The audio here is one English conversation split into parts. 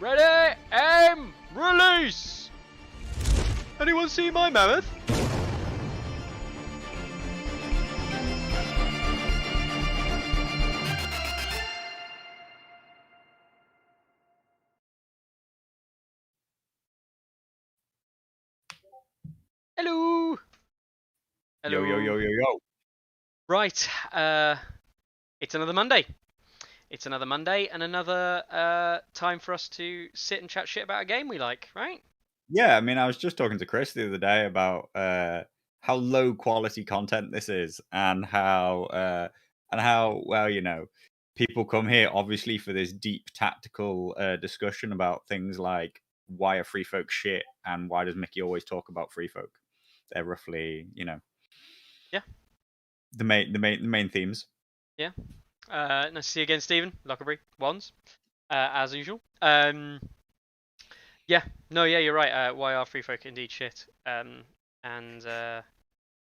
Ready, aim, release! Anyone see my mammoth? Hello! Hello. Yo. Right, it's another Monday. It's another Monday and another time for us to sit and chat shit about a game we like, right? Yeah, I mean, I was just talking to Chris the other day about how low quality content this is, and how well, people come here obviously for this deep tactical discussion about things like why are free folk shit and why does Mickey always talk about free folk. They're roughly, Yeah. the main themes. Yeah. Nice to see you again, Stephen. Lockerbury, Wands, as usual. Yeah, you're right. Why are free folk indeed shit? Yeah, I mean,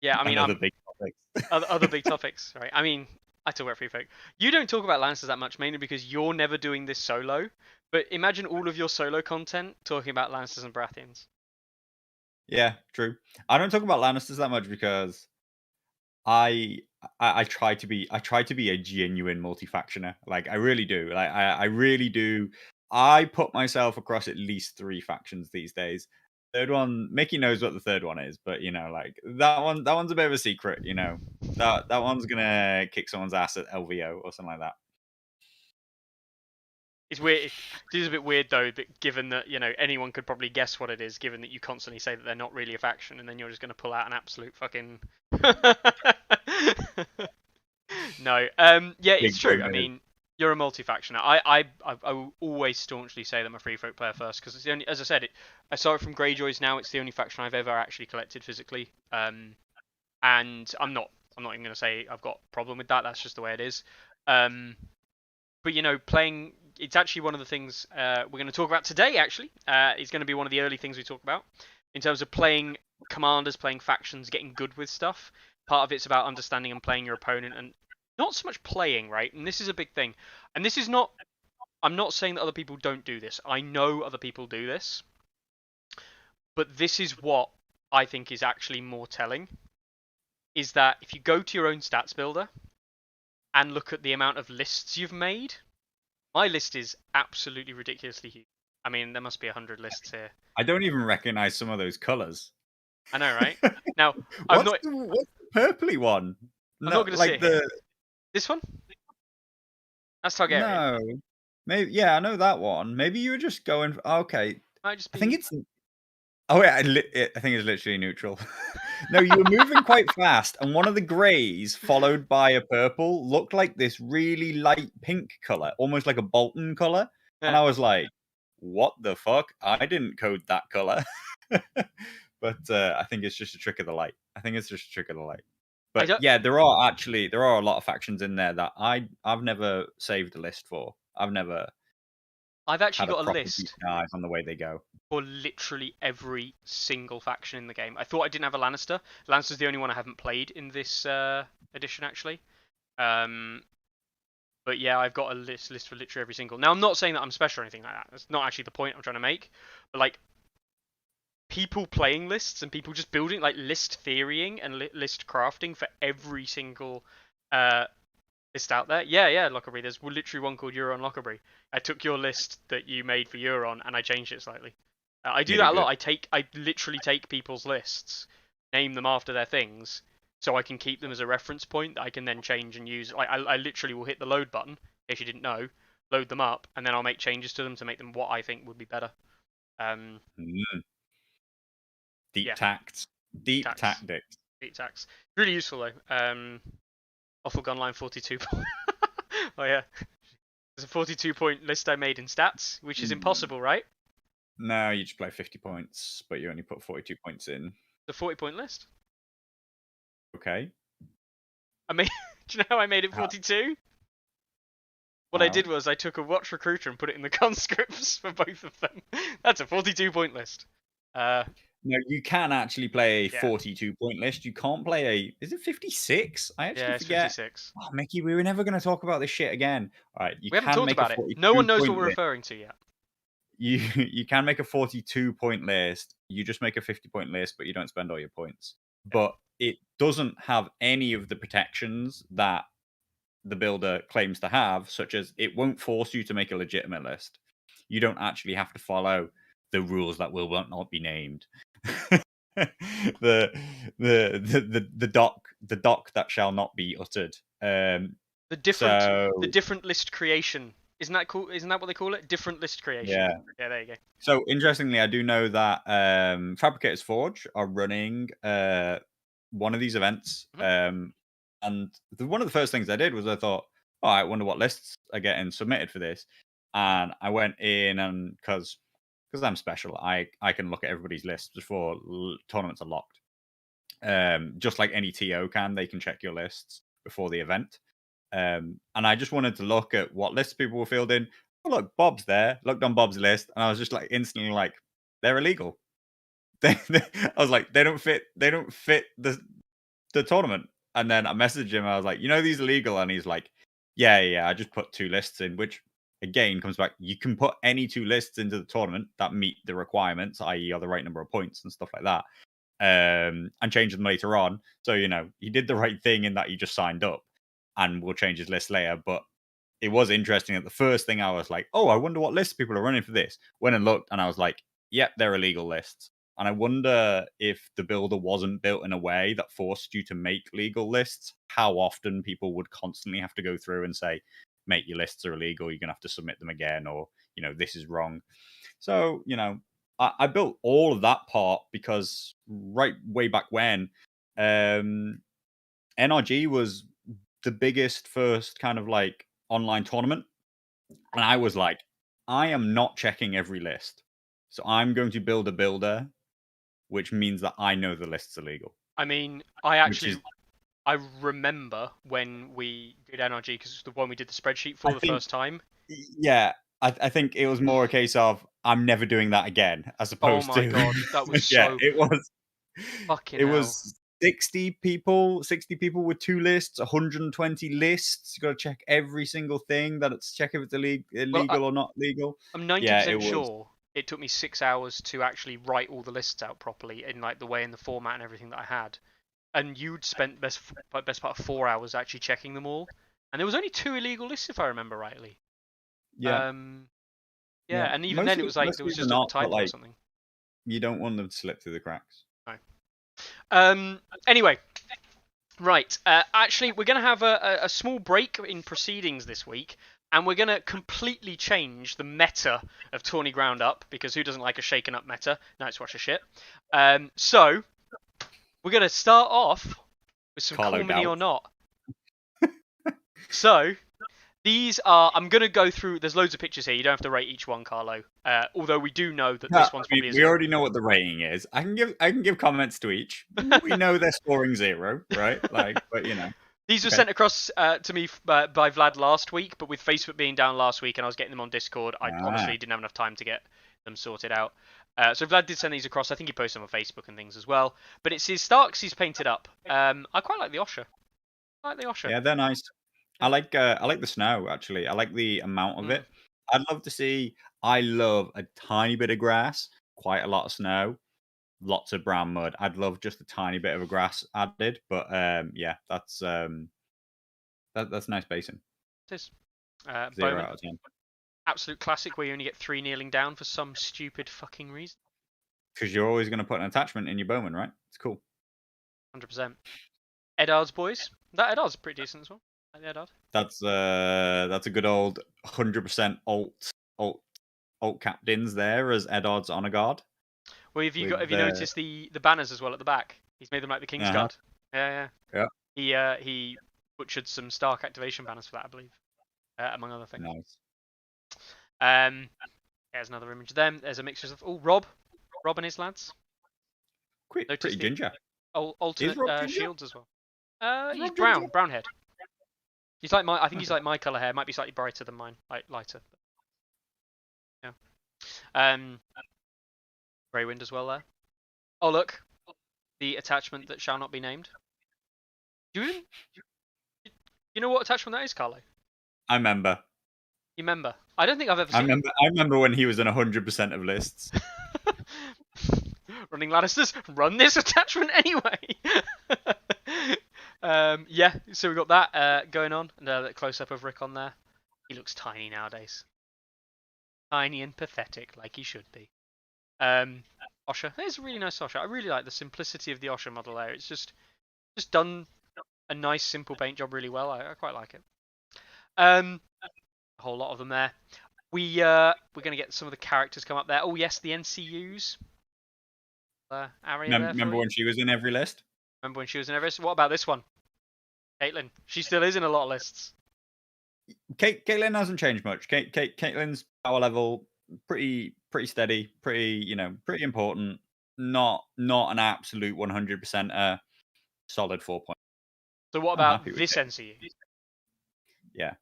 And other big topics. other big topics, right? I mean, I talk about free folk. You don't talk about Lancers that much, mainly because you're never doing this solo. But imagine all of your solo content talking about Lancers and Baratheons. Yeah, true. I don't talk about Lannisters that much because I try to be a genuine multi-factioner. Like I really do. Like I really do. I put myself across at least 3 factions these days. Third one, Mickey knows what the third one is, but like that one's a bit of a secret, That one's gonna kick someone's ass at LVO or something like that. It's weird. It is a bit weird though, that given that anyone could probably guess what it is, given that you constantly say that they're not really a faction, and then you're just going to pull out an absolute fucking. No. Yeah, it's true. I mean, you're a multi-factioner. I will always staunchly say that I'm a free folk player first, because it's the only, as I said, I saw it from Greyjoys. Now it's the only faction I've ever actually collected physically. And I'm not even going to say I've got a problem with that. That's just the way it is. But playing, it's actually one of the things we're going to talk about today. Actually, it's going to be one of the early things we talk about in terms of playing commanders, playing factions, getting good with stuff. Part of it's about understanding and playing your opponent, and not so much playing, right? And this is a big thing. And this is not. I'm not saying that other people don't do this. I know other people do this, but this is what I think is actually more telling. Is that if you go to your own stats builder and look at the amount of lists you've made, my list is absolutely ridiculously huge. I mean, there must be 100 lists here. I don't even recognize some of those colors. I know, right? Now, what's the purpley one? I'm not going to sit here. This one? That's Targaryen. No. Maybe, yeah, I know that one. Maybe you were just going. Okay. Might just be... I think it's. Oh yeah, I think it's literally neutral. No, you were moving quite fast, and one of the greys, followed by a purple, looked like this really light pink color, almost like a Bolton color. Yeah. And I was like, "What the fuck? I didn't code that color." But I think it's just a trick of the light. But yeah, there are a lot of factions in there that I've never saved a list for. I've actually got a list on the way they go for literally every single faction in the game. I thought I didn't have a Lannister. Lannister's the only one I haven't played in this edition, actually. But yeah, I've got a list for literally every single. Now, I'm not saying that I'm special or anything like that. That's not actually the point I'm trying to make. But like, people playing lists and people just building, like, list theorying and list crafting for every single list out there. Yeah, Lockerbury. There's literally one called Euron Lockerbury. I took your list that you made for Euron and I changed it slightly. I do that a lot. I literally take people's lists, name them after their things, so I can keep them as a reference point that I can then change and use. Like I literally will hit the load button, if you didn't know, load them up, and then I'll make changes to them to make them what I think would be better. Deep tactics. Deep tactics. Really useful though. Awful gun line 42. Oh yeah. There's a 42-point list I made in stats, which is impossible, right? No, you just play 50 points, but you only put 42 points in. The 40-point list? Okay. Do you know how I made it 42? What I did was I took a watch recruiter and put it in the conscripts for both of them. That's a 42-point list. No, you can actually play a 42-point list. You can't play is it 56? I actually forget. 56. Oh, Mickey, we were never going to talk about this shit again. All right, we haven't talked about it. No one knows what we're referring to yet. you can make a 42-point list. You just make a 50-point list, but you don't spend all your points. But it doesn't have any of the protections that the builder claims to have, such as it won't force you to make a legitimate list. You don't actually have to follow the rules that will not be named. the, the doc that shall not be uttered. The different list creation. Isn't that cool? Isn't that what they call it? Different list creation. Yeah. Yeah, there you go. So interestingly, I do know that Fabricators Forge are running one of these events. And one of the first things I did was I thought, oh, I wonder what lists are getting submitted for this. And I went in, and because I'm special, I can look at everybody's lists before tournaments are locked. Just like any TO can, they can check your lists before the event. And I just wanted to look at what lists people were fielding. Oh, look, Bob's there. Looked on Bob's list, and I was just like instantly like, they're illegal. I was like, they don't fit the tournament. And then I messaged him. I was like, these are illegal, and he's like, yeah. I just put 2 lists in, which again comes back. You can put any 2 lists into the tournament that meet the requirements, i.e., are the right number of points and stuff like that, and change them later on. So he did the right thing in that he just signed up, and we'll change his list later. But it was interesting that the first thing I was like, oh, I wonder what lists people are running for this. Went and looked, and I was like, yep, they're illegal lists. And I wonder if the builder wasn't built in a way that forced you to make legal lists, how often people would constantly have to go through and say, mate, your lists are illegal, you're going to have to submit them again, or, this is wrong. So, I built all of that part because way back when, NRG was the biggest first kind of like online tournament. And I was like, I am not checking every list. So I'm going to build a builder, which means that I know the list's illegal. I mean, I remember when we did NRG, because it's the one we did the spreadsheet for first time. Yeah, I think it was more a case of I'm never doing that again, as opposed to. Oh my god, that was yeah, it was. Fucking it hell. was 60 people with 2 lists, 120 lists. You got to check every single thing. Check if it's illegal or not legal. I'm 90% sure it took me 6 hours to actually write all the lists out properly in like the way and the format and everything that I had. And you'd spent best part of 4 hours actually checking them all. And there was only 2 illegal lists, if I remember rightly. Yeah. Yeah, and even then it was like there was just a typo or something. You don't want them to slip through the cracks. No. Anyway, right. Actually, we're going to have a small break in proceedings this week, and we're going to completely change the meta of Tourney Ground Up, because who doesn't like a shaken up meta? Nice watch of shit. So we're going to start off with some Carlo Call Me doubt. or Not. So these are, I'm going to go through, there's loads of pictures here. You don't have to rate each one, Carlo. Although we do know that this one's probably we already know what the rating is. I can give comments to each. We know they're scoring 0, right? But These were sent across to me by Vlad last week, but with Facebook being down last week and I was getting them on Discord, I honestly didn't have enough time to get them sorted out. So Vlad did send these across. I think he posted them on Facebook and things as well. But it's his Starks he's painted up. I quite like the Osher. Yeah, they're nice. I like the snow, actually. I like the amount of it. I'd love to see. I love a tiny bit of grass, quite a lot of snow, lots of brown mud. I'd love just a tiny bit of grass added, but yeah, that's nice basing. It is. 0 Bowman, out of 10. absolute classic where you only get 3 kneeling down for some stupid fucking reason. Because you're always going to put an attachment in your Bowman, right? It's cool. 100%. Eddard's boys. That Eddard's pretty decent as well. Like the Eddard. That's a good old 100% alt captains there as Eddard's honor guard. Well, have you noticed the banners as well at the back? He's made them like the King's Guard. Yeah. He butchered some Stark activation banners for that, I believe, among other things. Nice. There's another image of them. There's a mixture of Rob and his lads. Pretty ginger. Alternate shields as well. He's brown head. He's like I think he's like my color hair. Might be slightly brighter than mine, like lighter. Yeah. Greywind as well there. Oh look, the attachment that shall not be named. Do you know what attachment that is, Carlo? I remember. You remember? I don't think I've ever I seen him. remember. I remember when he was in 100% of lists. Running Lannisters, run this attachment anyway. Yeah, so we got that going on, and a close up of Rick on there. He looks tiny nowadays, tiny and pathetic, like he should be. Osha, it's a really nice Osha. I really like the simplicity of the Osha model there. It's just done a nice simple paint job really well. I quite like it. A whole lot of them there. We're gonna get some of the characters come up there. Oh yes, the NCUs. Aria there. Remember when she was in every list? Remember when she was in Everest? What about this one? Caitlin. She still is in a lot of lists. Caitlin hasn't changed much. Caitlin's power level pretty steady, pretty important. Not an absolute 100% solid 4 point. So what I'm about happy with this it. NCU? Yeah.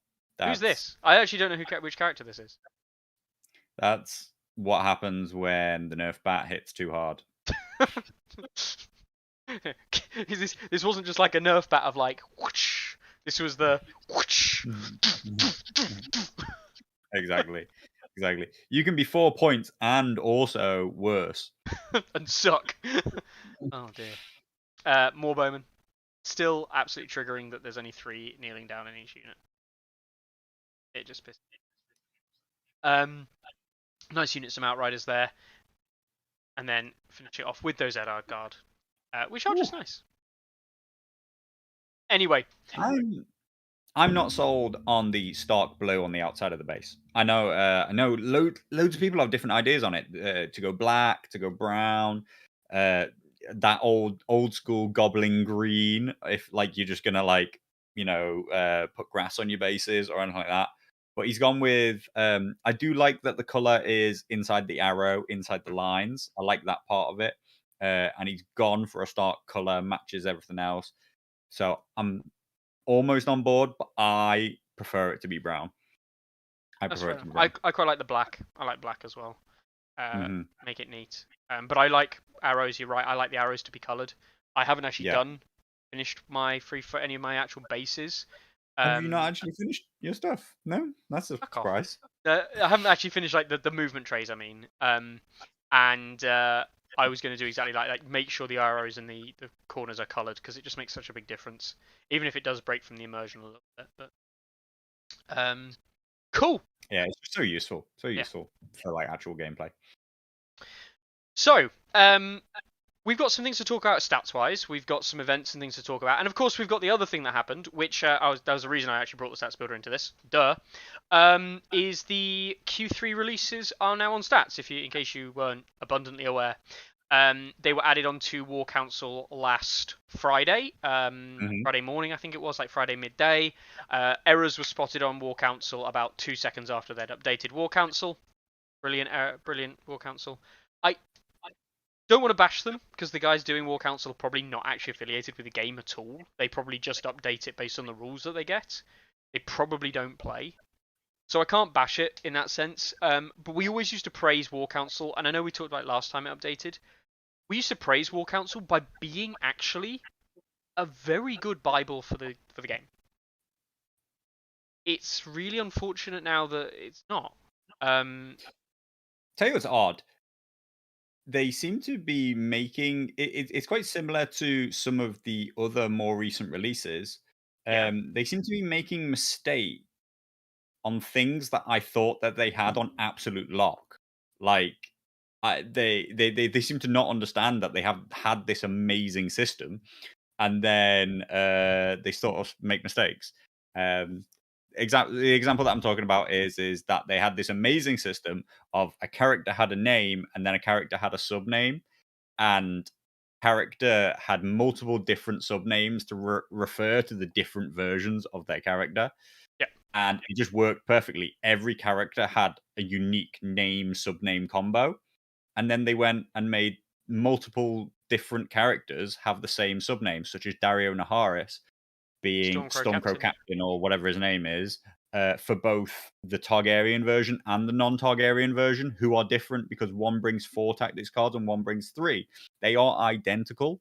Who's this? I actually don't know which character this is. That's what happens when the nerf bat hits too hard. This wasn't just like a nerf bat of like whoosh. This was the whoosh. Exactly. You can be 4 points and also worse. And suck. Oh dear. More bowmen. Still absolutely triggering that there's only 3 kneeling down in each unit. It just pissed me. Nice unit, some outriders there. And then finish it off with those Eddard Guard, which are just nice. Anyway. I'm not sold on the stark blue on the outside of the base. I know loads of people have different ideas on it. To go black, to go brown, that old school goblin green. If like you're just gonna put grass on your bases or anything like that. But he's gone with. I do like that the color is inside the arrow, inside the lines. I like that part of it. And he's gone for a stark color, matches everything else. So I'm almost on board, but I prefer it to be brown. I quite like the black. I like black as well. Make it neat. But I like arrows. You're right. I like the arrows to be coloured. I haven't actually finished my free for any of my actual bases. Have you not actually finished your stuff? No, that's a surprise. I haven't actually finished like the movement trays. I mean, and I was going to do exactly like make sure the arrows and the corners are coloured because it just makes such a big difference, even if it does break from the immersion a little bit. But cool. Yeah, it's just so useful for like actual gameplay. So we've got some things to talk about stats-wise. We've got some events and things to talk about, and of course we've got the other thing that happened, which that was the reason I actually brought the stats builder into this. Is the Q3 releases are now on stats. In case you weren't abundantly aware, they were added onto War Council last Friday, Friday morning I think it was, like Friday midday. Errors were spotted on War Council about 2 seconds after they'd updated War Council. Brilliant War Council. I don't want to bash them because the guys doing War Council are probably not actually affiliated with the game at all. They probably just update it based on the rules that they get. They probably don't play. So I can't bash it in that sense. But we always used to praise War Council, and I know we talked about last time it updated. We used to praise War Council by being actually a very good Bible for the game. It's really unfortunate now that it's not. Tell you what's odd. They seem to be making it's quite similar to some of the other more recent releases. They seem to be making mistakes on things that I thought that they had on absolute lock. Like they seem to not understand that they have had this amazing system, and then they sort of make mistakes. The example that I'm talking about is that they had this amazing system of a character had a name and then a character had a subname, and character had multiple different subnames to refer to the different versions of their character. Yeah. And it just worked perfectly. Every character had a unique name subname combo, and then they went and made multiple different characters have the same subname, such as Dario Naharis being Stormcrow Captain or whatever his name is, for both the Targaryen version and the non-Targaryen version, who are different because one brings 4 tactics cards and one brings 3. They are identical.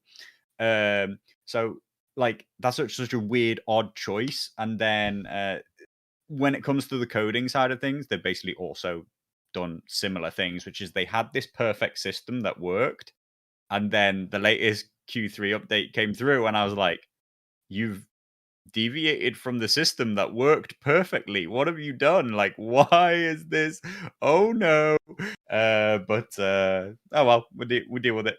So like that's such a weird, odd choice. And then when it comes to the coding side of things, they've basically also done similar things, which is they had this perfect system that worked, and then the latest Q3 update came through, and I was like, "You've deviated from the system that worked perfectly. What have you done? Like, why is this? Oh no!" Oh well, we deal with it.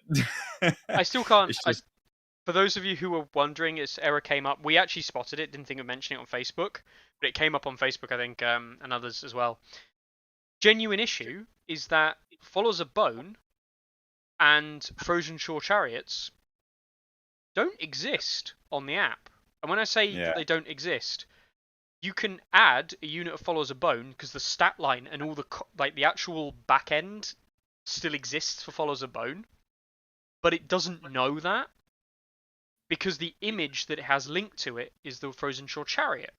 I still can't. It's just For those of you who were wondering, its error came up. We actually spotted it. Didn't think of mentioning it on Facebook, but it came up on Facebook, I think, and others as well. Genuine issue is that Follows a Bone and Frozen Shore Chariots don't exist on the app. And when I say that yeah. they don't exist, you can add a unit of Follows a Bone because the stat line and all the the actual back end still exists for Follows a Bone, but it doesn't know that because the image that it has linked to it is the Frozen Shore Chariot.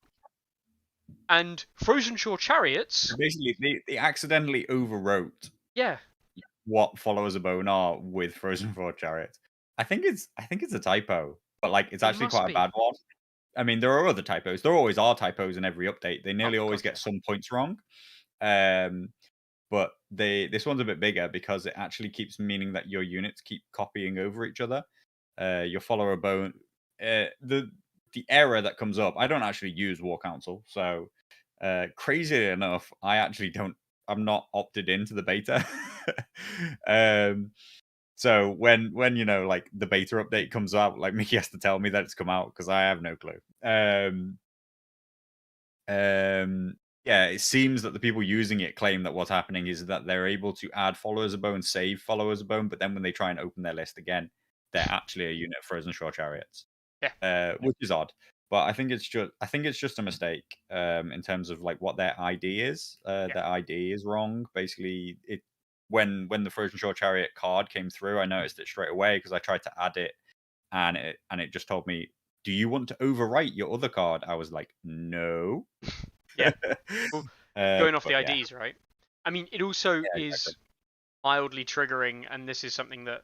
And Frozen Shore Chariots, Basically, they accidentally overwrote yeah, what Followers a Bone are with Frozen 4 Chariots. I think it's a typo, but like it's it actually must quite a be. bad one. I mean, there are other typos. There always are typos in every update. They Oh nearly always god, get yeah. some points wrong. But this one's a bit bigger because it actually keeps meaning that your units keep copying over each other. Your follower bone, the error that comes up. I don't actually use War Council, so crazy enough, I actually don't. I'm not opted into the beta. So when like the beta update comes out, like Mickey has to tell me that it's come out because I have no clue. Yeah, it seems that the people using it claim that what's happening is that they're able to add followers a bone, save followers a bone, but then when they try and open their list again, they're actually a unit of Frozen Shore Chariots, Yeah, which is odd. But I think it's just a mistake in terms of like what their ID is. yeah. Their ID is wrong. Basically, it when the Frozen Shore Chariot card came through, I noticed it straight away because I tried to add it, and it just told me, "Do you want to overwrite your other card?" I was like, "No." Yeah. Well, going off But the yeah, IDs, right? I mean, it also yeah, exactly. is mildly triggering, and this is something that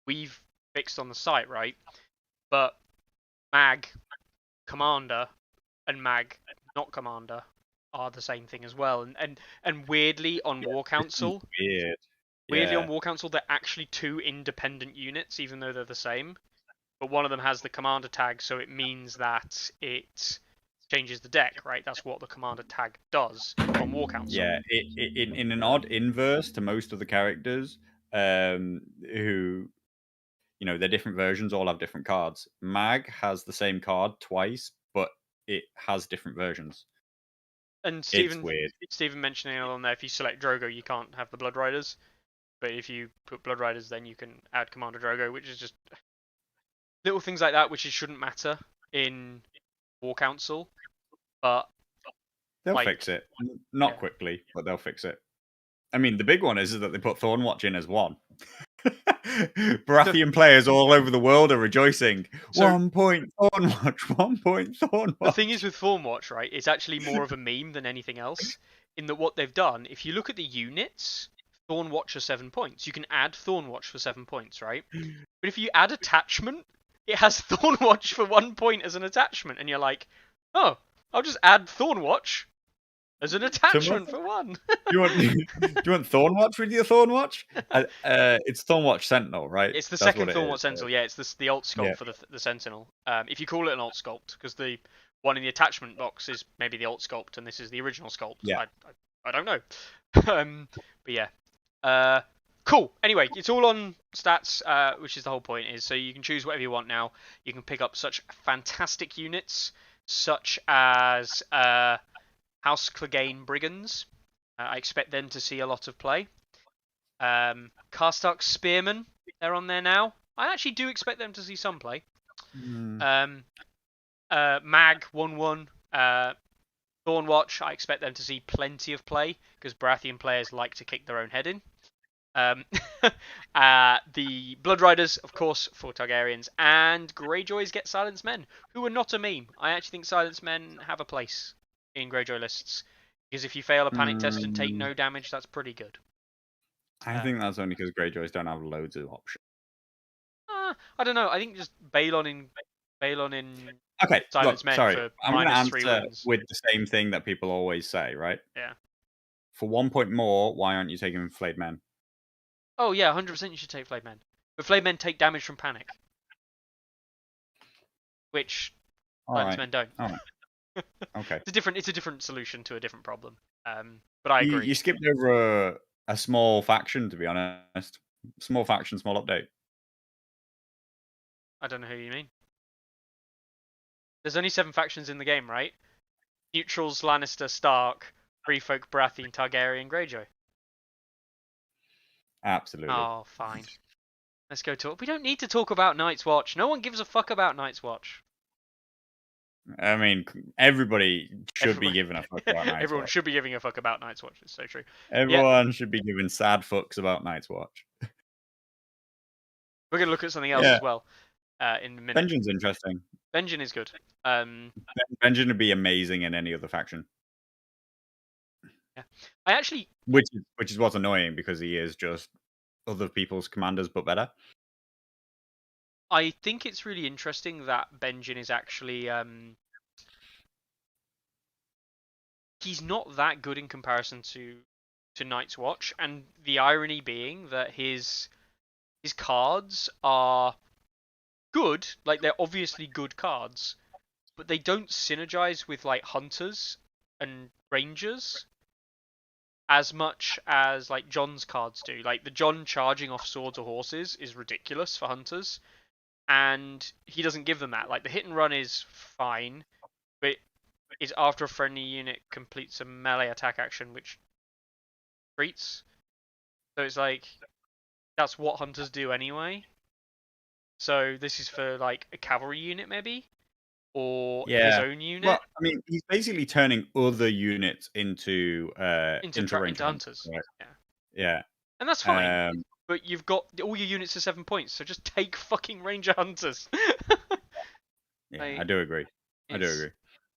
we've fixed on the site, right? But Mag Commander and Mag not Commander are the same thing as well. And weirdly on Yeah, War this one's Council, weird. Yeah, they're actually two independent units, even though they're the same. But one of them has the commander tag, so it means that it changes the deck, right? That's what the commander tag does on War Council. yeah. In an odd inverse to most of the characters, who their different versions all have different cards. Mag has the same card twice, but it has different versions. And It's weird. Stephen mentioning on there, if you select Drogo, you can't have the Blood Riders. But if you put Blood Riders, then you can add Commander Drogo, which is just little things like that, which it shouldn't matter in War Council. But They'll like, fix it. Not yeah. quickly, but they'll fix it. I mean, the big one is that they put Thornwatch in as one. The, Baratheon players all over the world are rejoicing. so 1 point Thornwatch, 1 point the thing is Thornwatch. with Thornwatch, right? It's actually more of a meme than anything else. In that what they've done, if you look at the units, Thornwatch are 7 points. You can add Thornwatch for 7 points, right? But if you add attachment, it has Thornwatch for 1 point as an attachment, and you're like, oh, I'll just add Thornwatch as an attachment for one. Do you want do you want Thornwatch with your Thornwatch? It's Thornwatch Sentinel, right? It's the That's what second it Thornwatch is. Sentinel. Yeah, it's the alt Yeah, sculpt for the Sentinel. If you call it an alt sculpt, because the one in the attachment box is maybe the alt sculpt, and this is the original sculpt. yeah. I don't know. But yeah. Cool. Anyway, it's all on stats, which is the whole point. Is so you can choose whatever you want now. You can pick up such fantastic units, such as House Clegane Brigands. I expect them to see a lot of play. Karstark Spearmen, they're on there now. I actually do expect them to see some play. Mm. Mag 1/1. Thornwatch, I expect them to see plenty of play because Baratheon players like to kick their own head in. The Blood Riders, of course, for Targaryens, and Greyjoys get Silence Men, who are not a meme. I actually think Silence Men have a place in Greyjoy lists because if you fail a panic test and take no damage, that's pretty good. I think that's only because Greyjoys don't have loads of options. I don't know. I think just Balon in Okay, Silence look, Men sorry. for I'm going to -3 answer wins. with the same thing that people always say, right? Yeah. For 1 point more, why aren't you taking Flayed Men? Oh yeah, 100% you should take Flayed Men. But Flayed Men take damage from panic, which All Silence right. Men don't. All right. Okay. It's a different solution to a different problem. But I agree. You skipped over a small faction, to be honest. Small faction, small update. I don't know who you mean. There's only 7 factions in the game, right? Neutrals, Lannister, Stark, Free Folk, Baratheon, Targaryen, Greyjoy. Absolutely. Oh, fine. Let's go talk. We don't need to talk about Night's Watch. No one gives a fuck about Night's Watch. I mean, everybody should be Everyone, giving a fuck about Night's everyone Watch. should be giving a fuck about Night's Watch. It's so true. Yeah, Everyone should be giving sad fucks about Night's Watch. we're gonna look at something else Yeah. as well in a minute. Benjen's interesting. Benjen is good. Benjen would be amazing in any other faction. Yeah, I actually, Which is what's annoying because he is just other people's commanders, but better. I think it's really interesting that Benjen is actually he's not that good in comparison to Night's Watch, and the irony being that his cards are good, like they're obviously good cards, but they don't synergize with like hunters and rangers as much as like John's cards do. Like the John charging off swords or horses is ridiculous for hunters, and he doesn't give them that. Like the hit and run is fine, but is after a friendly unit completes a melee attack action which treats. So it's like that's what hunters do anyway. So this is for like a cavalry unit maybe, or his own unit. Well, I mean, he's basically turning other units into range hunters. Right? Yeah. Yeah. And that's fine. But you've got all your units are 7 points, so just take fucking ranger hunters. Yeah, I do agree. I do agree.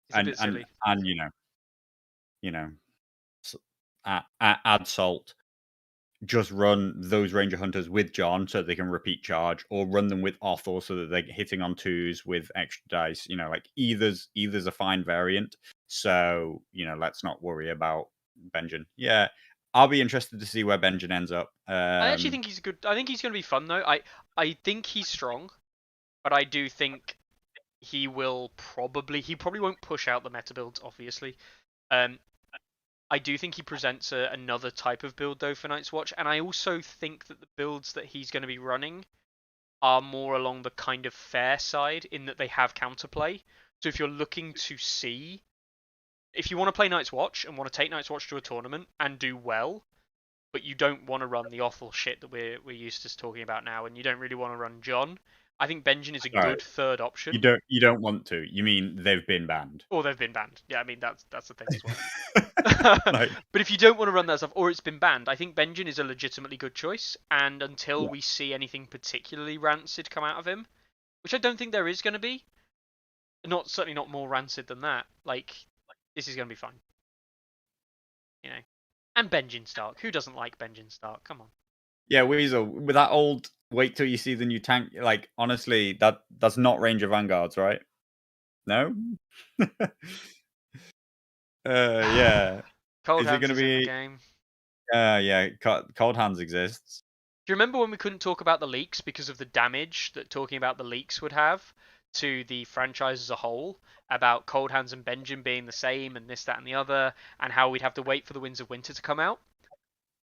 It's a bit silly. And add salt. Just run those ranger hunters with John so they can repeat charge, or run them with Othel so that they're hitting on 2s with extra dice. Like either's a fine variant. So let's not worry about Benjen. Yeah, I'll be interested to see where Benjen ends up. I actually think he's good. I think he's going to be fun though. I think he's strong, but I do think he probably won't push out the meta builds. Obviously, I do think he presents another type of build though for Night's Watch, and I also think that the builds that he's going to be running are more along the kind of fair side in that they have counterplay. So if you're looking to see, if you want to play Night's Watch and want to take Night's Watch to a tournament and do well, but you don't want to run the awful shit that we're used to talking about now, and you don't really want to run John, I think Benjen is a good third option. You don't want to. You mean they've been banned? Or they've been banned. Yeah, I mean that's the thing as well. But if you don't want to run that stuff, or it's been banned, I think Benjen is a legitimately good choice. And until we see anything particularly rancid come out of him, which I don't think there is going to be, certainly not more rancid than that. Like this is going to be fun, And Benjen Stark. Who doesn't like Benjen Stark? Come on. Yeah, Weasel, with that old wait till you see the new tank, like honestly, that's not Ranger Vanguards, right? No? Yeah. Cold Is Hands it gonna is in the be game. yeah, Cold Hands exists. Do you remember when we couldn't talk about the leaks because of the damage that talking about the leaks would have to the franchise as a whole, about Cold Hands and Benjen being the same and this, that, and the other, and how we'd have to wait for the Winds of Winter to come out?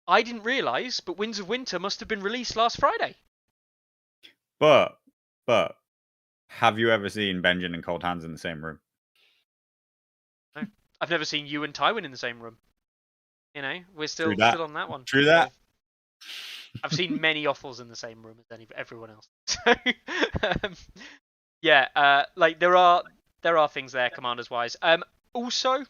I didn't realise, but Winds of Winter must have been released last Friday. But have you ever seen Benjen and Cold Hands in the same room? No. I've never seen you and Tywin in the same room. We're still on that one. True that. I've seen many offals in the same room as everyone else. So, yeah, like there are things there, commanders wise. Also,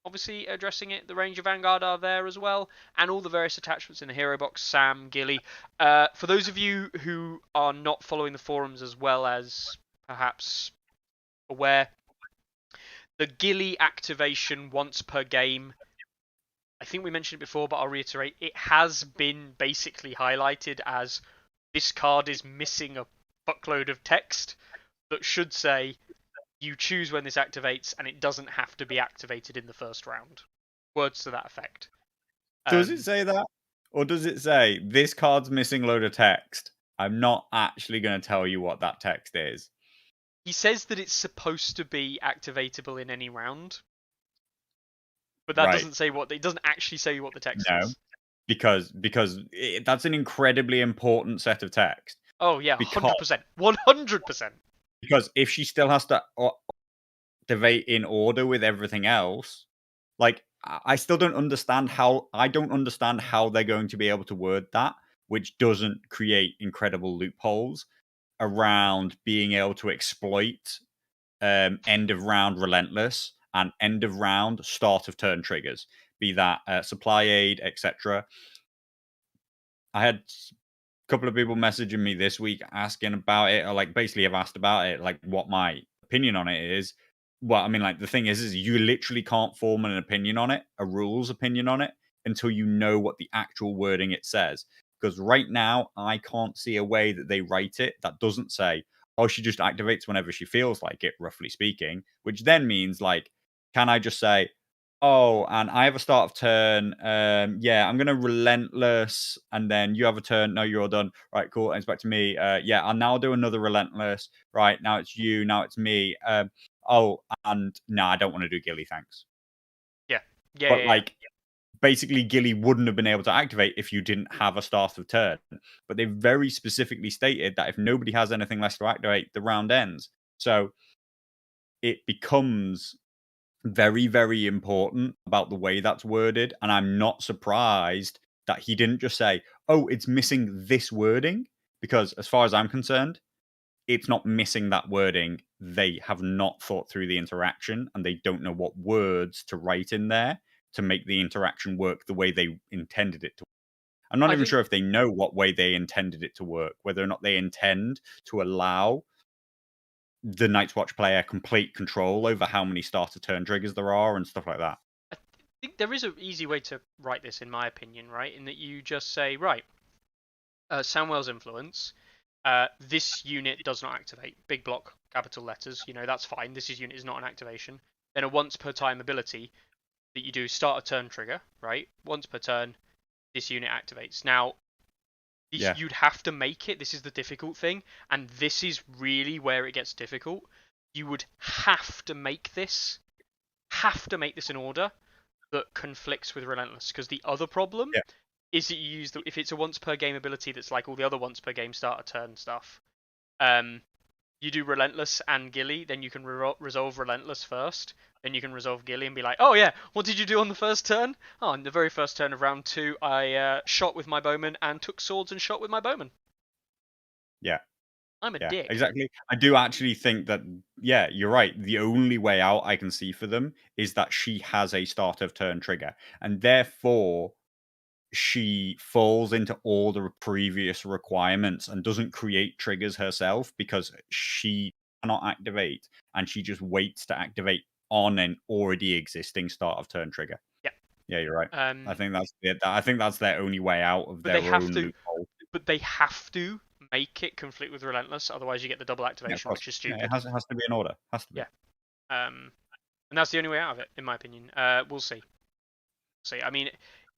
obviously addressing it, the Ranger Vanguard are there as well, and all the various attachments in the hero box. Sam, Gilly. For those of you who are not following the forums as well as perhaps aware, the Gilly activation once per game, I think we mentioned it before, but I'll reiterate, it has been basically highlighted as this card is missing a fuckload of text that should say you choose when this activates, and it doesn't have to be activated in the first round. Words to that effect. Does it say that? Or does it say, this card's missing a load of text? I'm not actually going to tell you what that text is. He says that it's supposed to be activatable in any round, but that doesn't say what. It doesn't actually say what the text No, is. because that's an incredibly important set of text. Oh yeah, Because 100%, 100%. Because if she still has to activate in order with everything else, like I still don't understand how they're going to be able to word that, which doesn't create incredible loopholes around being able to exploit end of round relentless and end of round start of turn triggers, be that supply aid, etc. I had couple of people messaging me this week asking about it, or like basically have asked about it, like what my opinion on it is. Well, I mean, like the thing is you literally can't form an opinion on it, a rules opinion on it, until you know what the actual wording it says. Because right now, I can't see a way that they write it that doesn't say, oh, she just activates whenever she feels like it, roughly speaking, which then means like, can I just say, oh, and I have a start of turn. Yeah, I'm gonna relentless, and then you have a turn. No, you're all done. Right, cool. And it's back to me. Yeah, I'll now do another relentless. Right, now it's you. Now it's me. Oh, and no, I don't want to do Gilly. Thanks. Yeah. But like, basically, Gilly wouldn't have been able to activate if you didn't have a start of turn. But they very specifically stated that if nobody has anything less to activate, the round ends. So it becomes very, very important about the way that's worded. And I'm not surprised that he didn't just say, oh, it's missing this wording. Because as far as I'm concerned, it's not missing that wording. They have not thought through the interaction and they don't know what words to write in there to make the interaction work the way they intended it to. I'm not even sure if they know what way they intended it to work, whether or not they intend to allow the Night's Watch player complete control over how many starter turn triggers there are and stuff like that. I think there is an easy way to write this, in my opinion, right? In that you just say, right, Samwell's influence, this unit does not activate. Big block, capital letters, that's fine. This unit is not an activation. Then a once per time ability that you do start a turn trigger, right? Once per turn, this unit activates. Now, you'd have to make it. This is the difficult thing, and this is really where it gets difficult. You would have to make this in order that conflicts with Relentless, because the other problem is that you use if it's a once per game ability that's like all the other once per game start a turn stuff. You do Relentless and Gilly, then you can resolve Relentless first, then you can resolve Gilly and be like, oh yeah, what did you do on the first turn? Oh, in the very first turn of round 2, I shot with my bowman and took swords and shot with my bowman. Yeah. I'm a dick. Exactly. I do actually think that, you're right. The only way out I can see for them is that she has a start of turn trigger, and therefore she falls into all the previous requirements and doesn't create triggers herself because she cannot activate and she just waits to activate on an already existing start of turn trigger. Yeah, you're right. I think that's it. I think that's their only way out of their own loophole. But they have to make it conflict with Relentless, otherwise you get the double activation, which is stupid. It has to be in order. Has to be. And that's the only way out of it, in my opinion. We'll see. I mean,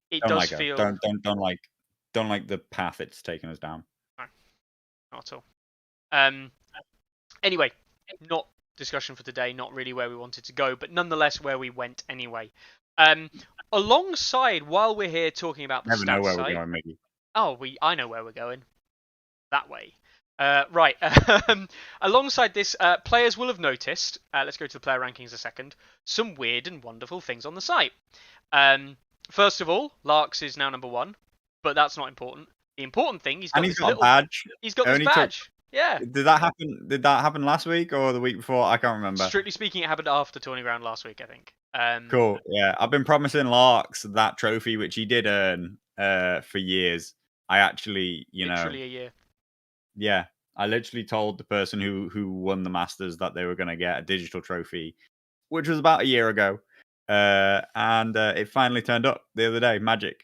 it don't does like feel don't like the path it's taken us down. No, not at all. Anyway, not discussion for today. Not really where we wanted to go, but nonetheless where we went anyway. Alongside, while we're here talking about the Never know where site, we're going, Mickey. I know where we're going. That way. Right. Alongside this, players will have noticed, let's go to the player rankings a second, some weird and wonderful things on the site. First of all, Larks is now number 1, but that's not important. The important thing, he's got a badge. He's got this badge. Yeah. Did that happen last week or the week before? I can't remember. Strictly speaking, it happened after Tourney Ground last week, I think. Cool. Yeah, I've been promising Larks that trophy, which he did earn for years. I actually, literally a year. Yeah, I literally told the person who won the Masters that they were going to get a digital trophy, which was about a year ago, and it finally turned up the other day. Magic.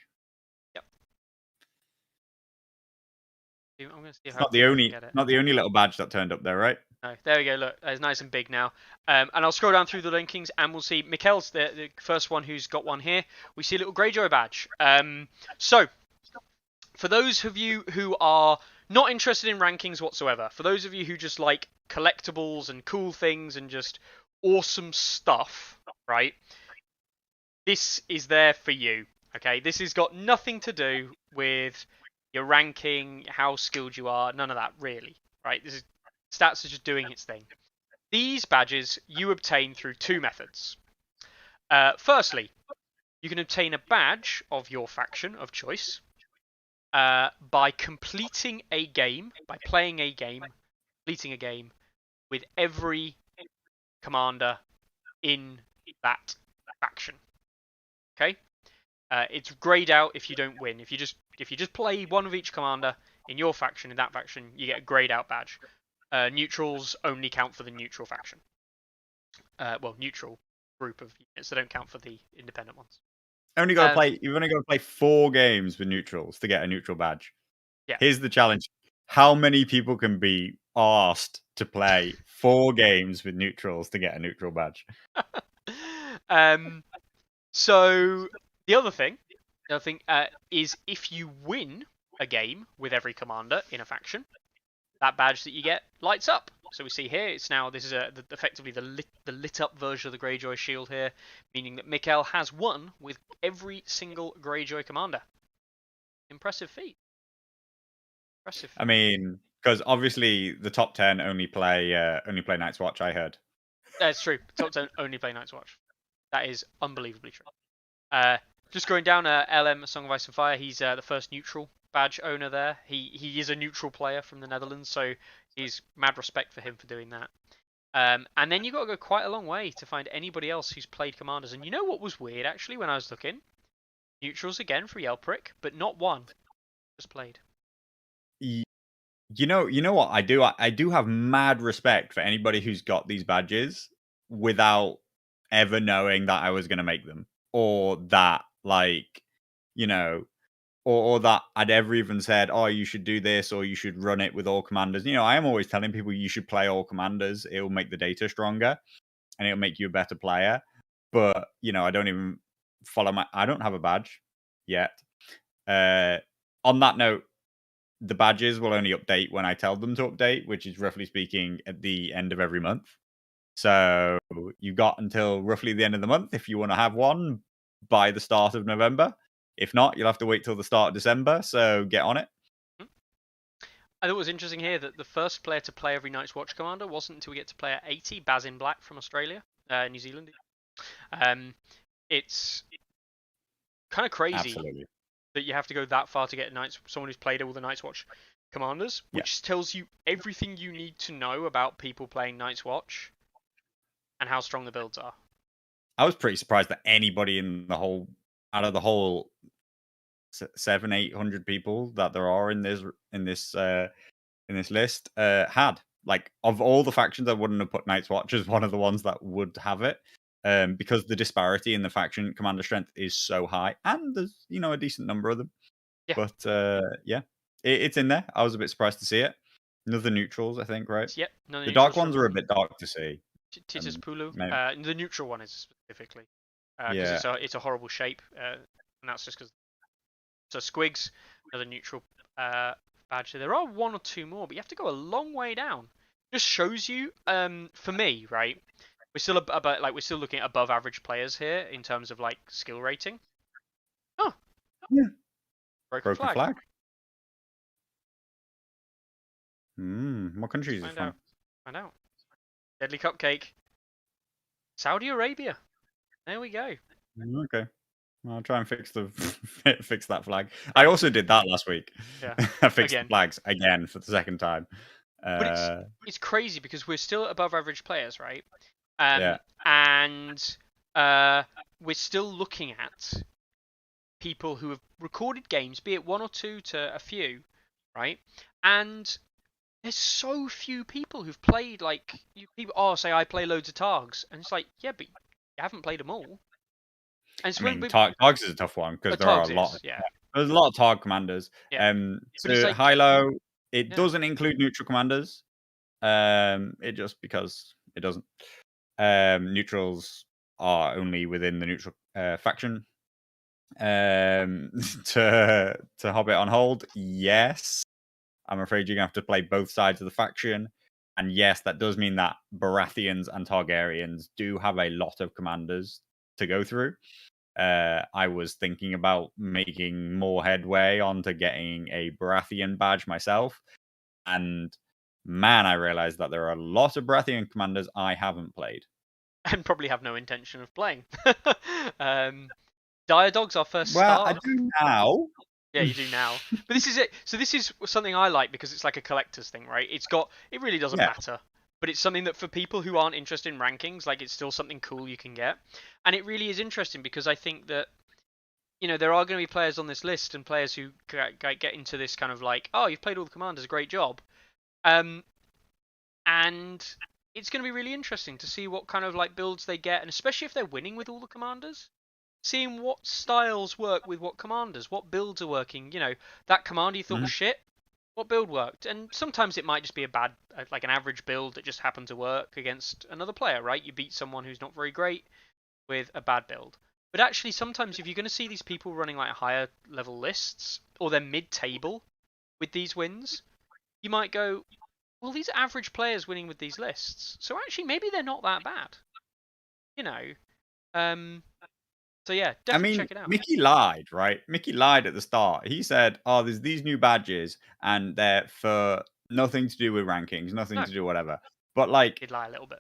I'm going to see if It's I can get it. not the only little badge that turned up there, right? No, there we go. Look, it's nice and big now. And I'll scroll down through the linkings, and we'll see. Mikkel's the first one who's got one here. We see a little Greyjoy badge. So, for those of you who are not interested in rankings whatsoever, for those of you who just like collectibles and cool things and just awesome stuff, right? This is there for you. Okay, this has got nothing to do with your ranking, how skilled you are, none of that really. Right? This is stats are just doing its thing. These badges you obtain through two methods. Firstly, you can obtain a badge of your faction of choice by completing a game, by playing a game, completing a game with every commander in that faction. Okay, it's grayed out if you don't win. If you just play one of each commander in your faction, in that faction, you get a grayed out badge. Neutrals only count for the neutral faction. Well, neutral group of units. They don't count for the independent ones. You've only got to play 4 games with neutrals to get a neutral badge. Yeah. Here's the challenge: how many people can be asked to play 4 games with neutrals to get a neutral badge? So the other thing is if you win a game with every commander in a faction, that badge that you get lights up. So we see here, it's now, this is effectively the lit up version of the Greyjoy shield here, meaning that Mikkel has won with every single Greyjoy commander. Impressive feat. Impressive feat. I mean, because obviously the top 10 only play Night's Watch. I heard. That's true. Top 10 only play Night's Watch. That is unbelievably true. Just going down, LM Song of Ice and Fire. He's the first neutral badge owner there. He is a neutral player from the Netherlands, so he's mad respect for him for doing that. And then you got to go quite a long way to find anybody else who's played commanders. And you know what was weird actually when I was looking? Neutrals again for Yelprick, but not one. Just played. You know what I do? I do have mad respect for anybody who's got these badges without ever knowing that I was going to make them, or that or that I'd ever even said, oh, you should do this, or you should run it with all commanders. I am always telling people you should play all commanders. It will make the data stronger, and it'll make you a better player. But I don't even I don't have a badge yet. On that note, the badges will only update when I tell them to update, which is roughly speaking at the end of every month. So you've got until roughly the end of the month if you want to have one by the start of November. If not, you'll have to wait till the start of December. So get on it. I thought it was interesting here that the first player to play every Night's Watch commander wasn't until we get to player 80, Baz in Black from Australia, New Zealand. It's kind of crazy. Absolutely. That you have to go that far to get someone who's played all the Night's Watch commanders, which tells you everything you need to know about people playing Night's Watch and how strong the builds are. I was pretty surprised that anybody out of the whole 700-800 people that there are in this list had, like, of all the factions, I wouldn't have put Night's Watch as one of the ones that would have it. Because the disparity in the faction commander strength is so high, and there's a decent number of them. Yeah. But it's in there. I was a bit surprised to see it. Another neutrals, I think, right? Yep. The dark ones are a bit dark to see. Titus Pulu. The neutral one is specifically because it's a horrible shape, and that's just because. So Squigs, another neutral badge. So there are one or two more, but you have to go a long way down. Just shows you, for me, right? We're still we're still looking at above average players here in terms of like skill rating. Oh, yeah. Broken flag. What country is it from? Find out. Deadly Cupcake. Saudi Arabia. There we go. Okay. I'll try and fix that flag. I also did that last week. Yeah. I fixed the flags again for the second time. But it's crazy because we're still above average players, right? And we're still looking at people who have recorded games, be it one or two to a few, right? And there's so few people who've played, like, say I play loads of Targs, and it's like, yeah, but you haven't played them all. And so Targs is a tough one because there are a lot. There's a lot of Targ commanders. Yeah. So Hilo, It Yeah. doesn't include neutral commanders. It just because it doesn't. Neutrals are only within the neutral faction. To Hobbit on hold, yes. I'm afraid you're gonna have to play both sides of the faction. And yes, that does mean that Baratheons and Targaryens do have a lot of commanders to go through. I was thinking about making more headway onto getting a Baratheon badge myself. And man, I realized that there are a lot of Baratheon commanders I haven't played. And probably have no intention of playing. Dire Dog's our first Well, I start. do now. Yeah, you do now. But this is it. So this is something I like because it's like a collector's thing, right? It really doesn't Yeah. matter. But it's something that for people who aren't interested in rankings, like it's still something cool you can get. And it really is interesting because I think that, there are going to be players on this list and players who get into this kind of like, oh, you've played all the commanders, great job. And it's going to be really interesting to see what kind of like builds they get, and especially if they're winning with all the commanders, seeing what styles work with what commanders, what builds are working. That commander you thought was shit, what build worked? And sometimes it might just be a bad, like an average build that just happened to work against another player, right? You beat someone who's not very great with a bad build. But actually, sometimes if you're going to see these people running like higher level lists, or they're mid-table with these wins, you might go, well, these average players winning with these lists, so actually maybe they're not that bad. You know. So yeah, I definitely mean, check it out. Mickey lied, right? Mickey lied at the start. He said, "Oh, there's these new badges, and they're for nothing to do with rankings, nothing No, to do whatever." But like, did lie a little bit.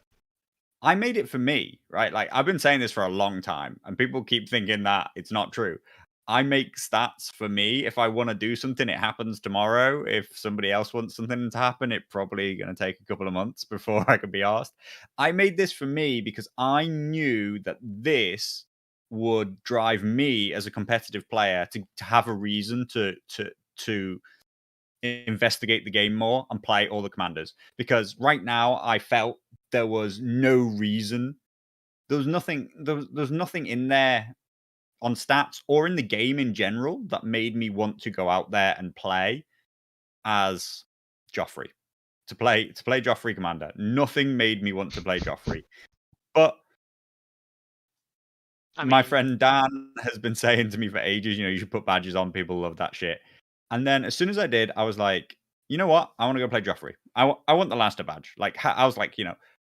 I made it for me, right? Like, I've been saying this for a long time, and people keep thinking that it's not true. I make stats for me. If I want to do something, it happens tomorrow. If somebody else wants something to happen, it's probably going to take a couple of months before I can be asked. I made this for me because I knew that this would drive me as a competitive player to have a reason to investigate the game more and play all the commanders. Because right now, I felt there was no reason. There was nothing. There was nothing in there on stats or in the game in general that made me want to go out there and play as Joffrey. To play Joffrey Commander. Nothing made me want to play Joffrey. But I my mean, friend Dan has been saying to me for ages, you should put badges on. People love that shit. And then as soon as I did, I was like, you know what? I want to go play Joffrey. I want the Lannister badge. Like, I was like,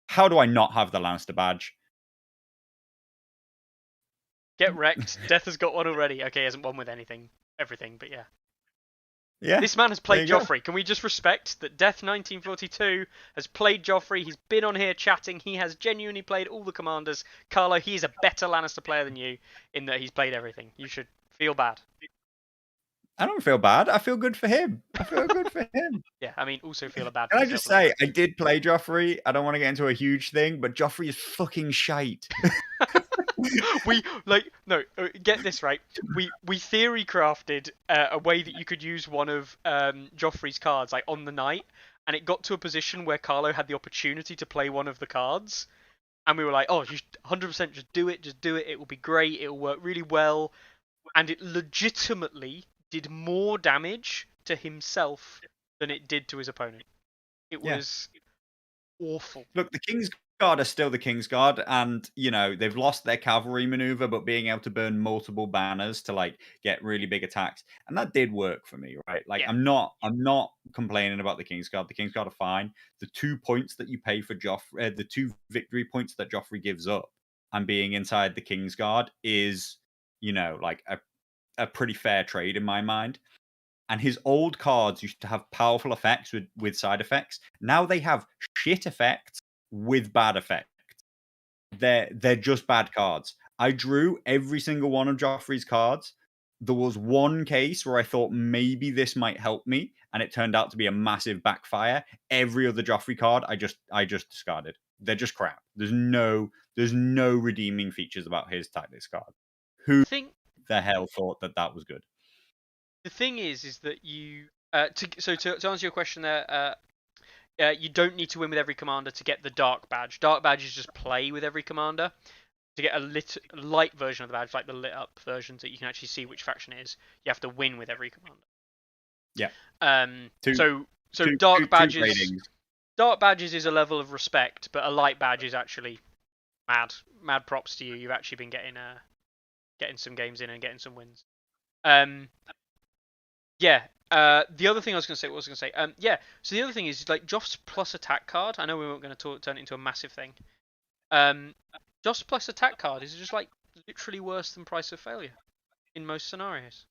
how do I not have the Lannister badge? get wrecked. Death has got one already. Okay, he hasn't won with everything, but yeah. Yeah, This man has there played you go. Joffrey. Can we just respect that Death 1942 has played Joffrey? He's been on here chatting. He has genuinely played all the commanders. Carlo, he is a better Lannister player than you in that he's played everything. You should feel bad. I don't feel bad. I feel good for him. I feel good for him. Yeah, I mean, also feel bad for Can I yourself just a little say, bit. I did play Joffrey. I don't want to get into a huge thing, but Joffrey is fucking shite. We like no get this right. We theory crafted a way that you could use one of Joffrey's cards like on the night, and it got to a position where Carlo had the opportunity to play one of the cards, and we were like, oh, you 100% just do it, it will be great, it will work really well, and it legitimately did more damage to himself than it did to his opponent. It Yeah. was awful. Look, the King's Guard are still the King's Guard, and they've lost their cavalry maneuver, but being able to burn multiple banners to like get really big attacks, and that did work for me, right? Like Yeah. I'm not complaining about the King's Guard. The King's Guard are fine. The 2 points that you pay for Joffrey, the 2 victory points that Joffrey gives up, and being inside the King's Guard is, like a pretty fair trade in my mind. And his old cards used to have powerful effects with side effects. Now they have shit effects with bad effects. They're just bad cards. I drew every single one of Joffrey's cards. There was one case where I thought maybe this might help me, and it turned out to be a massive backfire. Every other Joffrey card I just discarded. They're just crap. There's no redeeming features about his tactics card. Who The thing the hell thought that was good? the thing is that you to answer your question there, you don't need to win with every commander to get the dark badge. Dark badge is just play with every commander. To get a light version of the badge, like the lit up versions that you can actually see which faction it is, you have to win with every commander. Yeah. So So two ratings. dark badges is a level of respect, but a light badge is actually mad props to you. You've actually been getting some games in and getting some wins. Yeah. The other thing I was going to say, yeah. So the other thing is like Joff's plus attack card. I know we weren't going to turn it into a massive thing. Joff's plus attack card is just like literally worse than Price of Failure in most scenarios.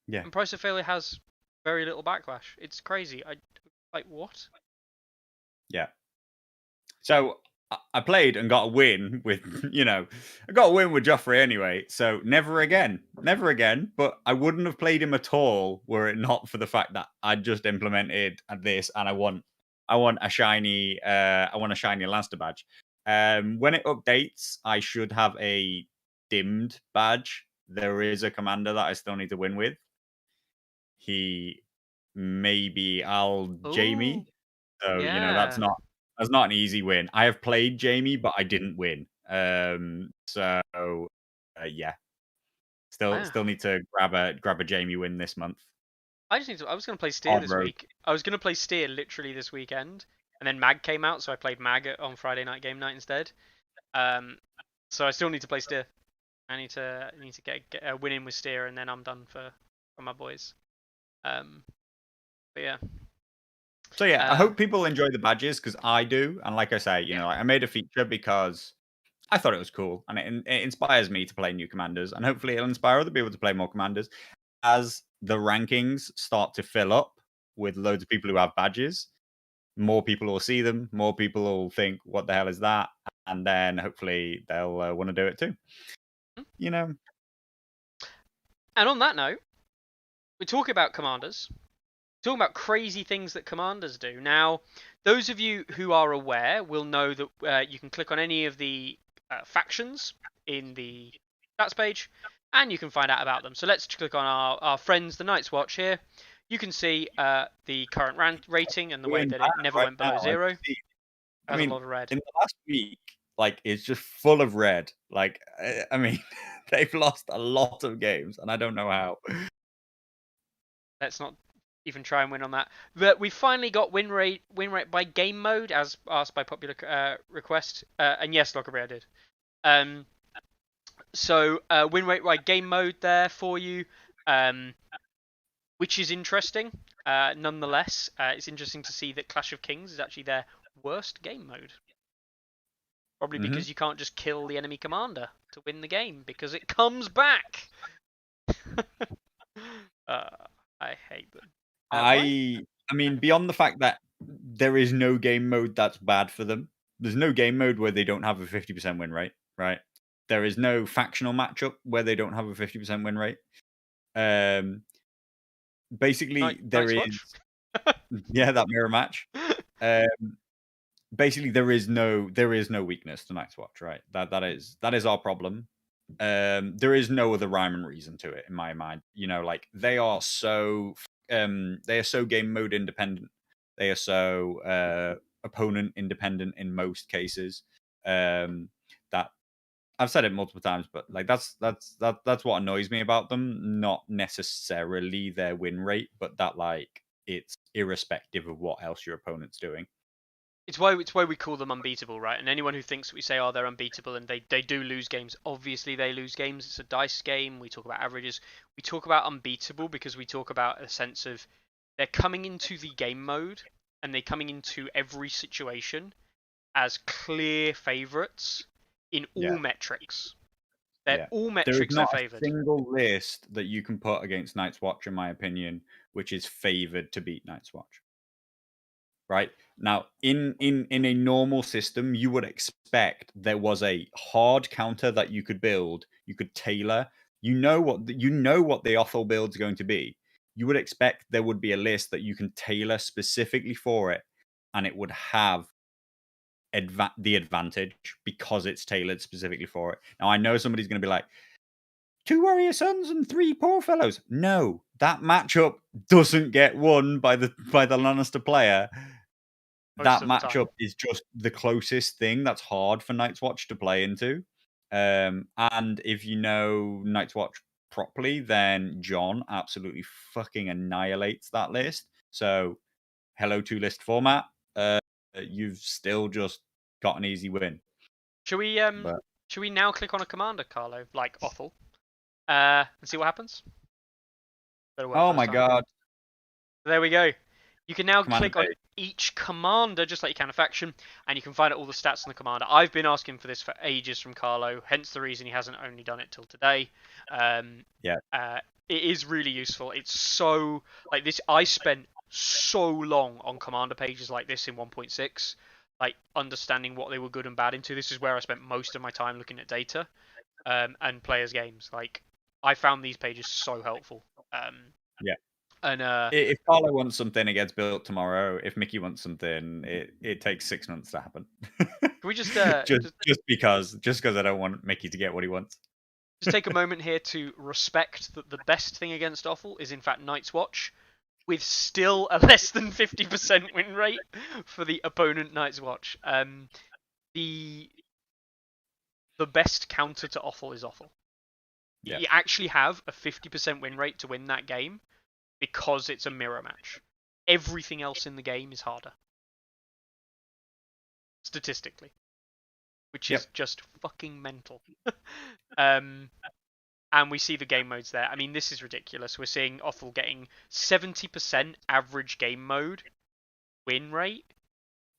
Yeah. And Price of Failure has very little backlash. It's crazy. I like what? Yeah. So I played and got a win with, I got a win with Joffrey anyway. So never again. But I wouldn't have played him at all were it not for the fact that I just implemented this and I want a shiny Lancer badge. When it updates, I should have a dimmed badge. There is a commander that I still need to win with. He may be Jamie. So Yeah. that's not an easy win. I have played Jamie, but I didn't win. Yeah, still need to grab a Jamie win this month. I was going to play Steer this week. I was going to play Steer literally this weekend, and then Mag came out, so I played Mag on Friday night game night instead. So I still need to play Steer. I need to get a win in with Steer, and then I'm done for my boys. But yeah. So yeah, I hope people enjoy the badges because I do, and like I say, I made a feature because I thought it was cool, and it inspires me to play new commanders, and hopefully it'll inspire other people to play more commanders. As the rankings start to fill up with loads of people who have badges, more people will see them, more people will think, "What the hell is that?" And then hopefully they'll want to do it too. And on that note, we're talking about commanders. We're talking about crazy things that commanders do. Now, those of you who are aware will know that you can click on any of the factions in the stats page, and you can find out about them. So let's click on our friends, the Night's Watch here. You can see the current rating and the way that it never went below 0. I mean, a lot of red. In the last week, it's just full of red. I mean, they've lost a lot of games, and I don't know how. Let's not even try and win on that. But we finally got win rate by game mode, as asked by popular request. And yes, Lockerbie, I did. So win rate by game mode there for you, which is interesting. Nonetheless, it's interesting to see that Clash of Kings is actually their worst game mode. Probably because you can't just kill the enemy commander to win the game, because it comes back. I hate them. I mean, beyond the fact that there is no game mode that's bad for them, there's no game mode where they don't have a 50% win rate, right? There is no factional matchup where they don't have a 50% win rate. Basically, there is that mirror match. Basically, there is no weakness to Night's Watch, right? That is our problem. There is no other rhyme and reason to it in my mind. They are so game mode independent. They are so opponent independent in most cases. That I've said it multiple times, but that's what annoys me about them. Not necessarily their win rate, but that it's irrespective of what else your opponent's doing. It's why we call them unbeatable, right? And anyone who thinks we say, "Oh, they're unbeatable," and they do lose games. Obviously, they lose games. It's a dice game. We talk about averages. We talk about unbeatable because we talk about a sense of they're coming into the game mode and they're coming into every situation as clear favourites in all metrics. All metrics are favoured. There is not a single list that you can put against Night's Watch, in my opinion, which is favoured to beat Night's Watch. Right now, in a normal system, you would expect there was a hard counter that you could build, you could tailor. You know what the Othel build is going to be. You would expect there would be a list that you can tailor specifically for it, and it would have the advantage because it's tailored specifically for it. Now, I know somebody's going to be like, 2 warrior sons and 3 poor fellows. No, that matchup doesn't get won by the Lannister player. That matchup is just the closest thing that's hard for Night's Watch to play into. And if you know Night's Watch properly, then John absolutely fucking annihilates that list. So Hello 2 list format, you've still just got an easy win. Should we But now click on a commander, Carlo, like Offal, and see what happens? Better work oh first my time. god, There we go. You can now commander click on page. each commander, just like you can a faction, and you can find out all the stats on the commander. I've been asking for this for ages from Carlo, hence the reason he hasn't only done it till today. Yeah. It is really useful. It's so like this. I spent so long on commander pages like this in 1.6, like understanding what they were good and bad into. This is where I spent most of my time looking at data, and players' games. Like I found these pages so helpful. Yeah. And If Carlo wants something, it gets built tomorrow. If Mickey wants something, it takes 6 months to happen. can we just just because I don't want Mickey to get what he wants. just take a moment here to respect that the best thing against Offal is in fact Night's Watch, with still a less than 50% win rate for the opponent Night's Watch. The best counter to Offal is Offal. Yeah. You actually have a 50% win rate to win that game because it's a mirror match. Everything else in the game is harder. Statistically. Which is just fucking mental. And we see the game modes there. I mean, this is ridiculous. We're seeing Offal getting 70% average game mode win rate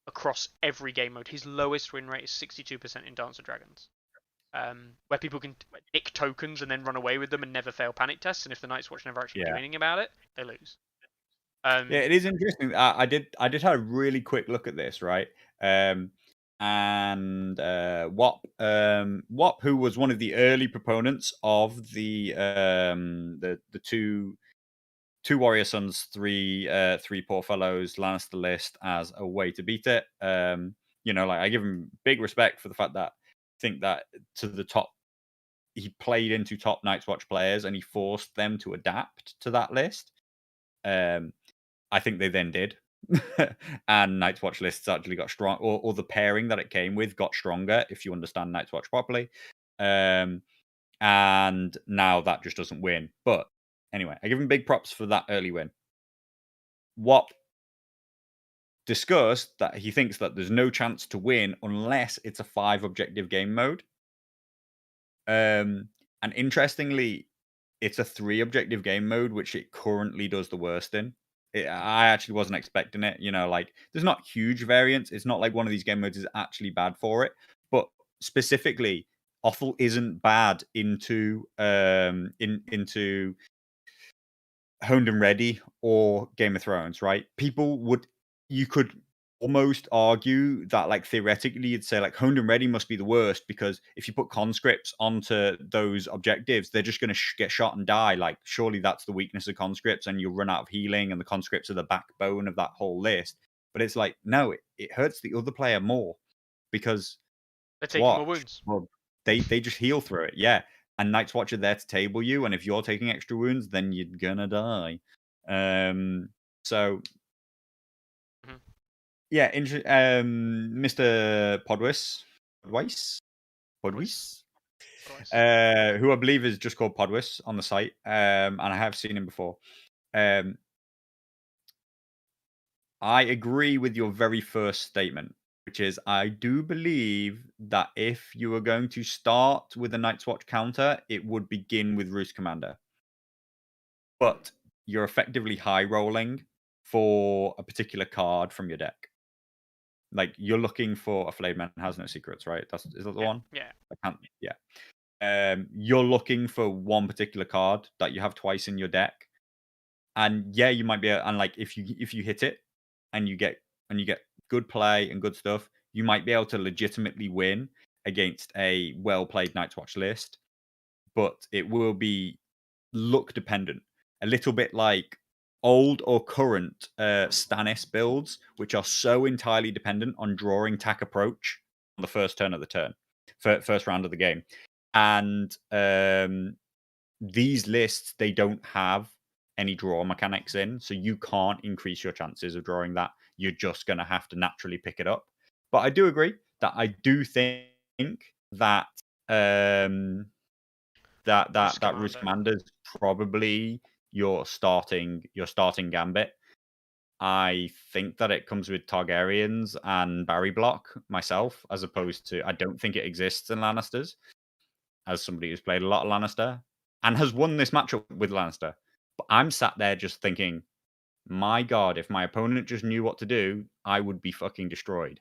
across every game mode. His lowest win rate is 62% in Dance of Dragons. Where people can nick tokens and then run away with them and never fail panic tests, and if the Night's Watch never actually do anything about it, they lose. Yeah, it is interesting. I did have a really quick look at this, right? And Wop, who was one of the early proponents of the two Warrior Sons, three Poor Fellows Lannister list as a way to beat it. You know, like I give him big respect for the fact that I think that to the top, he played into top Night's Watch players and he forced them to adapt to that list. I think they then did. And Night's Watch lists actually got strong, or the pairing that it came with got stronger if you understand Night's Watch properly. And now that just doesn't win. But anyway, I give him big props for that early win. What discussed that he thinks that there's no chance to win unless it's a 5 objective game mode. And interestingly, it's a 3 objective game mode, which it currently does the worst in. I actually wasn't expecting it. You know, like there's not huge variance. It's not like one of these game modes is actually bad for it. But specifically, Offal isn't bad into into Honed and Ready or Game of Thrones, right? You could almost argue that, like, theoretically, you'd say, like, Honed and Ready must be the worst because if you put conscripts onto those objectives, they're just going to get shot and die. Like, surely that's the weakness of conscripts, and you'll run out of healing, and the conscripts are the backbone of that whole list. But it's like, no, it hurts the other player more because they're taking more watch, wounds. well, they just heal through it, yeah. And Night's Watch are there to table you, and if you're taking extra wounds, then you're gonna die. So yeah, Mr. Podwis, who I believe is just called Podwis on the site, and I have seen him before. I agree with your very first statement, which is I do believe that if you were going to start with a Night's Watch counter, it would begin with Roost Commander. But you're effectively high rolling for a particular card from your deck. Like you're looking for a Flayed Man Has No Secrets, right? Is that the one? Yeah. You're looking for one particular card that you have twice in your deck. And yeah, you might be and like if you hit it and you get good play and good stuff, you might be able to legitimately win against a well-played Night's Watch list, but it will be luck dependent. A little bit like old or current Stannis builds, which are so entirely dependent on drawing tack approach on the first turn of the turn, first round of the game. And these lists, they don't have any draw mechanics in, so you can't increase your chances of drawing that. You're just going to have to naturally pick it up. But I do agree that I do think that that Roost Commander is probably your starting gambit. I think that it comes with Targaryens and Barry Block myself, as opposed to I don't think it exists in Lannisters, as somebody who's played a lot of Lannister and has won this matchup with Lannister. But I'm sat there just thinking, my God, if my opponent just knew what to do, I would be fucking destroyed.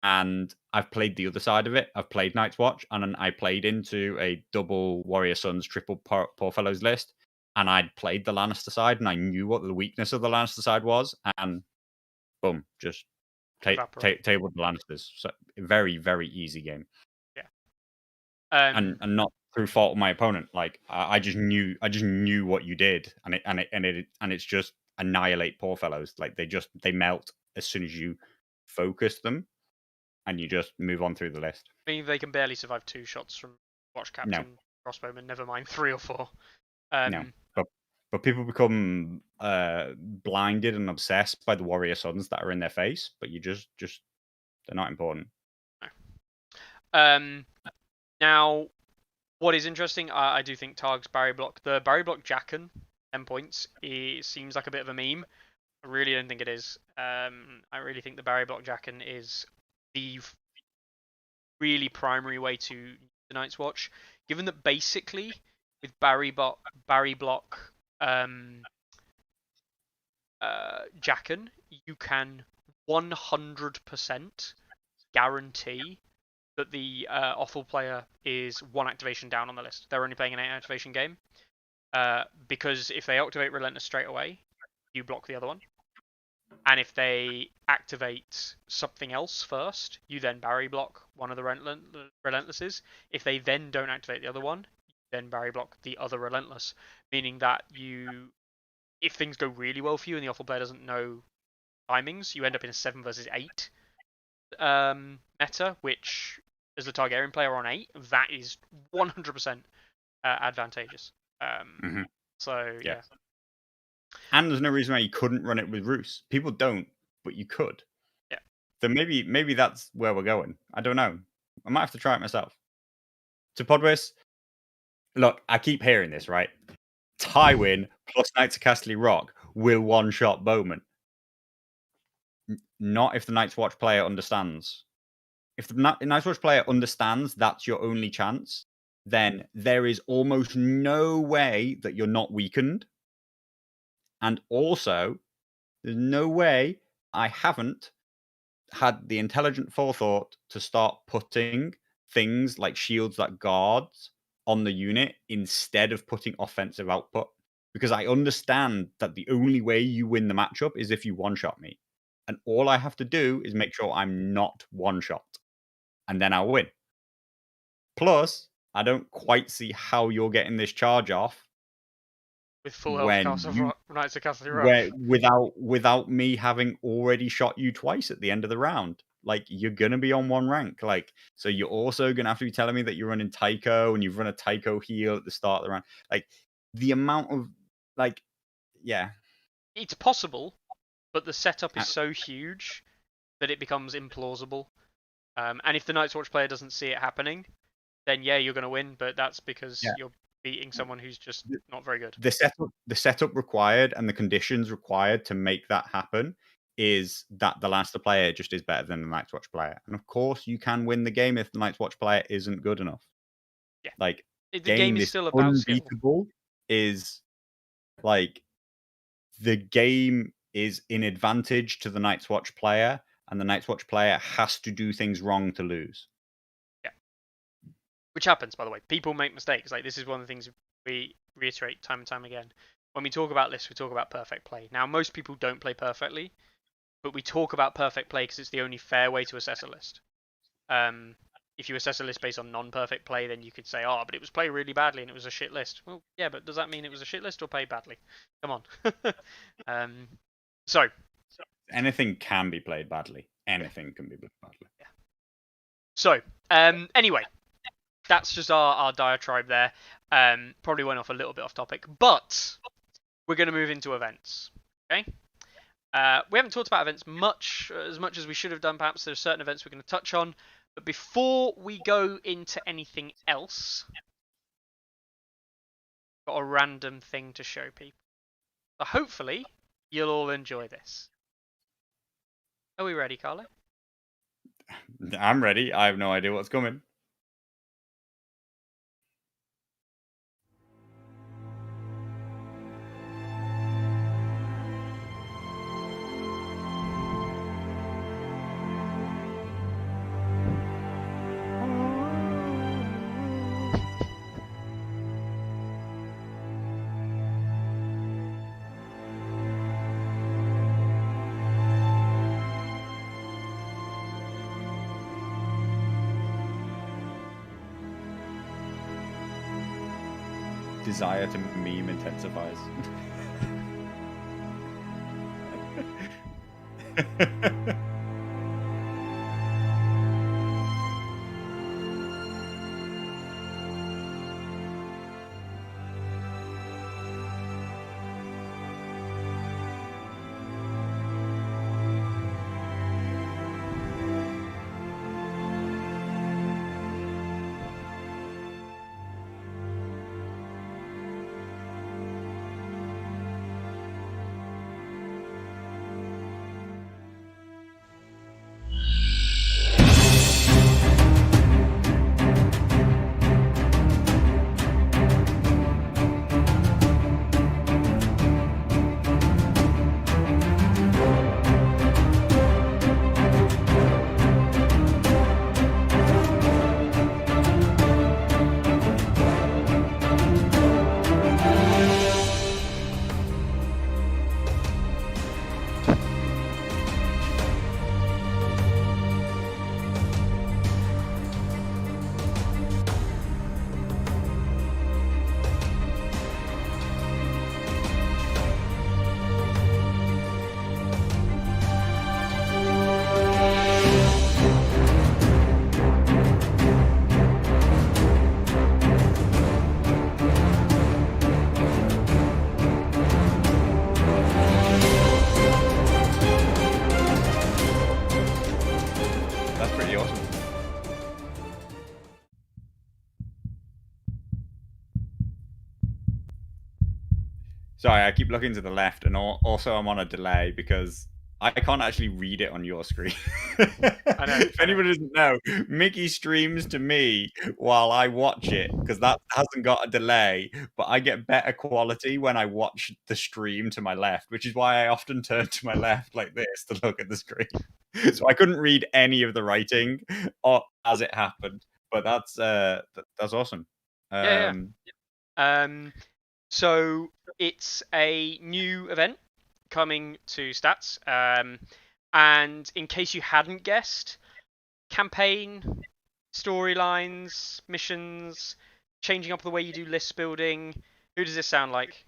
And I've played the other side of it. I've played Night's Watch, and I played into a double Warrior Sons, triple Poor Fellows list. And I'd played the Lannister side, and I knew what the weakness of the Lannister side was. And boom, just tabled the Lannisters. So very, very easy game. Yeah. And not through fault of my opponent. Like I just knew what you did, and it's just annihilate Poor Fellows. Like they melt as soon as you focus them, and you just move on through the list. I mean, they can barely survive 2 shots from Watch Captain Crossbowman, never mind 3 or 4. No, but people become blinded and obsessed by the Warrior Sons that are in their face, but you just they're not important. No. Now, what is interesting, I do think Targ's Barry Block, the Barry Block Jacken, 10 points, it seems like a bit of a meme. I really don't think it is. I really think the Barry Block Jacken is the really primary way to use the Night's Watch, given that basically with Barry Block Jacken, you can 100% guarantee that the offal player is 1 activation down on the list. They're only playing an 8 activation game. Because if they activate Relentless straight away, you block the other one. And if they activate something else first, you then Barry block one of the Relentlesses. If they then don't activate the other one, you then Barry block the other Relentless. Meaning that if things go really well for you and the offal player doesn't know timings, you end up in a 7 versus 8 meta, which as the Targaryen player on 8, that is 100% advantageous. So yeah. And there's no reason why you couldn't run it with Roos. People don't, but you could. Yeah. So maybe that's where we're going. I don't know. I might have to try it myself. To Podwis, look, I keep hearing this, right? Tywin plus Knights of Castle Rock will one-shot Bowman. Not if the Night's Watch player understands. If the Night's Watch player understands that's your only chance, then there is almost no way that you're not weakened. And also, there's no way I haven't had the intelligent forethought to start putting things like shields that guards on the unit instead of putting offensive output. Because I understand that the only way you win the matchup is if you one-shot me. And all I have to do is make sure I'm not one-shot. And then I'll win. Plus, I don't quite see how you're getting this charge off with full health Knights of Castle Rock. Without me having already shot you twice at the end of the round. Like, you're gonna be on 1 rank. Like, so you're also gonna have to be telling me that you're running Tycho and you've run a Tycho heal at the start of the round. Like, the amount of yeah. It's possible, but the setup is so huge that it becomes implausible. And if the Night's Watch player doesn't see it happening, then yeah, you're gonna win, but that's because you're beating someone who's just not very good. The setup required and the conditions required to make that happen is that the Lannister player just is better than the Night's Watch player. And of course, you can win the game if the Night's Watch player isn't good enough. Yeah. Like, the game is still about unbeatable is like the game is in advantage to the Night's Watch player, and the Night's Watch player has to do things wrong to lose. Which happens, by the way. People make mistakes. Like, this is one of the things we reiterate time and time again. When we talk about lists, we talk about perfect play. Now, most people don't play perfectly, but we talk about perfect play because it's the only fair way to assess a list. If you assess a list based on non-perfect play, then you could say, oh, but it was played really badly and it was a shit list. Well, yeah, but does that mean it was a shit list or played badly? Come on. So anything can be played badly. Anything can be played badly. Yeah. So, anyway, that's just our diatribe there. Probably went off a little bit off topic, but we're going to move into events. Okay. We haven't talked about events as much as we should have done. Perhaps there's certain events we're going to touch on. But before we go into anything else, I've got a random thing to show people. So hopefully You'll all enjoy this. Are we ready, Carlo? I'm ready. I have no idea what's coming. Desire to meme intensifies. That's pretty awesome. Sorry, I keep looking to the left, and also I'm on a delay because I can't actually read it on your screen. I know. If anybody doesn't know, Mickey streams to me while I watch it because that hasn't got a delay, but I get better quality when I watch the stream to my left, which is why I often turn to my left like this to look at the screen. So I couldn't read any of the writing as it happened, but that's awesome. Yeah. So it's a new event coming to Stats. And in case you hadn't guessed, campaign, storylines, missions, changing up the way you do list building. Who does this sound like?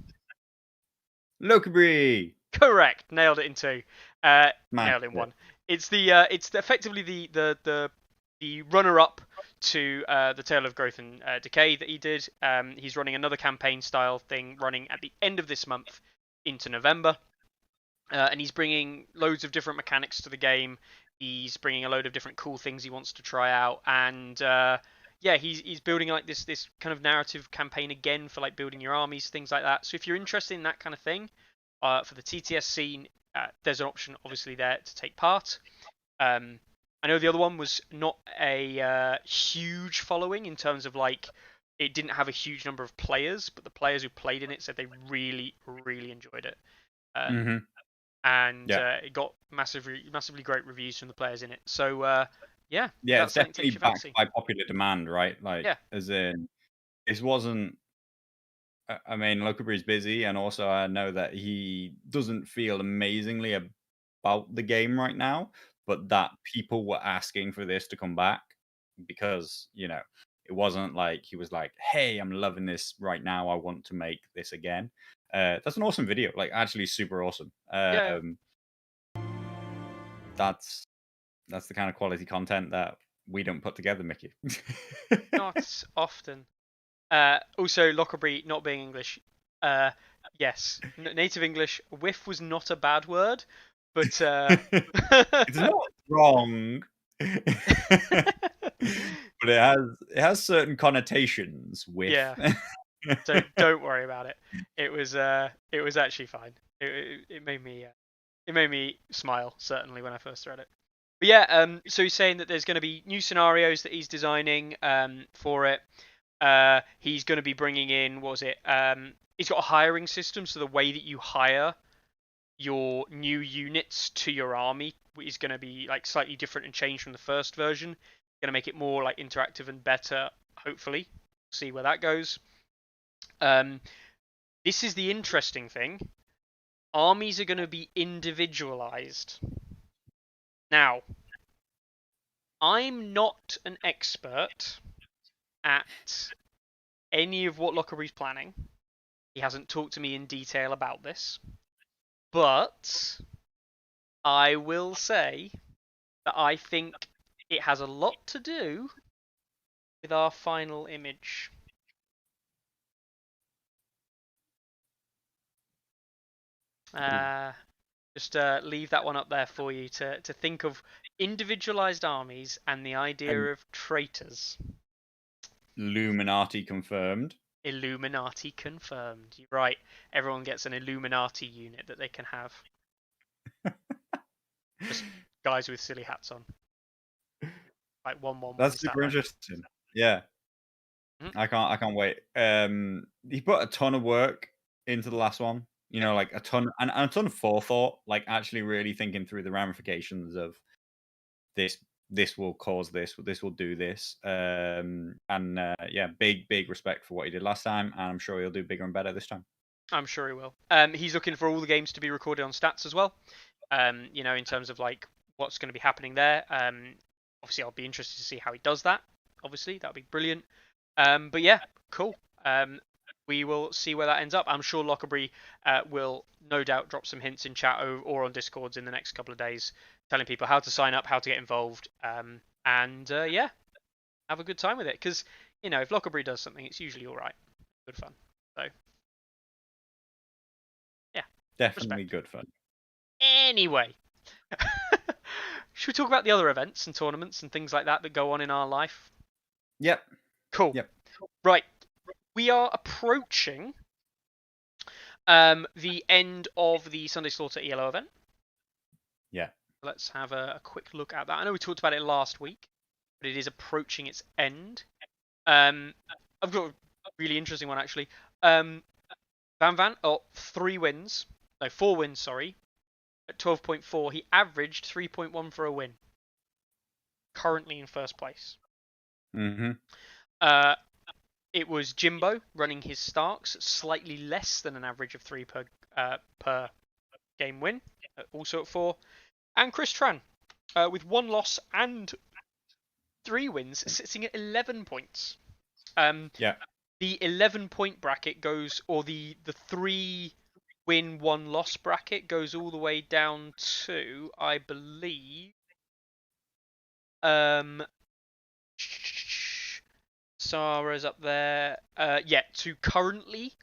Lockerbie! Correct. Nailed it in two. Nailed it in Yeah. one. It's effectively the runner up to the Tale of Growth and Decay that he did. He's running another campaign style thing running at the end of this month into November. And he's bringing loads of different mechanics to the game. He's bringing a load of different cool things he wants to try out, and yeah, he's building like this kind of narrative campaign again for like building your armies, things like that. So if you're interested in that kind of thing, for the TTS scene, there's an option obviously there to take part. I know the other one was not a huge following in terms of like it didn't have a huge number of players, but the players who played in it said they really enjoyed it. And it got massively great reviews from the players in it. So yeah, it's definitely backed by popular demand, right? Like, as in, this wasn't. I mean, Lockerbie's busy, and also I know that he doesn't feel amazingly about the game right now, but that people were asking for this to come back because it wasn't like he was like, "Hey, I'm loving this right now. I want to make this again." That's an awesome video, like actually super awesome. That's the kind of quality content that we don't put together, Mickey. Not often. Also, Lockerbie not being English. Yes, native English. Whiff was not a bad word, but it's not wrong. But it has certain connotations with. Yeah. So don't worry about it. It was actually fine. It made me smile, certainly, when I first read it. But yeah, so he's saying that there's going to be new scenarios that he's designing for it. He's going to be bringing in, what was it? He's got a hiring system, so the way that you hire your new units to your army is going to be like slightly different and change from the first version. Going to make it more like interactive and better. Hopefully, see where that goes. This is the interesting thing. Armies are going to be individualized. Now, I'm not an expert at any of what Lockery's planning. He hasn't talked to me in detail about this. But I will say that I think it has a lot to do with our final image. Just leave that one up there for you to think of individualized armies and the idea of traitors. Illuminati confirmed. Illuminati confirmed. You're right. Everyone gets an Illuminati unit that they can have. Just guys with silly hats on. Like 1/1. That's super interesting. Yeah. Mm-hmm. I can't wait. He put a ton of work into the last one. You know, like a ton and a ton of forethought, like actually really thinking through the ramifications of this will cause this will do this. Yeah, big respect for what he did last time, and I'm sure he'll do bigger and better this time. I'm sure he will. He's looking for all the games to be recorded on stats as well. You know, in terms of like what's going to be happening there. Obviously, I'll be interested to see how he does that. Obviously, that'll be brilliant. But yeah, cool. We will see where that ends up. I'm sure Lockerbie will no doubt drop some hints in chat or on Discords in the next couple of days, telling people how to sign up, how to get involved, and yeah, have a good time with it. Because you know, if Lockerbie does something, it's usually all right, good fun. So yeah, Definitely respect. good fun. Anyway, should we talk about the other events and tournaments and things like that that go on in our life? Yep. Cool. Yep. Right. We are approaching the end of the Sunday Slaughter ELO event. Yeah. Let's have a quick look at that. I know we talked about it last week, but it is approaching its end. I've got a really interesting one actually. Van 4 wins, sorry, at 12.4. He averaged 3.1 for a win. Currently in first place. Mm-hmm. It was Jimbo running his Starks, slightly less than an average of 3 per game win, also at 4. And Chris Tran, with 1 loss and 3 wins, sitting at 11 points. Yeah. The 11-point bracket goes, or the 3 win 1 loss bracket goes all the way down to, I believe, Sarah's up there. Yeah, to currently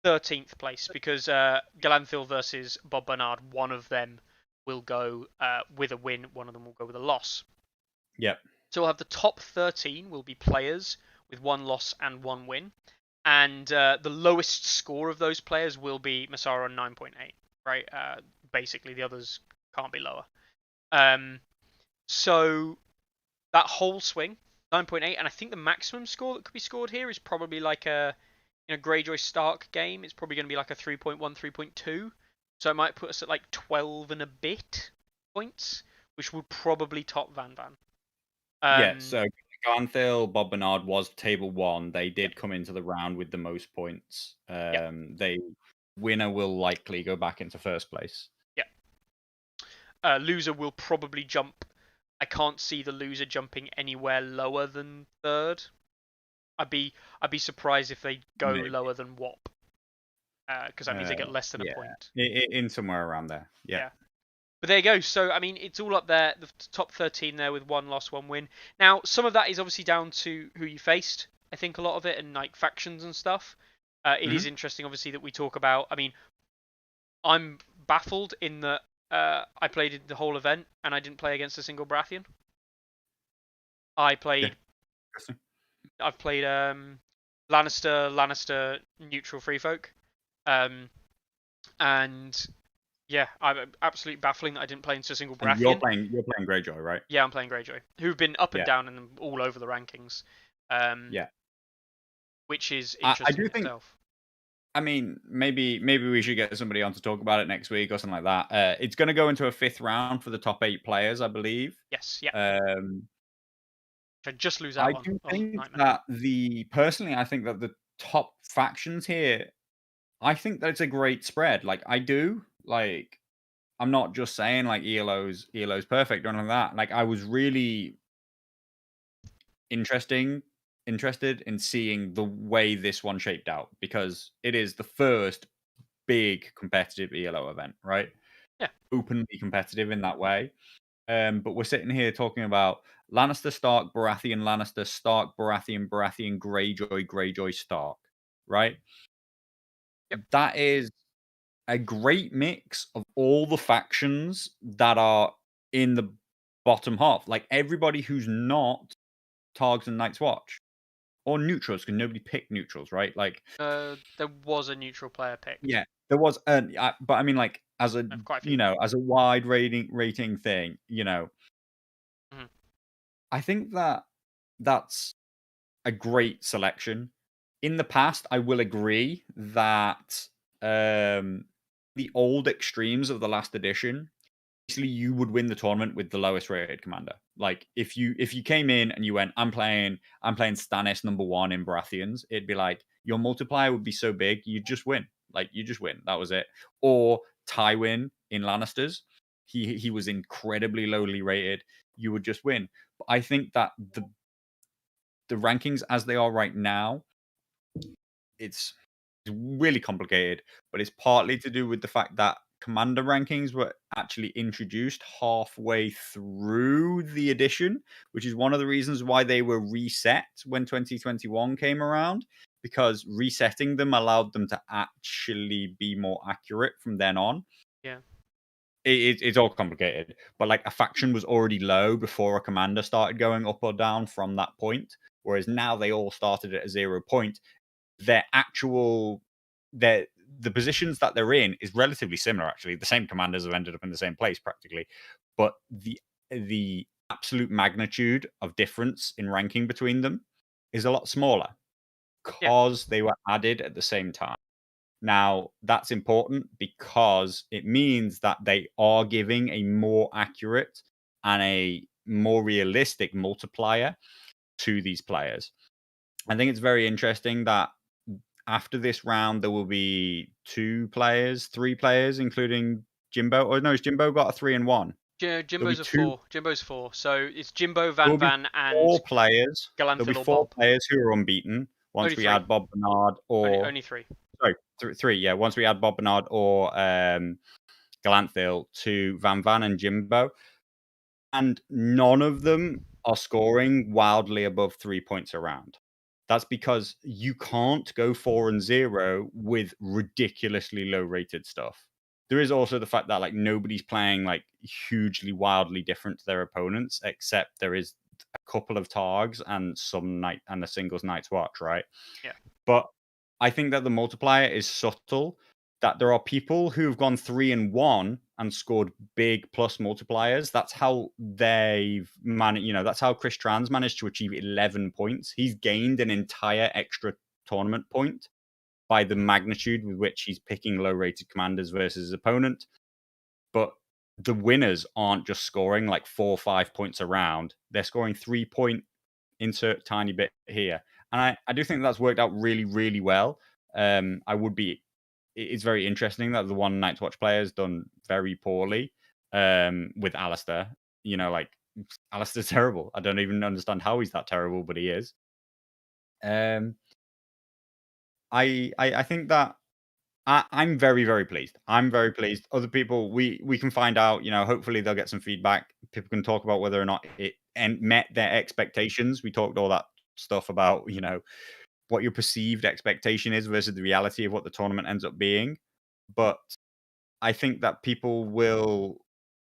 13th place, because Galanthil versus Bob Bernard, one of them will go with a win, one of them will go with a loss. Yep. So we'll have the top 13 will be players with 1 loss and 1 win, and the lowest score of those players will be Masara on 9.8. Right? Basically, the others can't be lower. So that whole swing, 9.8, and I think the maximum score that could be scored here is probably like in a Greyjoy Stark game, it's probably going to be like a 3.1, 3.2. So it might put us at like 12 and a bit points, which would probably top Van. Yeah, so Galanthil, Bob Bernard was table 1. They did come into the round with the most points. Winner will likely go back into first place. Yeah. Loser will probably jump. I can't see the loser jumping anywhere lower than 3rd. I'd be surprised if they go lower than WOP. Because that means they get less than a point. In somewhere around there. Yeah. But there you go. So, I mean, it's all up there. The top 13 there with 1 loss, 1 win. Now, some of that is obviously down to who you faced. I think a lot of it, and like factions and stuff. It is interesting, obviously, that we talk about. I mean, I'm baffled in that I played the whole event and I didn't play against a single Baratheon. I've played Lannister, neutral free folk. And yeah, I'm absolutely baffling that I didn't play into a single And you're Baratheon. playing Greyjoy, right? Yeah, I'm playing Greyjoy, who've been up and Yeah, down and all over the rankings, yeah. which is I interesting do in think. itself. I mean, maybe we should get somebody on to talk about it next week or something like that. It's going to go into a 5th round for the top 8 players, I believe. Yes, yeah. Um, Which I just lose I out on. do Oh, think nightmare. that personally, I think that the top factions here, I think that it's a great spread. Like I do, like I'm not just saying like ELO's perfect or anything like that. Like I was really interested in seeing the way this one shaped out because it is the first big competitive ELO event, right? Yeah, Openly competitive in that way. But we're sitting here talking about Lannister, Stark, Baratheon, Lannister, Stark, Baratheon, Baratheon, Greyjoy, Greyjoy, Stark, right? yep, That is a great mix of all the factions that are in the bottom half. Like everybody who's not Targs and Night's Watch or neutrals, because nobody picked neutrals, right? Like, there was a neutral player picked. yeah, there was, but I mean, like, as a Quite a few. as a wide rating thing, Mhm. I think that that's a great selection. In the past, I will agree that the old extremes of the last edition, basically you would win the tournament with the lowest rated commander. Like if you came in and you went, I'm playing Stannis #1 in Baratheons, it'd be like your multiplier would be so big, you'd just win. Like you just win. That was it. Or Tywin in Lannisters. He was incredibly lowly rated. You would just win. But I think that the rankings as they are right now, it's really complicated, but it's partly to do with the fact that commander rankings were actually introduced halfway through the edition, which is one of the reasons why they were reset when 2021 came around, because resetting them allowed them to actually be more accurate from then on. Yeah, It's all complicated, but like a faction was already low before a commander started going up or down from that point, whereas now they all started at a 0 point. Their actual their the positions that they're in is relatively similar. Actually, the same commanders have ended up in the same place practically, but the absolute magnitude of difference in ranking between them is a lot smaller yeah, because they were added at the same time. Now, that's important because it means that they are giving a more accurate and a more realistic multiplier to these players. I think it's very interesting that after this round, there will be 3 players, including Jimbo. Or no, has Jimbo got a 3 and 1? There'll be Jimbo's a 2. 4. Jimbo's 4. So it's Jimbo, There Van will be Van, and 4 players. There'll be Galanthil or 4 Bob. players who are unbeaten once Only we 3. add Bob Bernard or Only 3. sorry, 3. Yeah, once we add Bob Bernard or Galanthil to Van Van and Jimbo, and none of them are scoring wildly above 3 points a round. That's because you can't go 4 and 0 with ridiculously low rated stuff. There is also the fact that like nobody's playing like hugely wildly different to their opponents, except there is a couple of Targs and some night and a singles Night's Watch, right? Yeah, But I think that the multiplier is subtle. That there are people who've gone 3 and 1 and scored big plus multipliers. That's how they've managed. That's how Chris Trans managed to achieve 11 points. He's gained an entire extra tournament point by the magnitude with which he's picking low-rated commanders versus his opponent. But the winners aren't just scoring like 4 or 5 points around. They're scoring 3-point insert tiny bit here. And I do think that's worked out really, really well. It's very interesting that the one Night's Watch player has done very poorly with Alistair. Like Alistair's terrible. I don't even understand how he's that terrible, but he is. I think that I'm very, very pleased. I'm very pleased. Other people, we can find out. Hopefully they'll get some feedback. People can talk about whether or not it met their expectations. We talked all that stuff about what your perceived expectation is versus the reality of what the tournament ends up being. But I think that people will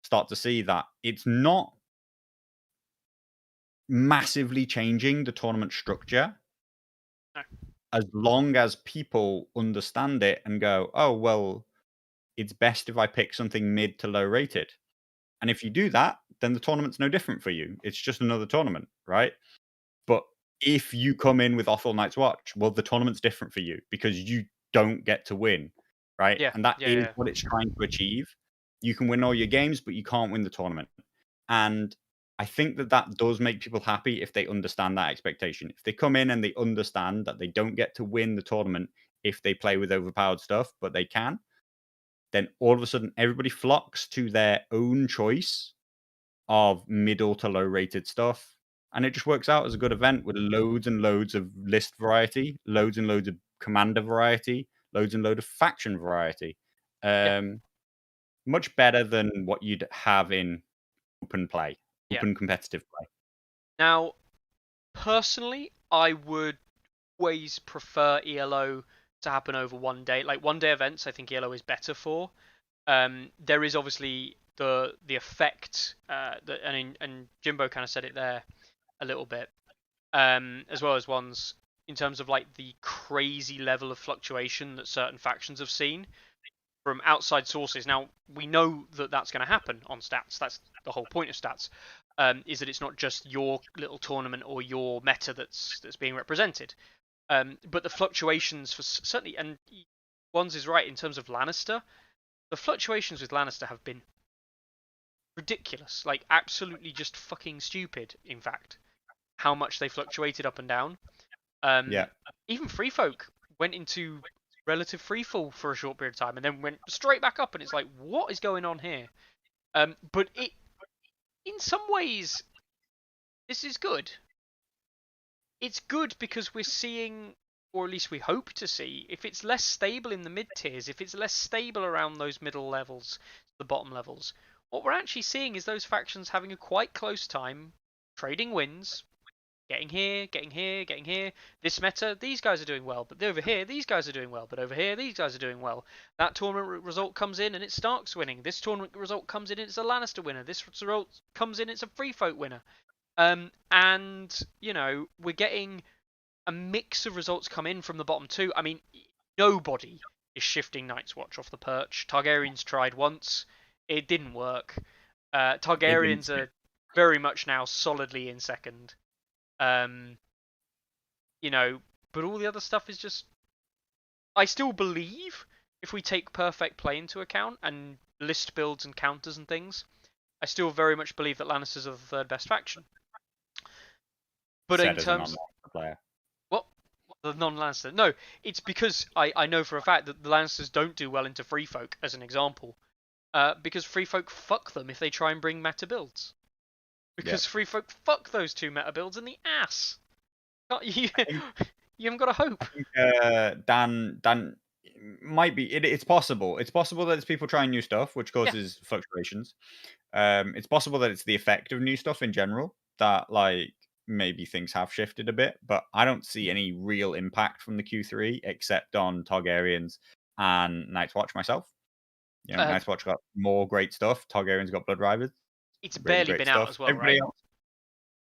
start to see that it's not massively changing the tournament structure. no. as long as people understand it and go, "Oh, well, it's best if I pick something mid to low rated." And if you do that, then the tournament's no different for you. It's just another tournament, right? But if you come in with Othel Night's Watch, well, the tournament's different for you because you don't get to win, right? Yeah, And that yeah, is yeah, what it's trying to achieve. You can win all your games, but you can't win the tournament. And I think that that does make people happy if they understand that expectation. If they come in and they understand that they don't get to win the tournament if they play with overpowered stuff, but they can, then all of a sudden everybody flocks to their own choice of middle to low rated stuff. And it just works out as a good event with loads and loads of list variety, loads and loads of commander variety, loads and load of faction variety. yeah, Much better than what you'd have in open play, yeah. open competitive play. Now, personally, I would always prefer ELO to happen over one day. Like one day events, I think ELO is better for. There is obviously the effect that and Jimbo kind of said it there a little bit, as well as ones in terms of like the crazy level of fluctuation that certain factions have seen from outside sources. Now we know that that's going to happen on stats. That's the whole point of stats. Is that it's not just your little tournament or your meta that's being represented. But the fluctuations for certainly, and Ones is right in terms of Lannister. The fluctuations with Lannister have been ridiculous, like absolutely just fucking stupid. In fact, how much they fluctuated up and down. Yeah. Even Free Folk went into relative free fall for a short period of time and then went straight back up, and it's like, what is going on here? But it, in some ways, this is good. It's good because we're seeing, or at least we hope to see, if it's less stable in the mid tiers, if it's less stable around those middle levels, the bottom levels, what we're actually seeing is those factions having a quite close time trading wins, getting here, getting here, getting here. This meta, these guys are doing well, but over here, these guys are doing well, but over here, these guys are doing well. That tournament result comes in and it's Stark's winning. This tournament result comes in and it's a Lannister winner. This result comes in, it's a Free Folk winner. And you know, we're getting a mix of results come in from the bottom two. I mean, nobody is shifting Night's Watch off the perch. Targaryens tried once, it didn't work. It didn't. Targaryens are very much now solidly in second. Um, you know, but all the other stuff is just. I still believe if we take perfect play into account and list builds and counters and things, I still very much believe that Lannisters are the third best faction. But in Said as a terms, non-Lannister player. what the non-Lannister? No, it's because I know for a fact that the Lannisters don't do well into Free Folk, as an example, because Free Folk fuck them if they try and bring meta builds. Because Free Folk fuck those two meta builds in the ass. You, you haven't got a hope. Dan might be. It's possible. It's possible that it's people trying new stuff, which Yeah. causes fluctuations. It's possible that it's the effect of new stuff in general that like maybe things have shifted a bit, but I don't see any real impact from the Q3 except on Targaryens and Night's Watch myself. You know, Night's Watch got more great stuff. Targaryens got Blood Rivals. It's Really barely great been out stuff. as well, Everybody right? else.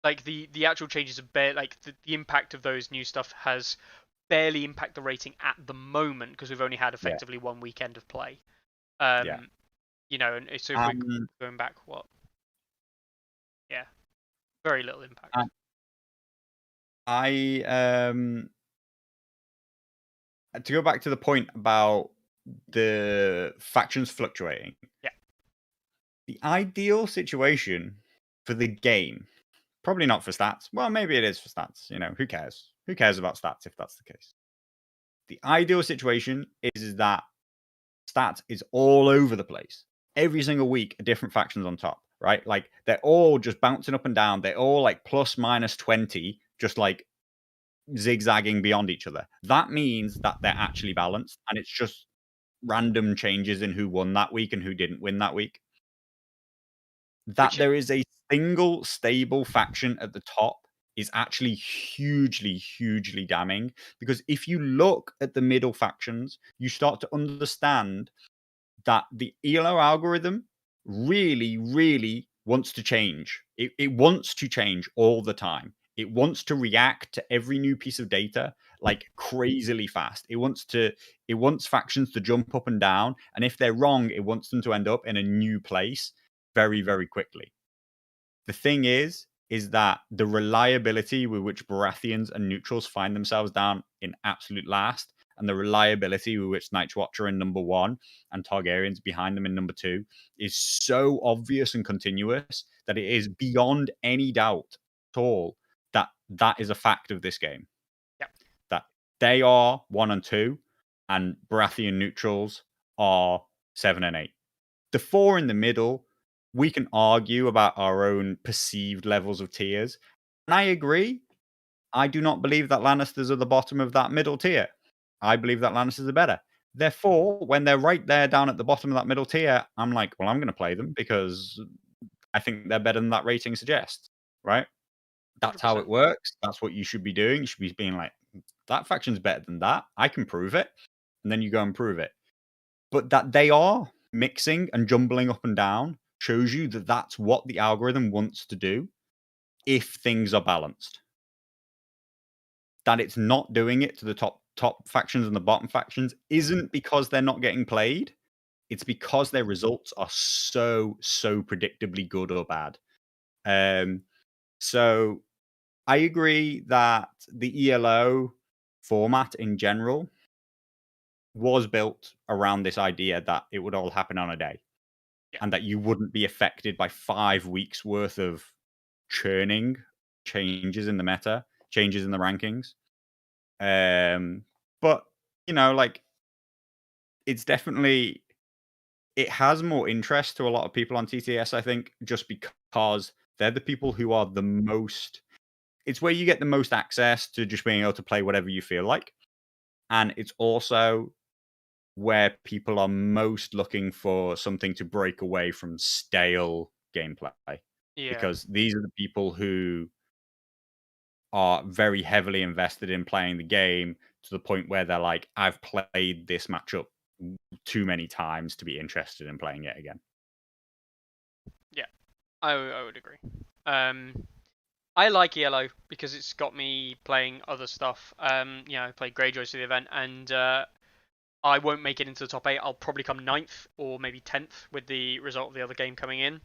Like the actual changes of like the impact of those new stuff has barely impacted the rating at the moment because we've only had effectively one weekend of play. Yeah. You know, and so if we're going back, what? Yeah, very little impact. To go back to the point about the factions fluctuating. Yeah. The ideal situation for the game, probably not for stats. Well, maybe it is for stats. You know, who cares? Who cares about stats if that's the case? The ideal situation is that stats is all over the place. Every single week, a different factions on top, right? Like they're all just bouncing up and down. They're all like plus minus 20, just like zigzagging beyond each other. That means that they're actually balanced, and it's just random changes in who won that week and who didn't win that week. That there is a single stable faction at the top is actually hugely, hugely damning, because if you look at the middle factions, you start to understand that the ELO algorithm really, really wants to change. It wants to change all the time. It wants to react to every new piece of data like crazily fast. It wants factions to jump up and down, and if they're wrong, it wants them to end up in a new place very, very quickly. The thing is that the reliability with which Baratheons and neutrals find themselves down in absolute last, and the reliability with which Night's Watch are in number 1 and Targaryens behind them in number 2 is so obvious and continuous that it is beyond any doubt at all that that is a fact of this game. Yeah. That they are 1 and 2, and Baratheon neutrals are 7 and 8. The 4 in the middle, we can argue about our own perceived levels of tiers. And I agree. I do not believe that Lannisters are the bottom of that middle tier. I believe that Lannisters are better. Therefore, when they're right there down at the bottom of that middle tier, I'm like, well, I'm going to play them because I think they're better than that rating suggests, right? That's how 100%. it works. That's what you should be doing. You should be being like, that faction's better than that. I can prove it. And then you go and prove it. But that they are mixing and jumbling up and down shows you that that's what the algorithm wants to do if things are balanced. That it's not doing it to the top factions and the bottom factions isn't because they're not getting played. It's because their results are so predictably good or bad. So I agree that the ELO format in general was built around this idea that it would all happen on a day. Yeah. And that you wouldn't be affected by 5 weeks worth of churning changes in the meta, changes in the rankings. But like it's definitely it has more interest to a lot of people on TTS, I think, just because they're the people who are the most. It's where you get the most access to just being able to play whatever you feel like, and it's also where people are most looking for something to break away from stale gameplay. Yeah. Because these are the people who are very heavily invested in playing the game to the point where they're like, I've played this matchup too many times to be interested in playing it again. Yeah, I would agree. I like yellow because it's got me playing other stuff. I played Greyjoys for the event, and I won't make it into the top 8. I'll probably come 9th or maybe 10th with the result of the other game coming in,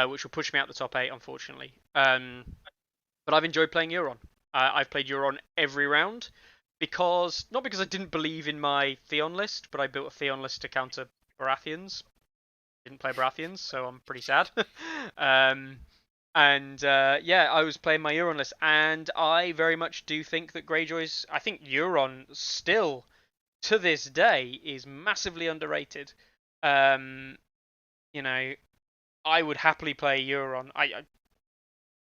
which will push me out the top 8, unfortunately. But I've enjoyed playing Euron. I've played Euron every round not because I didn't believe in my Theon list, but I built a Theon list to counter Baratheons. Didn't play Baratheons, so I'm pretty sad. I was playing my Euron list, and I very much do think that Greyjoys. I think Euron still, to this day, is massively underrated. I would happily play Euron.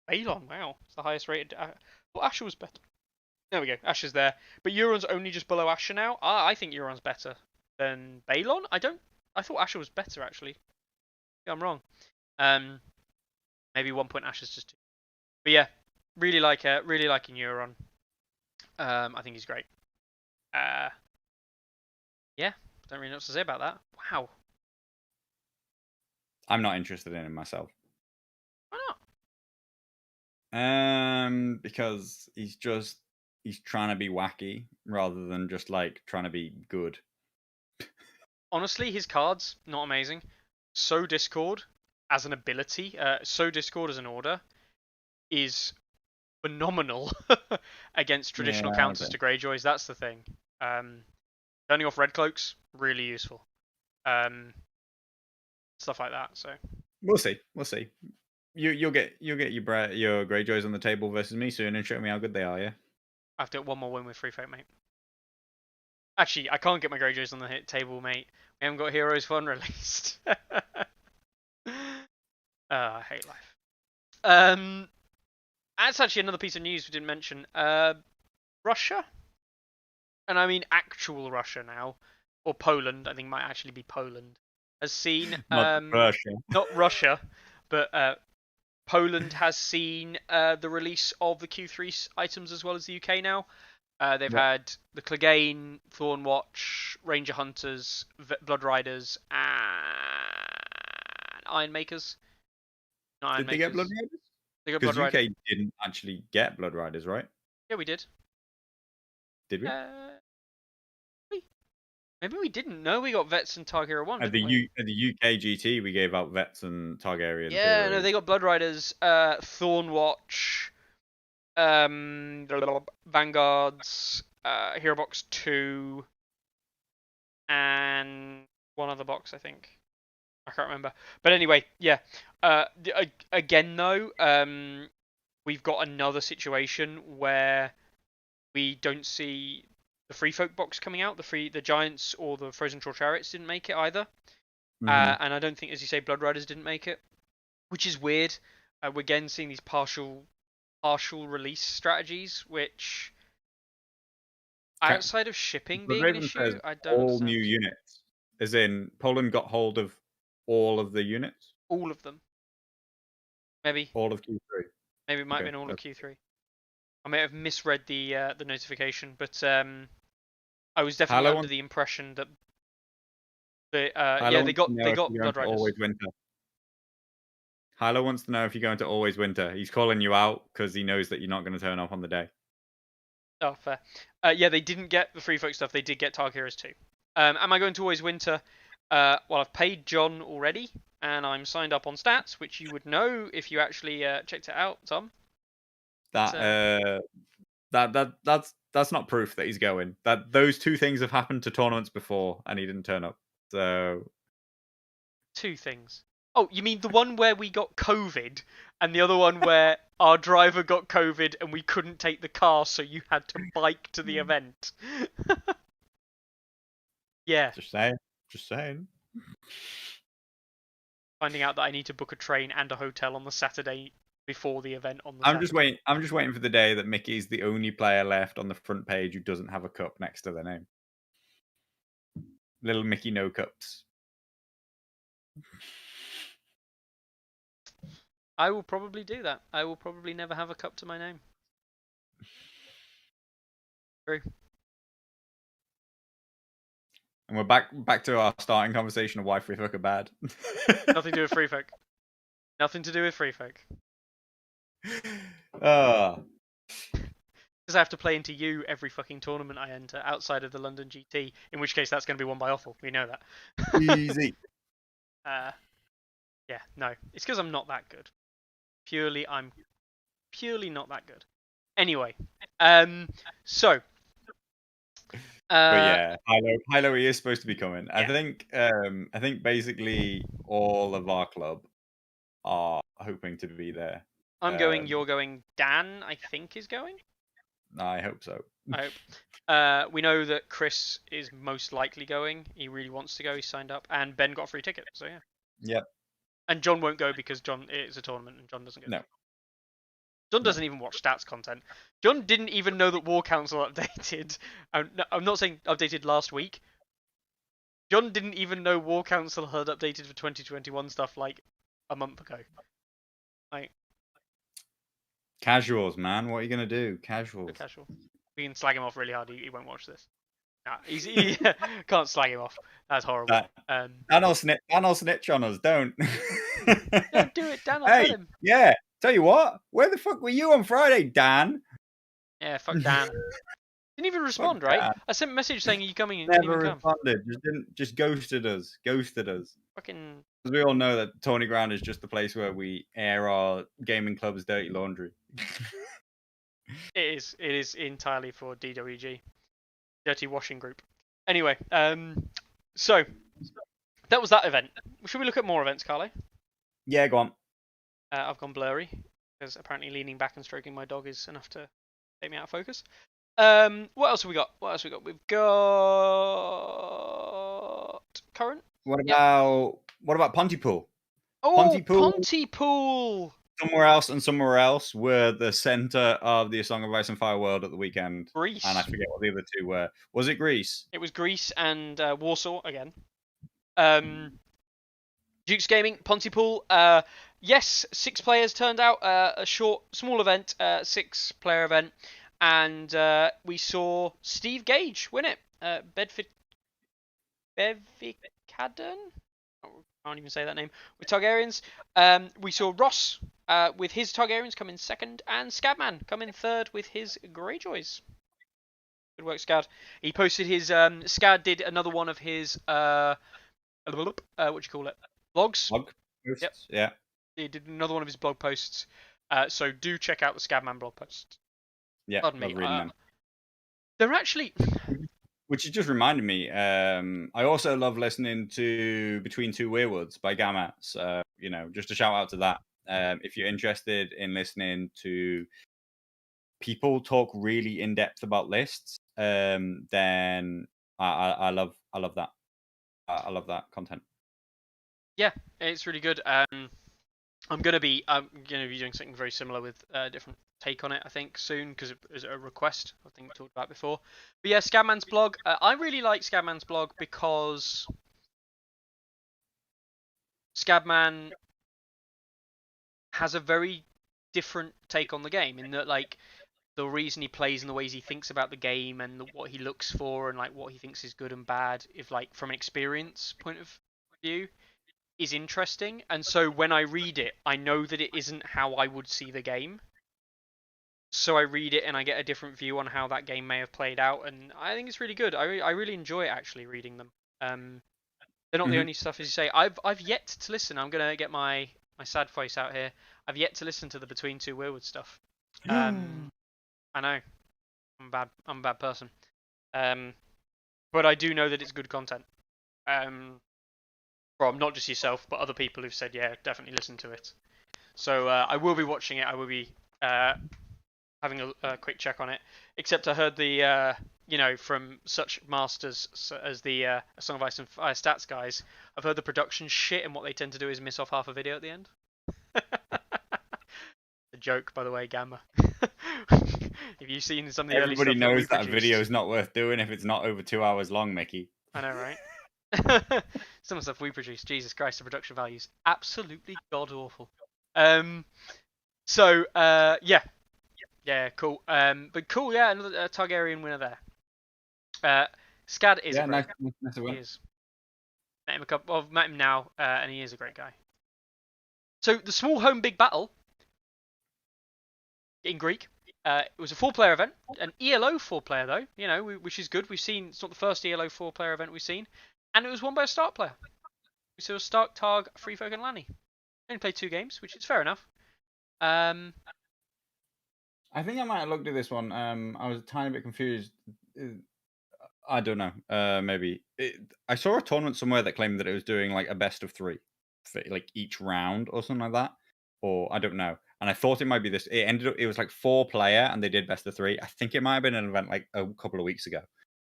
Balon, wow, it's the highest rated. Well, Asher was better. There we go, Asher's there, but Euron's only just below Asher now. I think Euron's better than Balon. I thought Asher was better actually. Yeah, I'm wrong. Maybe 1 point Asher's just 2. But yeah, really liking Euron. I think he's great. Yeah, don't really know what to say about that. Wow. I'm not interested in him myself. Why not? Because he's trying to be wacky rather than just like trying to be good. Honestly, his cards not amazing. So Discord as an ability, So Discord as an order is phenomenal against traditional counters to Greyjoys. That's the thing. Turning off red cloaks, really useful. Stuff like that. So we'll see. You'll get your Greyjoys on the table versus me soon and show me how good they are. Yeah. I have to get one more win with Free Fate, mate. Actually, I can't get my Greyjoys on the table, mate. We haven't got Heroes Fun released. I hate life. That's actually another piece of news we didn't mention. Russia, and I mean actual Russia now, or Poland. I think might actually be Poland. Has seen not Russia, not Russia, but Poland has seen the release of the Q3 items as well as the UK now. They've had the Clegane, Thornwatch, Ranger Hunters, Blood Riders, and Iron Makers. Did they get Blood Riders? They got Blood Riders. UK didn't actually get Blood Riders, right? Yeah, we did. Did we? Maybe we didn't. No, we got Vets and Targaryen 1, didn't we? At the UK GT, we gave out Vets and Targaryen Yeah, 2. no, they got Blood Riders, Thornwatch, Vanguards, Hero Box 2, and one other box, I think. I can't remember. But anyway, yeah. Again, though, we've got another situation where we don't see the Free Folk box coming out. The Giants or the Frozen Troll Chariots didn't make it either. And I don't think, as you say, Blood Riders didn't make it, which is weird. We're again seeing these partial release strategies, which outside of shipping being an issue, I don't all understand. new units. As in, Poland got hold of all of the units? All of them. Maybe. All of Q3. Maybe it might have been all of Q3. I may have misread the notification, but I was definitely under the impression that they got Blood Riders. Always Winter. Hilo wants to know if you're going to Always Winter. He's calling you out because he knows that you're not going to turn up on the day. Oh, fair. Yeah, they didn't get the Free Folk stuff. They did get Targ Heroes too. Am I going to Always Winter? Well, I've paid John already, and I'm signed up on Stats, which you would know if you actually checked it out, Tom. That's not proof that he's going. That those two things have happened to tournaments before, and he didn't turn up. So, two things. Oh, you mean the one where we got COVID, and the other one where our driver got COVID and we couldn't take the car, so you had to bike to the event? Yeah. Just saying. Finding out that I need to book a train and a hotel on the Saturday before the event on the I'm Saturday. just waiting for the day that Mickey's the only player left on the front page who doesn't have a cup next to their name. Little Mickey no cups. I will probably do that. I will probably never have a cup to my name. True. And we're back to our starting conversation of why Free Folk are bad. Nothing to do with Free Folk. Nothing to do with Free Folk. Because I have to play into you every fucking tournament I enter outside of the London GT, in which case that's going to be won by Offal. We know that. Easy. Yeah, no. It's because I'm not that good. I'm purely not that good. Anyway, so. But yeah, Hilo is supposed to be coming. Yeah. I think basically all of our club are hoping to be there. I'm going, you're going, Dan, I think, is going? I hope so. I hope. We know that Chris is most likely going. He really wants to go. He signed up. And Ben got a free ticket, so yeah. Yep. And John won't go because John is a tournament and John doesn't go. No. John doesn't even watch stats content. John didn't even know that War Council updated. I'm not saying updated last week. John didn't even know War Council had updated for 2021 stuff like a month ago. Like, casuals, man. What are you gonna do? Casuals. Casual. We can slag him off really hard. He won't watch this. Nah, he can't slag him off. That's horrible. Dan will snitch on us. Don't. Don't do it, Dan. I'll tell him. Yeah. Tell you what. Where the fuck were you on Friday, Dan? Yeah, fuck Dan. Didn't even respond, right? Dan. I sent a message saying, "Are you coming?" And never responded. Just ghosted us. Fucking. Because we all know that Tourney Ground is just the place where we air our gaming club's dirty laundry. It is entirely for DWG, Dirty Washing Group. Anyway, so that was that event. Should we look at more events, Carlo? Yeah, go on. I've gone blurry because apparently leaning back and stroking my dog is enough to take me out of focus. What else have we got? We've got current. What about Pontypool? Oh, Pontypool. Somewhere else were the center of the Song of Ice and Fire world at the weekend. Greece. And I forget what the other two were. Was it Greece? It was Greece and Warsaw again. Duke's Gaming, Pontypool. Yes, 6 players turned out. A small event, 6-player event. And we saw Steve Gage win it. Bevikadden? I can't even say that name. With Targaryens. We saw Ross with his Targaryens come in second. And Scabman come in third with his Greyjoys. Good work, Scad. He posted his Scad did another one of his what do you call it? Blogs. Blog Yep. posts? Yeah. He did another one of his blog posts. So do check out the Scadman blog posts. Yeah, Pardon love me. reading them. They're actually. Which has just reminded me. I also love listening to Between Two Weirwoods by Gamma. So just a shout out to that. If you're interested in listening to people talk really in depth about lists, then I love that. I love that content. Yeah, it's really good. I'm gonna be doing something very similar with a different take on it. I think soon because it was a request. I think we talked about before. But yeah, Scadman's blog. I really like Scadman's blog because Scadman has a very different take on the game in that like the reason he plays and the ways he thinks about the game and what he looks for and like what he thinks is good and bad, if like from an experience point of view, is interesting. And so when I read it, I know that it isn't how I would see the game. So I read it and I get a different view on how that game may have played out, and I think it's really good. I really enjoy actually reading them. They're not the only stuff, as you say. I've yet to listen. I'm gonna get my sad face out here. I've yet to listen to the Between Two Weirwood stuff. I know I'm a bad person. But I do know that it's good content. From not just yourself, but other people who've said, yeah, definitely listen to it. So I will be watching it. I will be having a quick check on it. Except I heard the, from such masters as the Song of Ice and Fire stats guys, I've heard the production shit, and what they tend to do is miss off half a video at the end. A joke, by the way, Gamma. Have you seen some of the early stuff Everybody knows that a produced? video is not worth doing if it's not over 2 hours long, Mickey. I know, right? Some of the stuff we produce, Jesus Christ, the production values absolutely god awful. Yeah, cool. But cool, yeah, another Targaryen winner there. Scad is a great guy. Nice He is. Met him now, and he is a great guy. So the small home big battle in Greek. It was a 4-player event, an ELO 4-player though, which is good. We've seen it's not the first ELO 4-player event we've seen, and it was won by a Stark player. We saw Stark, Targ, Freefolk, and Lanny. Only played 2 games, which is fair enough. I think I might have looked at this one. I was a tiny bit confused. I don't know. Maybe I saw a tournament somewhere that claimed that it was doing like a best of 3 for like each round or something like that, or I don't know. And I thought it might be this. It ended up it was like 4-player, and they did best of 3. I think it might have been an event like a couple of weeks ago.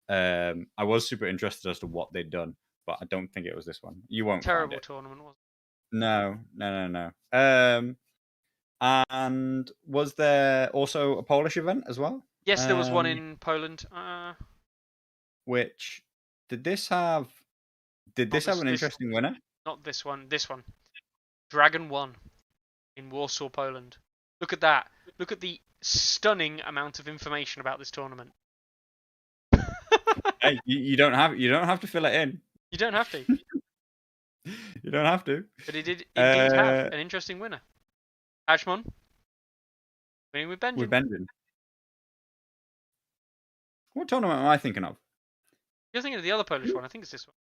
I was super interested as to what they'd done, but I don't think it was this one. You won't terrible find it. tournament, wasn't No. And was there also a Polish event as well? Yes, there was one in Poland. Which did this have? Did this have an interesting winner? Not this one. This one. Dragon 1 in Warsaw, Poland. Look at that. Look at the stunning amount of information about this tournament. Hey, you don't have to fill it in. You don't have to. You don't have to. But it did indeed have an interesting winner. Ashmon winning with Benjamin. With Benjamin. What tournament am I thinking of? You're thinking of the other Polish one. I think it's this one.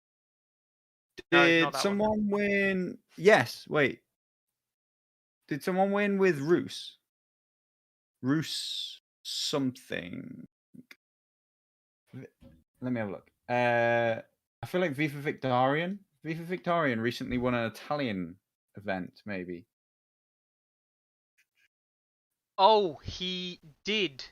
Did someone win? Yes. Wait. Did someone win with Roos? Roos something. Let me have a look. I feel like Viva Victorian recently won an Italian event, maybe. Oh, he did.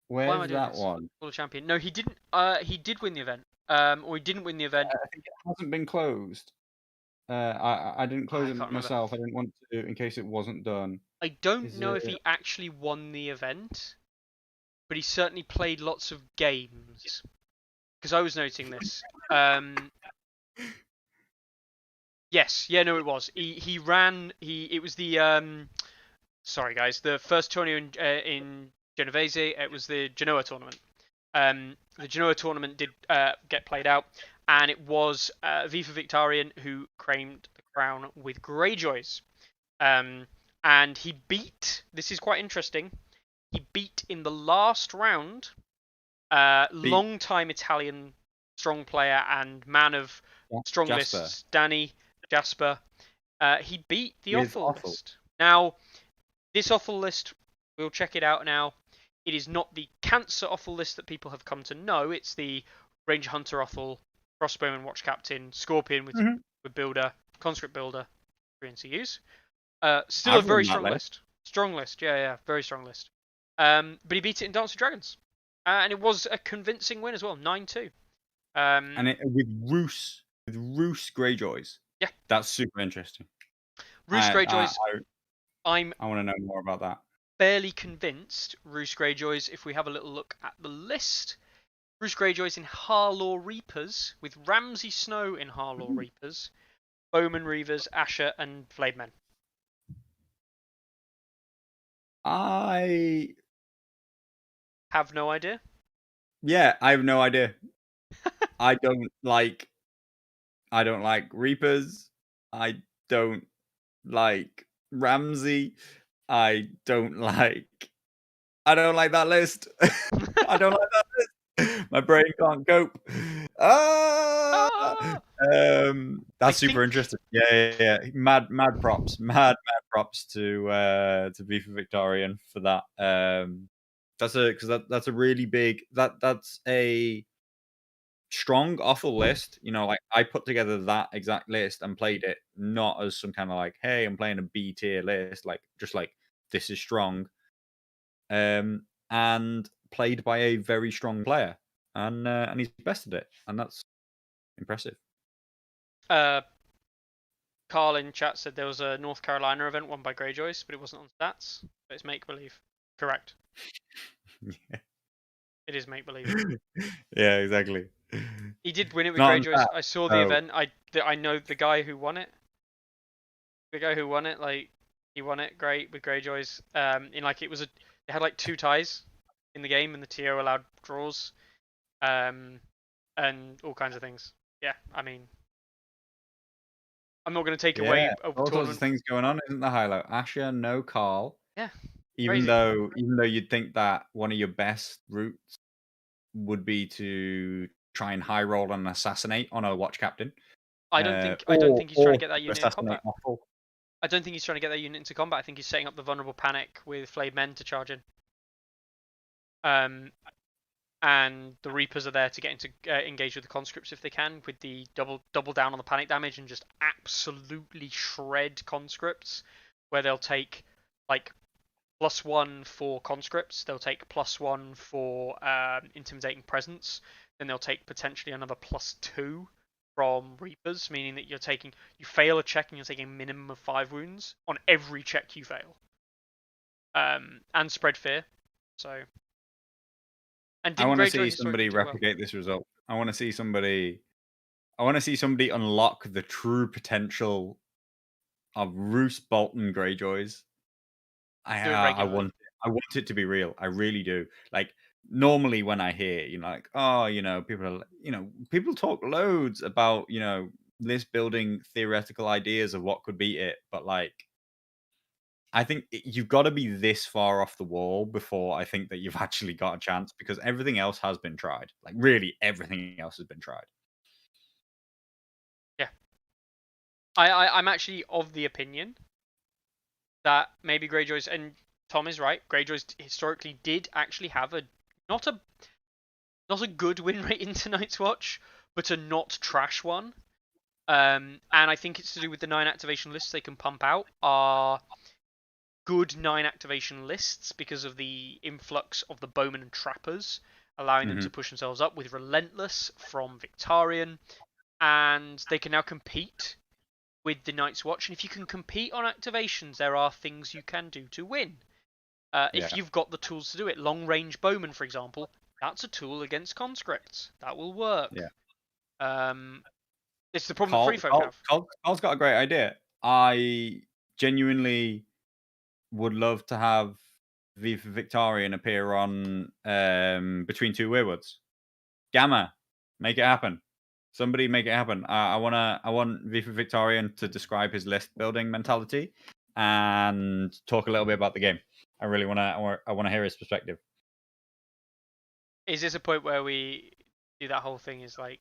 Where's that one? World champion. No, he didn't. He did win the event. Or he didn't win the event. I think it hasn't been closed. I didn't close it myself. I didn't want to in case it wasn't done. I don't know if he actually won the event, but he certainly played lots of games. Because I was noting this. Yes, yeah, no, it was. He ran. It was the sorry guys, the first tourney in Genovese. It was the Genoa tournament. The Genoa tournament did get played out, and it was Viva Victorian who claimed the crown with Greyjoys. And he beat. This is quite interesting. He beat in the last round, long-time Italian strong player and man of strong Jasper. lists, Danny Jasper. He beat the With offal offal. list. Now, this offal list, we'll check it out now. It is not the cancer offal list that people have come to know. It's the Ranger Hunter offal, Crossbowman Watch Captain, Scorpion with Builder, Conscript Builder, 3 NCUs. Still a very strong list. Strong list, yeah, very strong list. But he beat it in Dance with Dragons. And it was a convincing win as well, 9-2. And with Roos Greyjoys. Yeah. That's super interesting. Roos Greyjoys, I want to know more about that. Fairly convinced Roos Greyjoys, if we have a little look at the list, Roos Greyjoys in Harlaw Reapers, with Ramsay Snow in Harlaw Reapers, Bowman Reavers, Asher, and Flayed Men. I have no idea. Yeah, I have no idea. I don't like Reapers. I don't like Ramsey. I don't like that list. I don't like that list. My brain can't cope. That's super interesting. Yeah. Mad props. Mad props to V for Victorian for that. That's a really big that's a strong offal list. You know, like I put together that exact list and played it not as some kind of like, hey, I'm playing a B tier list, like just like this is strong. And played by a very strong player, and he's bested it, and that's impressive. Carl in chat said there was a North Carolina event won by Greyjoys, but it wasn't on stats. But it's make believe. Correct. Yeah. It is make believe. Yeah, exactly. He did win it with Greyjoys. I saw the event. I know the guy who won it. The guy who won it, like he won it great with Greyjoys. In like it was they had like 2 ties in the game, and the TO allowed draws, and all kinds of things. Yeah, I mean, I'm not going to take away all sorts of things going on, isn't there, Hilo? Asher, no Carl. Yeah. Even though you'd think that one of your best routes would be to try and high roll and assassinate on a watch captain. I don't think he's trying to get that unit in combat. Offal. I don't think he's trying to get that unit into combat. I think he's setting up the vulnerable panic with flayed men to charge in. And the Reapers are there to get into engage with the conscripts if they can, with the double down on the panic damage and just absolutely shred conscripts, where they'll take like +1 for conscripts, they'll take +1 for intimidating presence, then they'll take potentially another +2 from Reapers, meaning that you fail a check and you're taking a minimum of 5 wounds on every check you fail. And spread fear. So. And I want to see somebody replicate this result. I want to see somebody unlock the true potential of Roose Bolton Greyjoys. I want it to be real. I really do. Like normally when I hear, like, oh, people talk loads about, list building theoretical ideas of what could beat it, but like I think you've got to be this far off the wall before I think that you've actually got a chance, because everything else has been tried. Like really everything else has been tried. Yeah. I'm actually of the opinion that maybe Greyjoys, and Tom is right, Greyjoys historically did actually have not a good win rate into Night's Watch, but a not trash one. And I think it's to do with the 9 activation lists they can pump out are good 9 activation lists because of the influx of the Bowmen and Trappers, allowing them to push themselves up with Relentless from Victarion, and they can now compete with the Night's Watch. And if you can compete on activations, there are things you can do to win. If you've got the tools to do it. Long range Bowman, for example, that's a tool against conscripts. That will work. Yeah. It's the problem that free folk have. Carl's got a great idea. I genuinely would love to have V for Victarion appear on Between Two Weirwoods. Gamma, make it happen. Somebody make it happen. I want V for Victarion to describe his list building mentality and talk a little bit about the game. I really wanna hear his perspective. Is this a point where we do that whole thing? Is like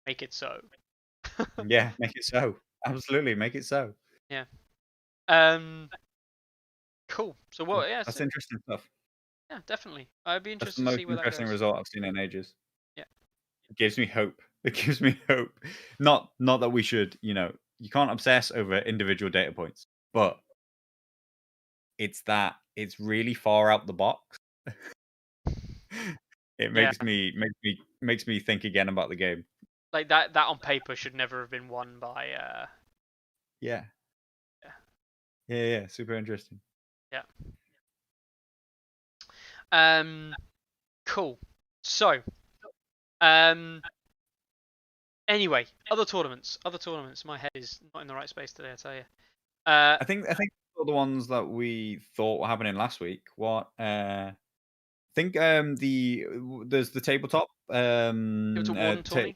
make it so? Yeah, make it so. Absolutely, make it so. Yeah. Um. Cool. So what? Yeah. That's So, interesting stuff. yeah. Definitely. I'd be That's the interested to most see where that interesting goes. result I've seen in ages. Yeah. It gives me hope. It gives me hope. Not that we should, you can't obsess over individual data points, but it's really far out the box. It Yeah. makes me think again about the game. Like that on paper should never have been won by. Yeah. Yeah. Yeah, super interesting. Yeah. Cool. So. Anyway, other tournaments. My head is not in the right space today, I tell you. I think the ones that we thought were happening last week. I think there's the Tabletop Warden Tourney.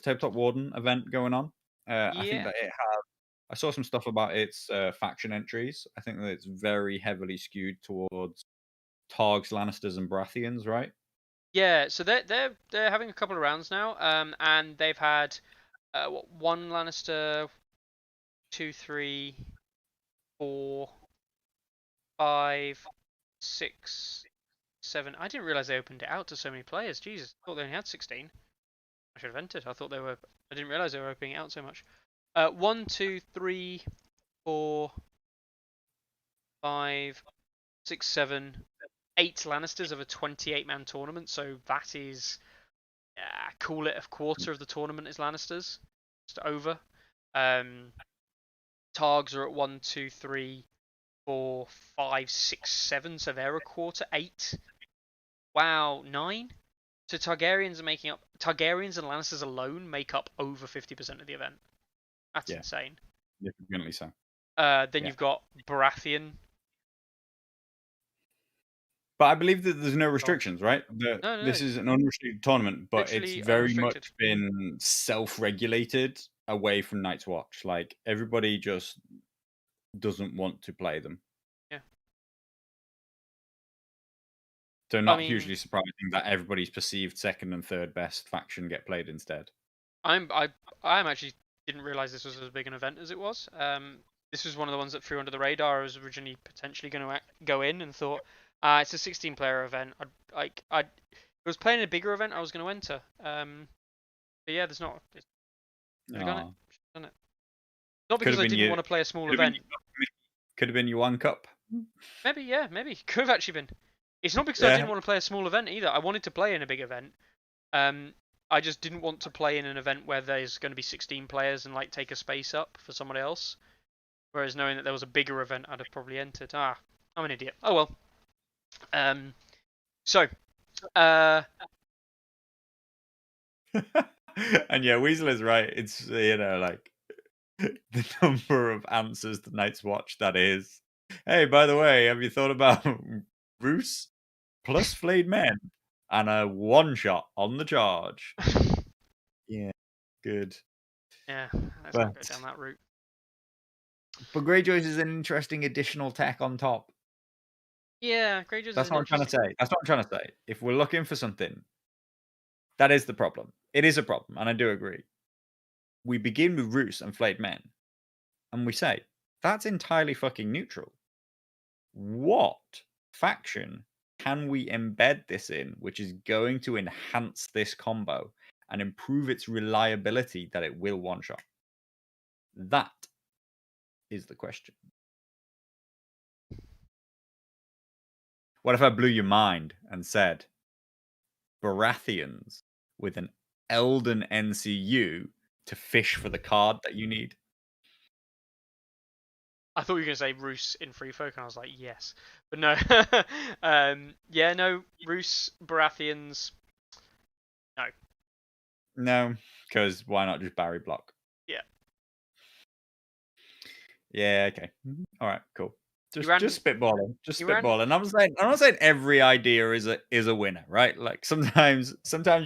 tabletop warden event going on. I think Yeah. that I saw some stuff about its faction entries. I think that it's very heavily skewed towards Targs, Lannisters, and Baratheons, right? Yeah. So they're having a couple of rounds now. And they've had one Lannister, 2, 3, 4, 5, 6, 7. I didn't realize they opened it out to so many players. Jesus, I thought they only had 16. I should have entered. I thought they were. I didn't realize they were opening it out so much. 1, 2, 3, 4, 5, 6, 7, 8 Lannisters of a 28-man tournament. So that is, call it a quarter of the tournament is Lannisters, just over. Targs are at 1, 2, 3, 4, 5, 6, 7. So they're a quarter. 8. Wow, 9. So Targaryens and Lannisters alone make up over 50% of the event. That's Yeah, insane. significantly so. Then Yeah. you've got Baratheon. But I believe that there's no restrictions, right? No, no, This no. is an unrestricted tournament, but it's Literally very much unrestricted. been self-regulated away from Night's Watch. Like everybody just doesn't want to play them. Yeah. So I not mean, hugely surprising that everybody's perceived second and third best faction get played instead. I actually didn't realize this was as big an event as it was. This was one of the ones that flew under the radar. I was originally potentially going to go in and thought, it's a 16-player event. If it was playing a bigger event, I was going to enter. But yeah, there's not. Should have done it. Aw. Done it. Not Could because have I been didn't you. want to play a small Could have been, event. could have been your one cup. Maybe, yeah, maybe could have actually been. It's not because I Yeah. didn't want to play a small event either. I wanted to play in a big event. I just didn't want to play in an event where there's going to be 16 players and like take a space up for somebody else. Whereas knowing that there was a bigger event, I'd have probably entered. I'm an idiot. Oh well. So, And yeah, Weasel is right. It's like the number of answers to Night's Watch that is. Hey, by the way, have you thought about Roos plus flayed men and a one shot on the charge? Yeah, good. yeah, let's not go But down that route. Greyjoys is an interesting additional tech on top. Yeah, Greyjoys is That's an what I'm trying to interesting. say. That's what I'm trying to say. If we're looking for something, that is the problem. It is a problem, and I do agree. We begin with Roos and flayed men, and we say that's entirely fucking neutral. What faction can we embed this in, which is going to enhance this combo and improve its reliability that it will one shot? That is the question. What if I blew your mind and said Baratheons with an Elden NCU to fish for the card that you need? I thought you were gonna say Roos in Free Folk, and I was like, yes, but no. Yeah, no, Roos Baratheons. No. No, because why not just Barry block? Yeah. Yeah, okay. All right, cool. Just spitballing. Just you ran- spitballing. I'm not saying every idea is a winner, right? Like sometimes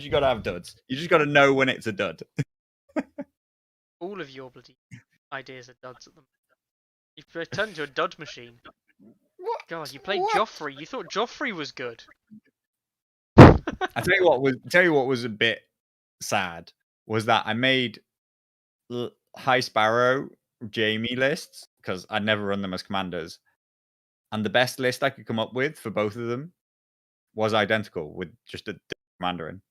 you gotta have duds. You just gotta know when it's a dud. All of your bloody ideas are duds at them. You've turned into a dud machine. What? God, you played What? Joffrey. You thought Joffrey was good. I tell you what was a bit sad was that I made High Sparrow Jamie lists because I'd never run them as commanders, and the best list I could come up with for both of them was identical with just a commander in,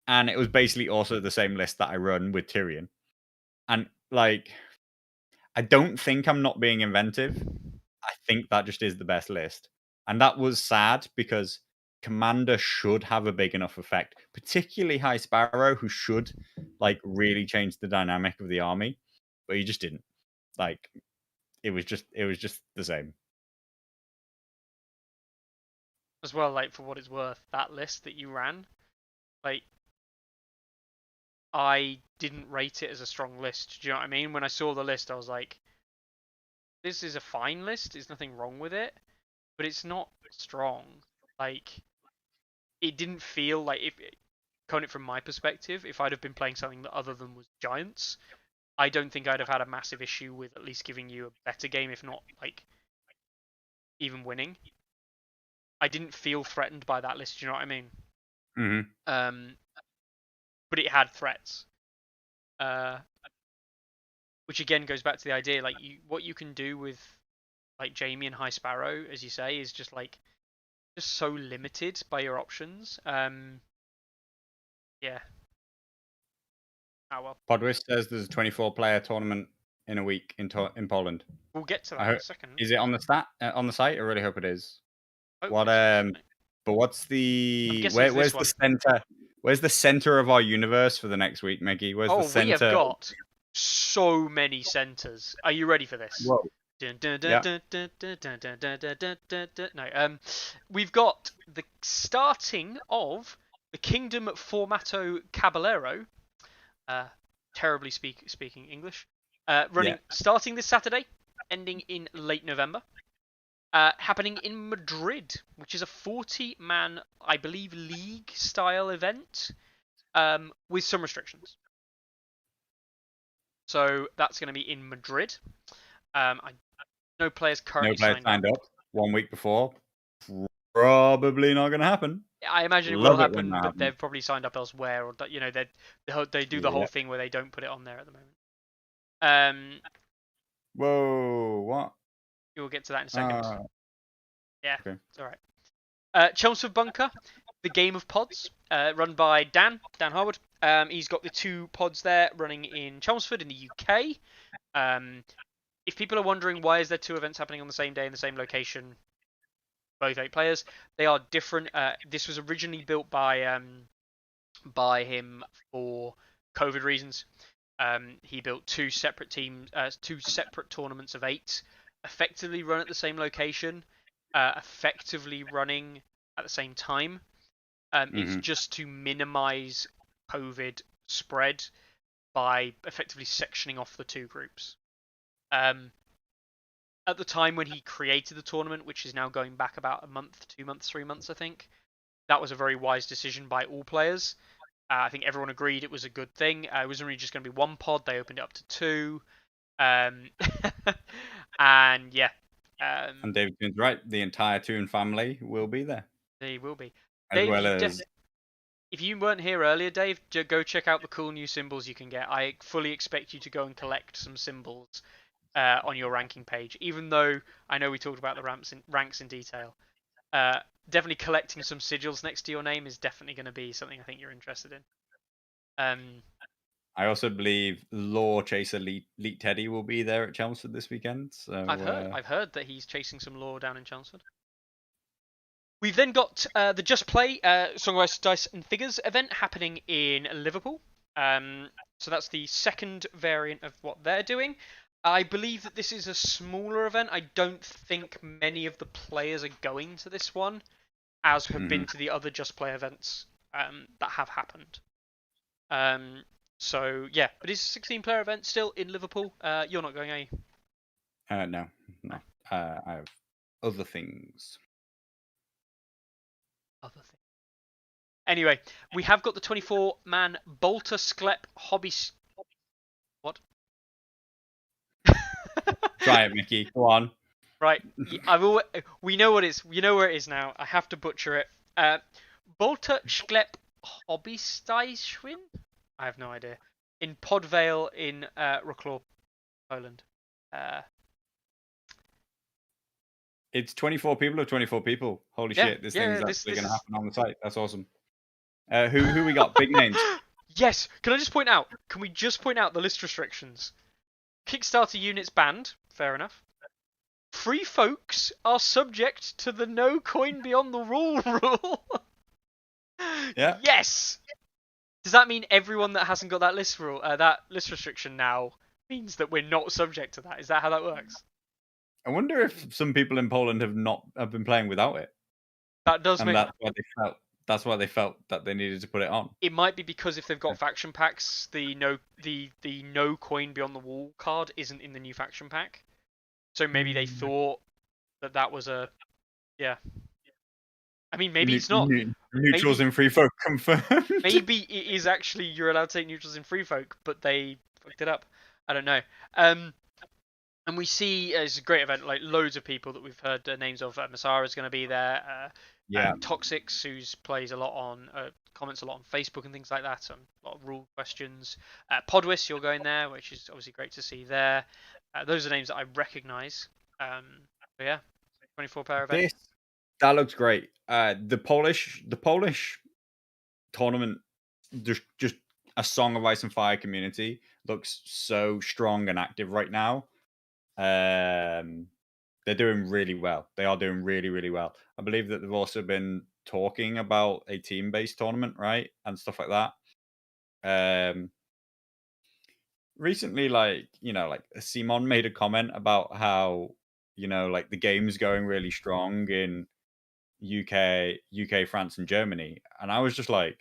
and it was basically also the same list that I run with Tyrion, and like I don't think I'm not being inventive. I think that just is the best list. And that was sad because Commander should have a big enough effect, particularly High Sparrow, who should like really change the dynamic of the army, but he just didn't. Like it was just the same. As well, like, for what it's worth, that list that you ran, like, I didn't rate it as a strong list. Do you know what I mean? When I saw the list, I was like, this is a fine list. There's nothing wrong with it, but it's not strong. Like, it didn't feel like, if coming from my perspective, if I'd have been playing something that other than was giants, I don't think I'd have had a massive issue with at least giving you a better game, if not like even winning. I didn't feel threatened by that list. Do you know what I mean? Mm-hmm. But it had threats, which again goes back to the idea, like, what you can do with like Jamie and High Sparrow, as you say, is just like just so limited by your options. Yeah. Oh well. Podwis says there's a 24-player tournament in a week in Poland. We'll get to that in a second. Is it on the on the site? I really hope it is. Hopefully But what's the where's the center? Where's the center of our universe for the next week, Meggy? Where's the center? We have got so many centers. Are you ready for this? Whoa. No. We've got the starting of the Kingdom Formato Caballero. Terribly speaking English. Running starting this Saturday, ending in late November. Happening in Madrid, which is a 40-man, I believe, league-style event, with some restrictions. So that's going to be in Madrid. No players currently signed up. 1 week before. Probably not going to happen. I imagine it will happen, but they've probably signed up elsewhere, or they do the whole thing where they don't put it on there at the moment. Whoa! What? You'll get to that in a second. Yeah, okay. It's all right. Chelmsford Bunker, the game of pods, run by Dan Harwood. He's got the 2 pods there running in Chelmsford in the UK. If people are wondering why is there 2 events happening on the same day in the same location, both 8 players, they are different. This was originally built by him for COVID reasons. He built 2 separate teams, 2 separate tournaments of 8, effectively run at the same location, effectively running at the same time. It's just to minimize COVID spread by effectively sectioning off the 2 groups. At the time when he created the tournament, which is now going back about a month, 2 months, 3 months, I think, that was a very wise decision by all players. I think everyone agreed it was a good thing. It was only just going to be 1 pod. They opened it up to 2. And yeah. And David Toon's right. The entire Toon family will be there. They will be. Dave, if you weren't here earlier, Dave, go check out the cool new symbols you can get. I fully expect you to go and collect some symbols on your ranking page, even though I know we talked about the ranks in detail. Definitely collecting some sigils next to your name is definitely going to be something I think you're interested in. I also believe Lore Chaser Leet Teddy will be there at Chelmsford this weekend. So I've heard that he's chasing some lore down in Chelmsford. We've then got the Just Play Song of Ice, Dice and Figures event happening in Liverpool. So that's the second variant of what they're doing. I believe that this is a smaller event. I don't think many of the players are going to this one, as have been to the other Just Play events that have happened. So yeah, but it's a 16-player event still in Liverpool. You're not going, are you? No. I have other things. Anyway, we have got the 24-man Bolter Sklep Hobby. What? Try it, Mickey. Go on. Right. We know what it's. You know where it is now. I have to butcher it. Bolter Sklep Hobbystaishwin? I have no idea. In Podvale in Wrocław, Poland. It's 24 people or 24 people. Holy Yeah, shit! This yeah. thing's This actually going to is. happen on the site. That's awesome. Who we got? Big names. Yes. Can I just point out? Can we just point out the list restrictions? Kickstarter units banned. Fair enough. Free folks are subject to the no coin beyond the rule rule. Yeah. Yes. Does that mean everyone that hasn't got that list restriction now means that we're not subject to that? Is that how that works? I wonder if some people in Poland have been playing without it, That does and make. that's why they felt that they needed to put it on. It might be because if they've got faction packs, the no coin beyond the wall card isn't in the new faction pack. So maybe they thought that was a yeah. I mean, maybe it's not. Neutrals Maybe in free folk confirmed. maybe it is actually you're allowed to take neutrals in free folk, but they fucked it up. I don't know. And we see it's a great event. Like loads of people that we've heard the names of. Masara is going to be there. Yeah. Toxics, who plays a lot on, comments a lot on Facebook and things like that. A lot of rule questions. Podwis, you're going there, which is obviously great to see there. Those are names that I recognise. But yeah, 24-player event. That looks great. The Polish tournament, just a Song of Ice and Fire community looks so strong and active right now. They're doing really well. They are doing really, really well. I believe that they've also been talking about a team-based tournament, right, and stuff like that. Recently, like Simon made a comment about how like the game's going really strong in UK, France, and Germany, and I was just like,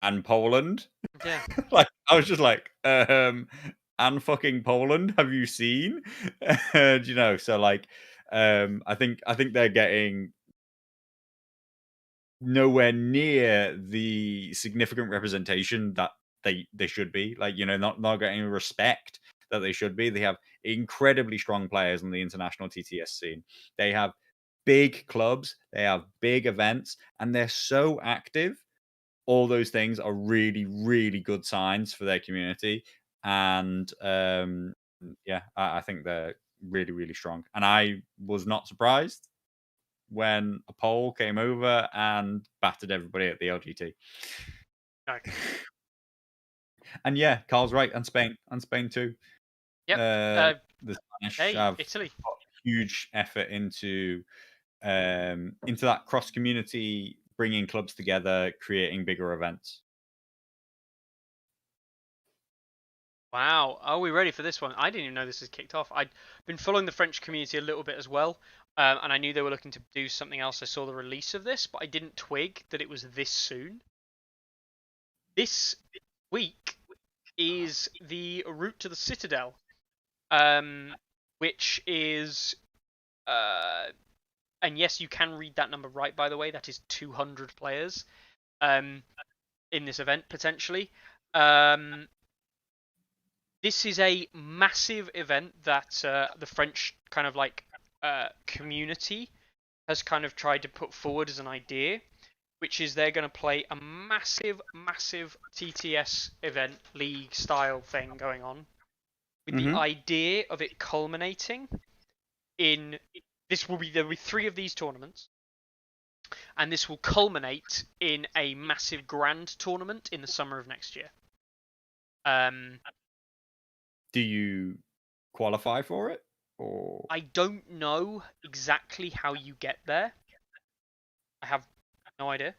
and Poland. Yeah. Like I was just like, and fucking Poland. Have you seen? And, so like, I think they're getting nowhere near the significant representation that they should be. Like, not getting the respect that they should be. They have incredibly strong players on the international TTS scene. They have big clubs, they have big events, and they're so active. All those things are really, really good signs for their community. And yeah, I think they're really, really strong. And I was not surprised when a poll came over and battered everybody at the LGT. No. And yeah, Carl's right, and Spain too. Yep. The Spanish Hey, have Italy. put huge effort into that cross community, bringing clubs together, creating bigger events. Wow, are we ready for this one? I didn't even know this was kicked off. I'd been following the French community a little bit as well, and I knew they were looking to do something else. I saw the release of this, but I didn't twig that it was this soon. This week is the Route to the Citadel, which is, and yes, you can read that number right, by the way. That is 200 players in this event, potentially. This is a massive event that the French kind of like community has kind of tried to put forward as an idea, which is they're going to play a massive, massive TTS event, league style thing going on, with the idea of it culminating in there'll be 3 of these tournaments, and this will culminate in a massive grand tournament in the summer of next year. Do you qualify for it? Or I don't know exactly how you get there. I have no idea.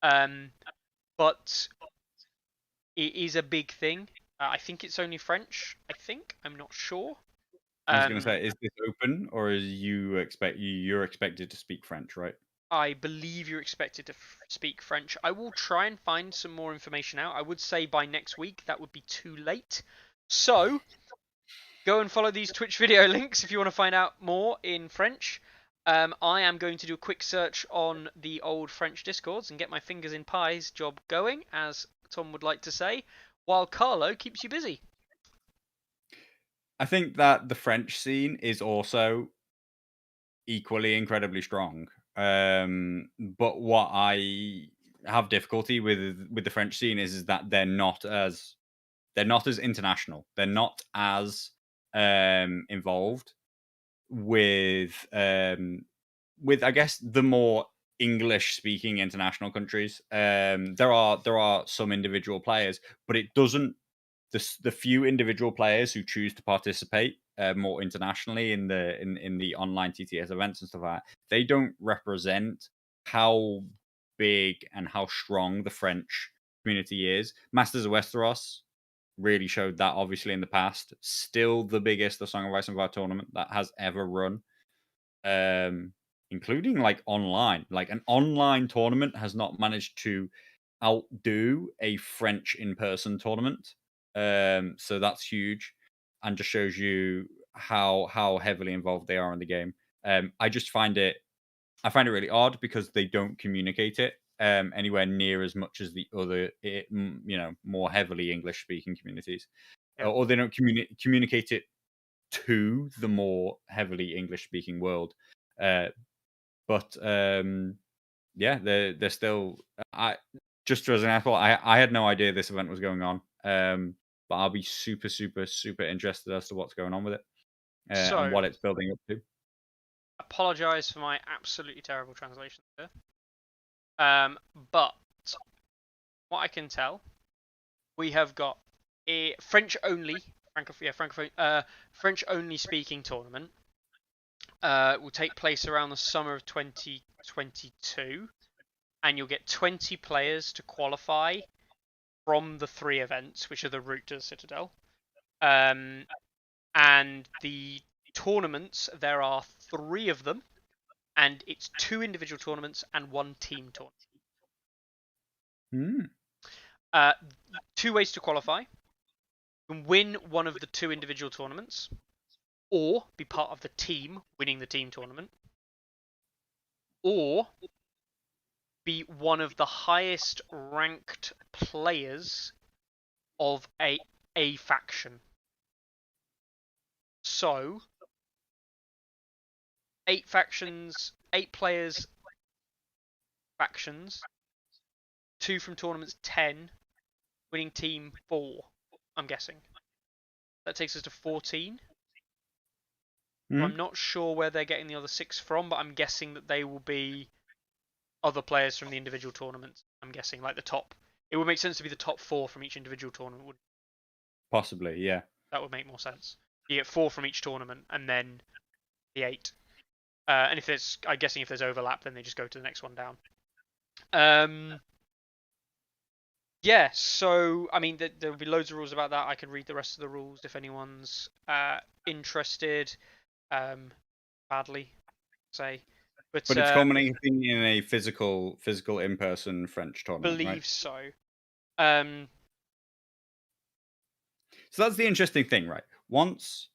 But it is a big thing. I think it's only French. I'm not sure. I was going to say, is this open, or is you're expected to speak French, right? I believe you're expected to speak French. I will try and find some more information out. I would say by next week. That would be too late. So go and follow these Twitch video links if you want to find out more in French. I am going to do a quick search on the old French Discords and get my fingers in pies job going, as Tom would like to say, while Carlo keeps you busy. I think that the French scene is also equally incredibly strong. But what I have difficulty with the French scene is that they're not as international. They're not as involved with I guess the more English speaking international countries. There are some individual players, but it doesn't the few individual players who choose to participate more internationally in the online TTS events and stuff like that, they don't represent how big and how strong the French community is. Masters of Westeros really showed that obviously in the past. Still the biggest the Song of Ice and Fire tournament that has ever run. Including like online. Like an online tournament has not managed to outdo a French in-person tournament. So that's huge, and just shows you how heavily involved they are in the game. I just I find it really odd because they don't communicate it anywhere near as much as the other, more heavily English speaking communities, Yeah. or they don't communicate it to the more heavily English speaking world. Uh, but yeah, they're still. I just as an example, I had no idea this event was going on. But I'll be super super super interested as to what's going on with it and So, what it's building up to. apologize for my absolutely terrible translation there. But what I can tell, we have got a French only, French only speaking tournament. Will take place around the summer of 2022, and you'll get 20 players to qualify from the 3 events, which are the route to the Citadel. And the tournaments, there are 3 of them, and it's 2 individual tournaments and 1 team tournament. Hmm. 2 ways to qualify. You can win one of the 2 individual tournaments, or be part of the team winning the team tournament, or be one of the highest ranked players of a faction. So 8 players factions, 2 from tournaments 10, winning team 4, I'm guessing. That takes us to 14. So Hmm. I'm not sure where they're getting the other 6 from, but I'm guessing that they will be other players from the individual tournaments. I'm guessing like the top. It would make sense to be the top 4 from each individual tournament. Possibly, yeah. That would make more sense. You get 4 from each tournament, and then the 8. And if there's, I'm guessing if there's overlap, then they just go to the next one down. Yeah, so I mean, there'll be loads of rules about that. I can read the rest of the rules if anyone's interested. Badly, say, but But it's culminating in a physical in-person French tournament, right? believe so. Um, So that's the interesting thing, right? Once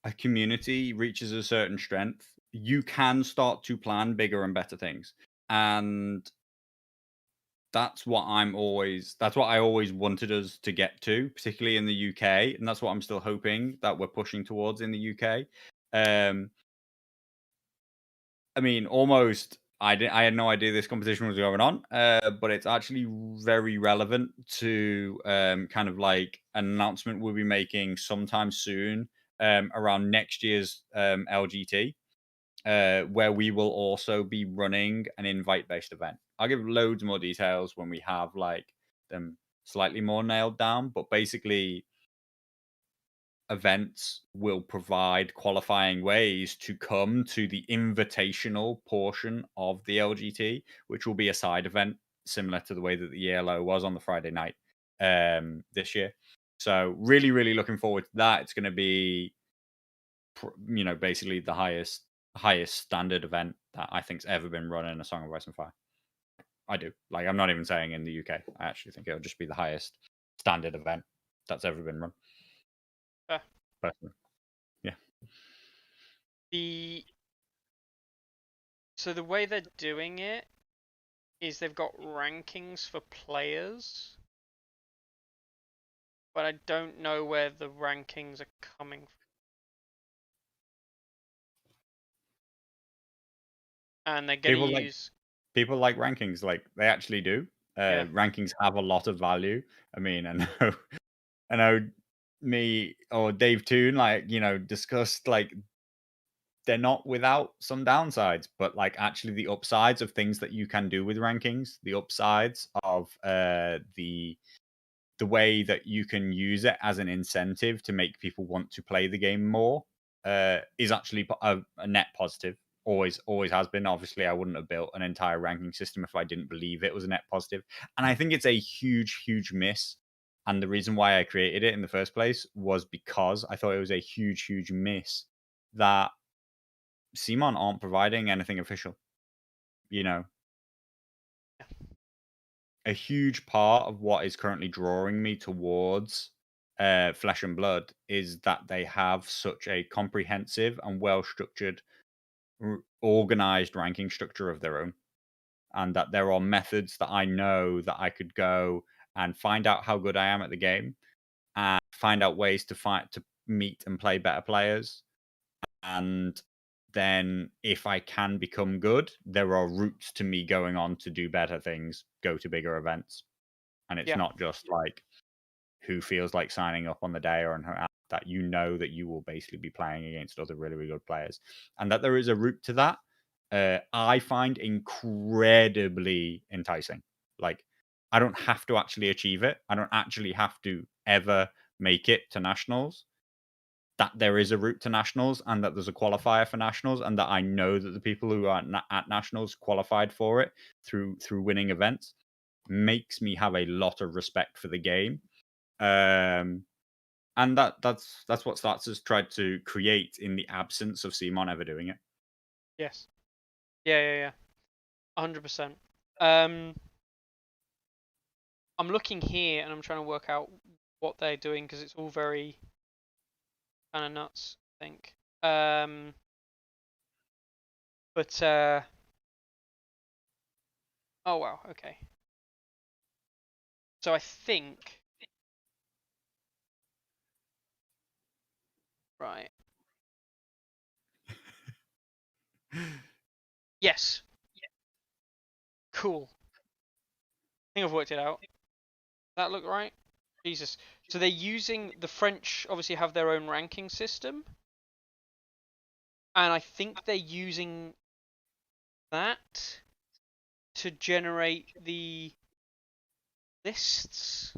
a community reaches a certain strength, you can start to plan bigger and better things. And that's what I always wanted us to get to, particularly in the UK, and that's what I'm still hoping that we're pushing towards in the UK. I mean, almost I had no idea this competition was going on, but it's actually very relevant to kind of like an announcement we'll be making sometime soon around next year's LGT, where we will also be running an invite-based event. I'll give loads more details when we have like them slightly more nailed down, but basically events will provide qualifying ways to come to the invitational portion of the LGT, which will be a side event similar to the way that the ELO was on the Friday night this year. So really, really looking forward to that. It's going to be, basically the highest standard event that I think's ever been run in a Song of Ice and Fire. I do. Like, I'm not even saying in the UK. I actually think it'll just be the highest standard event that's ever been run. Personally. Yeah. so the way they're doing it is they've got rankings for players, but I don't know where the rankings are coming from. and they're gonna People like use people like rankings, like they actually do. yeah, Rankings have a lot of value. I mean, I know, I know, me or Dave Toon, like discussed like they're not without some downsides, but like actually the upsides of things that you can do with rankings, the upsides of the way that you can use it as an incentive to make people want to play the game more is actually a net positive. Always has been. Obviously, I wouldn't have built an entire ranking system if I didn't believe it was a net positive. And I think it's a huge miss. And the reason why I created it in the first place was because I thought it was a huge miss that Simon aren't providing anything official. You know, a huge part of what is currently drawing me towards Flesh and Blood is that they have such a comprehensive and well structured, organized ranking structure of their own, and that there are methods that I know that I could go and find out how good I am at the game, and find out ways to fight to meet and play better players, and then if I can become good, there are routes to me going on to do better things, go to bigger events. And it's yeah, not just like who feels like signing up on the day or on her app, that that you will basically be playing against other really good players, and that there is a route to that. I find incredibly enticing. Like, I don't have to actually achieve it. I don't actually have to ever make it to nationals. That there is a route to nationals, and that there's a qualifier for nationals, and that I know that the people who are at nationals qualified for it through winning events, makes me have a lot of respect for the game. And that's what Stats has tried to create in the absence of Simon ever doing it. yes, yeah, 100%. Um, I'm looking here and I'm trying to work out what they're doing because it's all very kind of nuts, I think. But oh wow, okay. So I think right. Yes, cool. I think I've worked it out. That look right? Jesus. So they're using the French. Obviously, have their own ranking system, and I think they're using that to generate the lists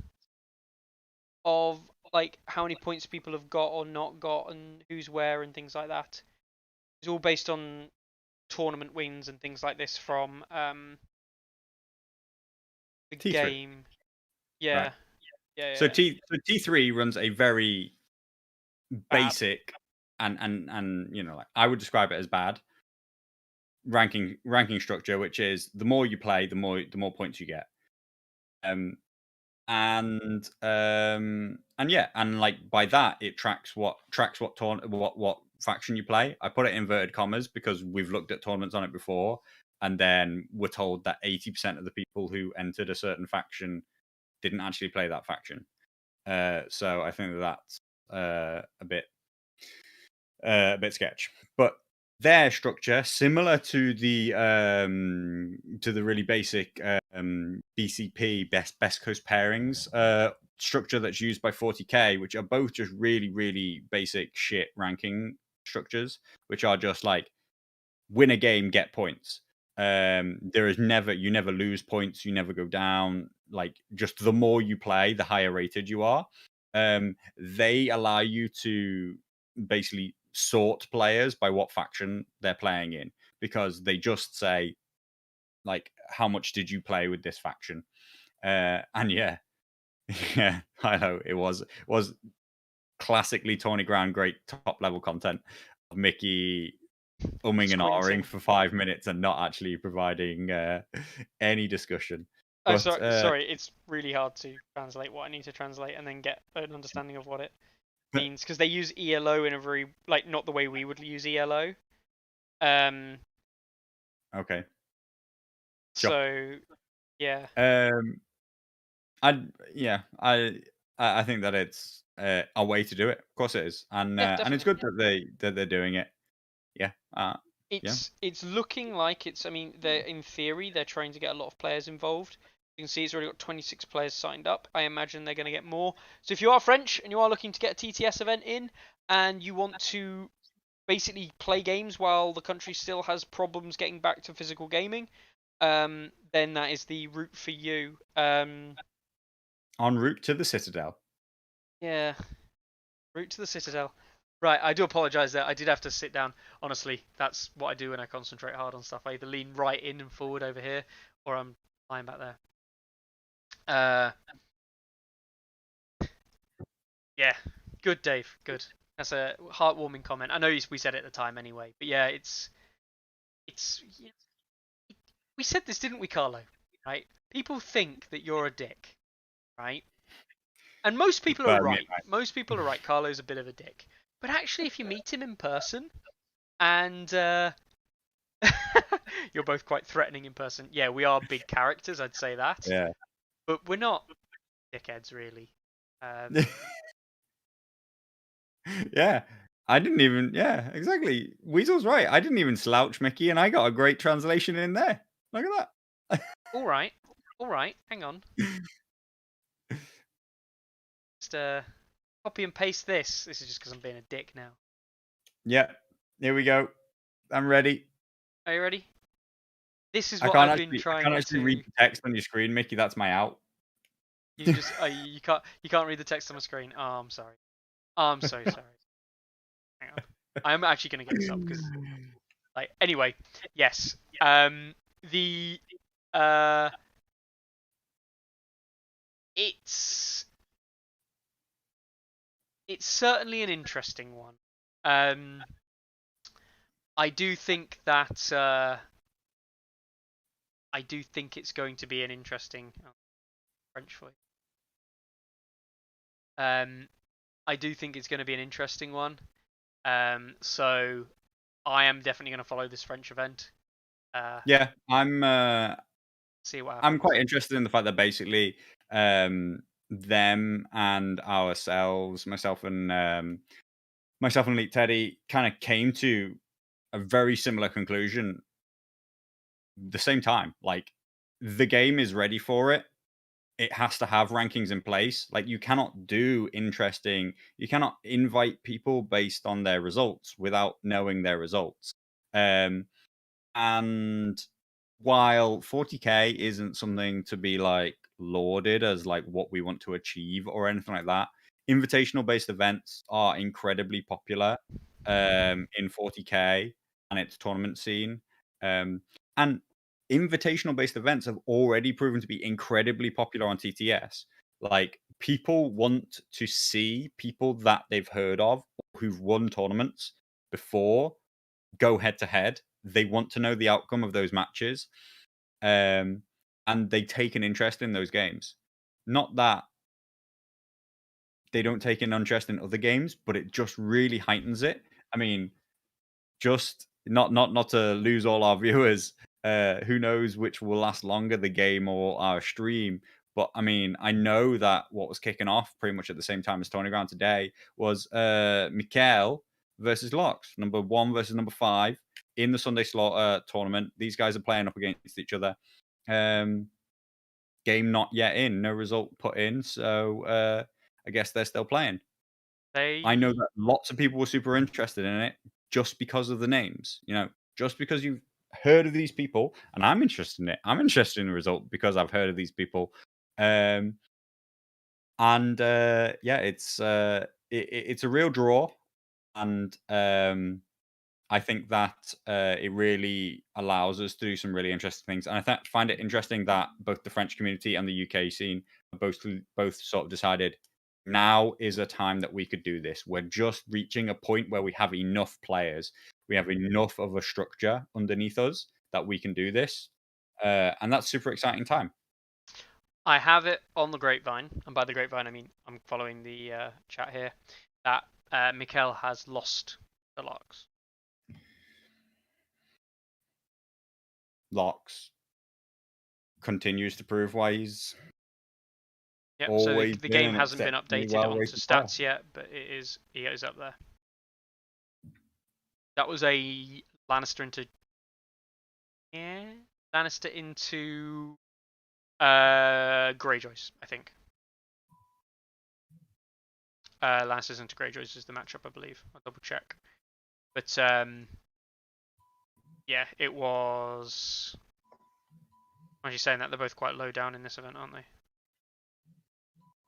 of like how many points people have got or not got and who's where and things like that. It's all based on tournament wins and things like this from the T3, game. right? Yeah, yeah, So yeah. T3 runs a very Bad. basic and like I would describe it as bad ranking structure, which is the more you play, the more points you get. Um, and yeah, and like by that it tracks what faction you play. I put it in inverted commas because we've looked at tournaments on it before, and then we're told that 80% of the people who entered a certain faction didn't actually play that faction. So I think that's a bit sketch. But their structure, similar to the really basic BCP best coast pairings structure that's used by 40k, which are both just really basic shit ranking structures, which are just like win a game, get points. There is never you never lose points, you never go down. Like just the more you play, the higher rated you are. They allow you to basically sort players by what faction they're playing in, because they just say like how much did you play with this faction, and yeah, yeah, I know it was classically Tourney ground, great top level content of Mickey umming and ahhing Squinting. for 5 minutes and not actually providing any discussion. Oh, But sorry. It's really hard to translate what I need to translate and then get an understanding of what it means because they use ELO in a very like not the way we would use ELO. Um. okay, sure. So yeah. Um, I yeah, I think that it's a way to do it. Of course, it is, Yeah. and it's Definitely. good that they're doing it. Yeah. It's looking like it's. I mean, they're in theory they're trying to get a lot of players involved. You can see it's already got 26 players signed up. I imagine they're going to get more. So if you are French and you are looking to get a TTS event in, and you want to basically play games while the country still has problems getting back to physical gaming, then that is the route for you. En route to the Citadel. Yeah, route to the Citadel. Right, I do apologise there. I did have to sit down. Honestly, that's what I do when I concentrate hard on stuff. I either lean right in and forward over here, or I'm lying back there. Yeah, good, Dave. Good. That's a heartwarming comment. I know we said it at the time anyway, but yeah, it's. We said this, didn't we, Carlo? Right? People think that you're a dick, right? And most people are right. Most people are right. Carlo's a bit of a dick, but actually, if you meet him in person, and you're both quite threatening in person. Yeah, we are big characters. I'd say that. Yeah. But we're not dickheads, really. Yeah. I didn't even. Yeah, exactly. Weasel's right. I didn't even slouch Mickey, and I got a great translation in there. Look at that. All right. All right. Hang on. Just copy and paste this. This is just because I'm being a dick now. Yeah. Here we go. I'm ready. Are you ready? This is what I've been trying to. I can't actually read the text on your screen, Mickey. That's my out. You just you can't read the text on my screen. Oh, I'm sorry. Oh, I'm so sorry. Hang on. I'm actually gonna get this up because, like, anyway, yes. The it's certainly an interesting one. I do think that I do think it's going to be an interesting French for you. I do think it's going to be an interesting one. So I am definitely going to follow this French event. Yeah, I'm. See what happens. I'm quite interested in the fact that basically, them and ourselves, myself and Elite Teddy, kind of came to a very similar conclusion. The same time, like the game is ready for it. It has to have rankings in place. Like you cannot invite people based on their results without knowing their results. And while 40k isn't something to be like lauded as like what we want to achieve or anything like that, invitational based events are incredibly popular in 40k and its tournament scene. And invitational based events have already proven to be incredibly popular on TTS. Like people want to see people that they've heard of who've won tournaments before go head to head. They want to know the outcome of those matches, and they take an interest in those games. Not that they don't take an interest in other games, but it just really heightens it. I mean, just not to lose all our viewers. Who knows which will last longer, the game or our stream? But I mean, I know that what was kicking off pretty much at the same time as Tourney Ground today was Mikael versus Locks, number 1 versus number 5 in the Sunday Slaughter tournament. These guys are playing up against each other. Game not yet in, no result put in, so I guess they're still playing. I know that lots of people were super interested in it just because of the names. You know, just because you've heard of these people, and I'm interested in it. I'm interested in the result because I've heard of these people. Yeah, it's a real draw, and I think that it really allows us to do some really interesting things. And I find it interesting that both the French community and the UK scene both sort of decided now is a time that we could do this. We're just reaching a point where we have enough players, we have enough of a structure underneath us that we can do this, and that's super exciting time. I have it on the grapevine, and by the grapevine I mean I'm following the chat here, that Mikael has lost the Locks. Locks continues to prove why he's so the game hasn't been updated onto stats yet, but he is up there. That was a Lannister into Greyjoys, I think. Lannisters into Greyjoys is the matchup, I believe. I'll double check. But yeah, it was. As you're saying that, they're both quite low down in this event, aren't they?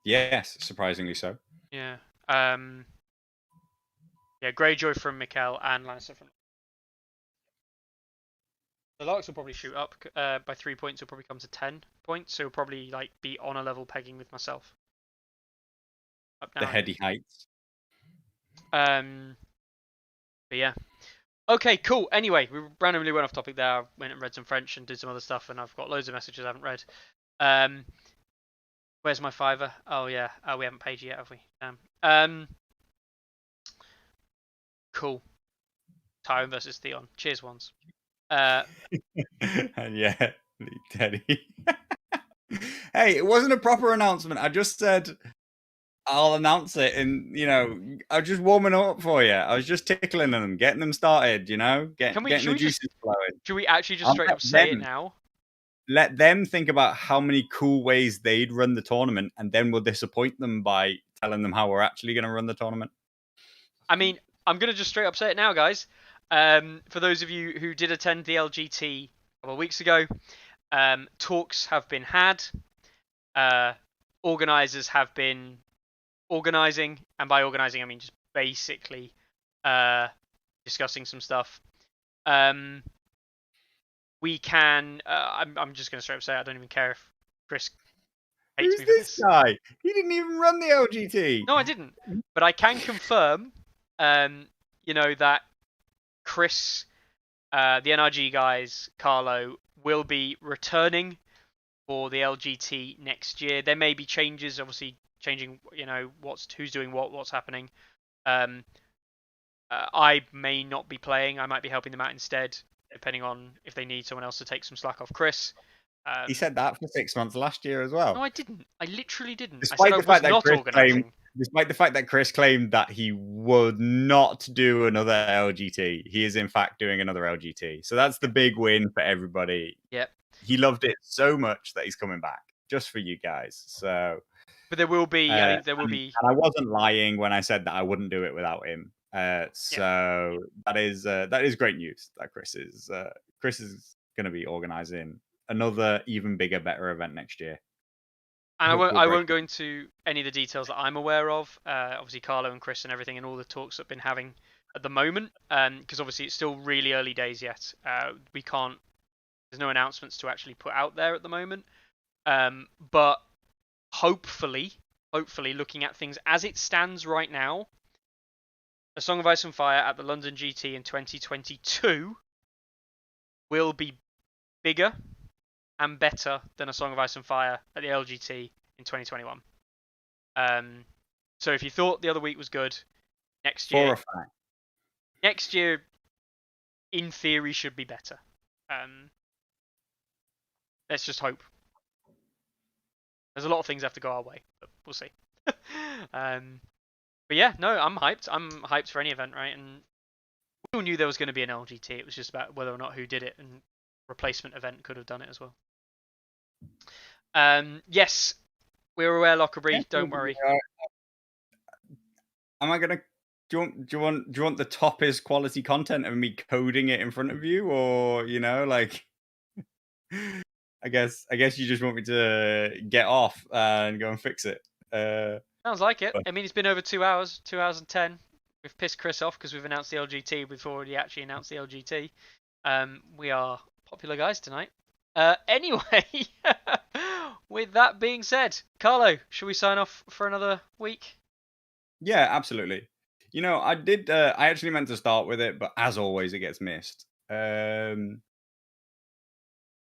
Yes, surprisingly so. Yeah. Yeah, Greyjoy from Mikkel and Lannister from. The Larks will probably shoot up by 3 points. It'll probably come to 10 points. So it'll probably like be on a level pegging with myself. Up now. The heady heights. But yeah. Okay, cool. Anyway, we randomly went off topic there. I went and read some French and did some other stuff, and I've got loads of messages I haven't read. Where's my fiver? Oh yeah. Oh, we haven't paid you yet, have we? Cool. Tyrone versus Theon. Cheers, ones. And yeah, Teddy. Hey, it wasn't a proper announcement. I just said I'll announce it, and I was just warming up for you. I was just tickling them, getting them started. Getting the juices flowing. Should we actually just straight up say it now? Let them think about how many cool ways they'd run the tournament, and then we'll disappoint them by telling them how we're actually going to run the tournament. I mean, I'm going to just straight up say it now, guys. For those of you who did attend the LGT a couple of weeks ago, talks have been had. Organisers have been organising, and by organising I mean just basically discussing some stuff. We can. I'm just going to straight up say I don't even care if Chris hates me for this. Guy? He didn't even run the LGT. No, I didn't. But I can confirm, that Chris, the NRG guys, Carlo, will be returning for the LGT next year. There may be changes, obviously changing, who's doing what's happening. I may not be playing. I might be helping them out instead, depending on if they need someone else to take some slack off Chris. He said that for 6 months last year as well. No, I didn't. I literally didn't. Despite I said I was not organising. Despite the fact that Chris claimed that he would not do another LGT, he is in fact doing another LGT. So that's the big win for everybody. Yep. He loved it so much that he's coming back just for you guys. So, but there will be. I think there will be. And I wasn't lying when I said that I wouldn't do it without him. So that is great news. That Chris is going to be organising another even bigger, better event next year. And I won't go into any of the details that I'm aware of. Obviously, Carlo and Chris and everything, and all the talks that have been having at the moment. Because obviously it's still really early days yet. We can't. There's no announcements to actually put out there at the moment. But hopefully, looking at things as it stands right now, A Song of Ice and Fire at the London GT in 2022 will be bigger and better than A Song of Ice and Fire at the LGT in 2021. So if you thought the other week was good, next year, in theory, should be better. Let's just hope. There's a lot of things that have to go our way, but we'll see. But yeah, no, I'm hyped. I'm hyped for any event, right? And we all knew there was going to be an LGT. It was just about whether or not who did it, and replacement event could have done it as well. Yes, we're aware, Lockerbie. Don't worry. Am I gonna? Do you want the toppest quality content of me coding it in front of you, or like? I guess you just want me to get off and go and fix it. Sounds like it. I mean, it's been over 2 hours, 2 hours and 10. We've pissed Chris off because we've announced the LGT. We've already actually announced the LGT. We are popular guys tonight. Anyway, with that being said, Carlo, should we sign off for another week? Yeah, absolutely. I did. I actually meant to start with it, but as always, it gets missed.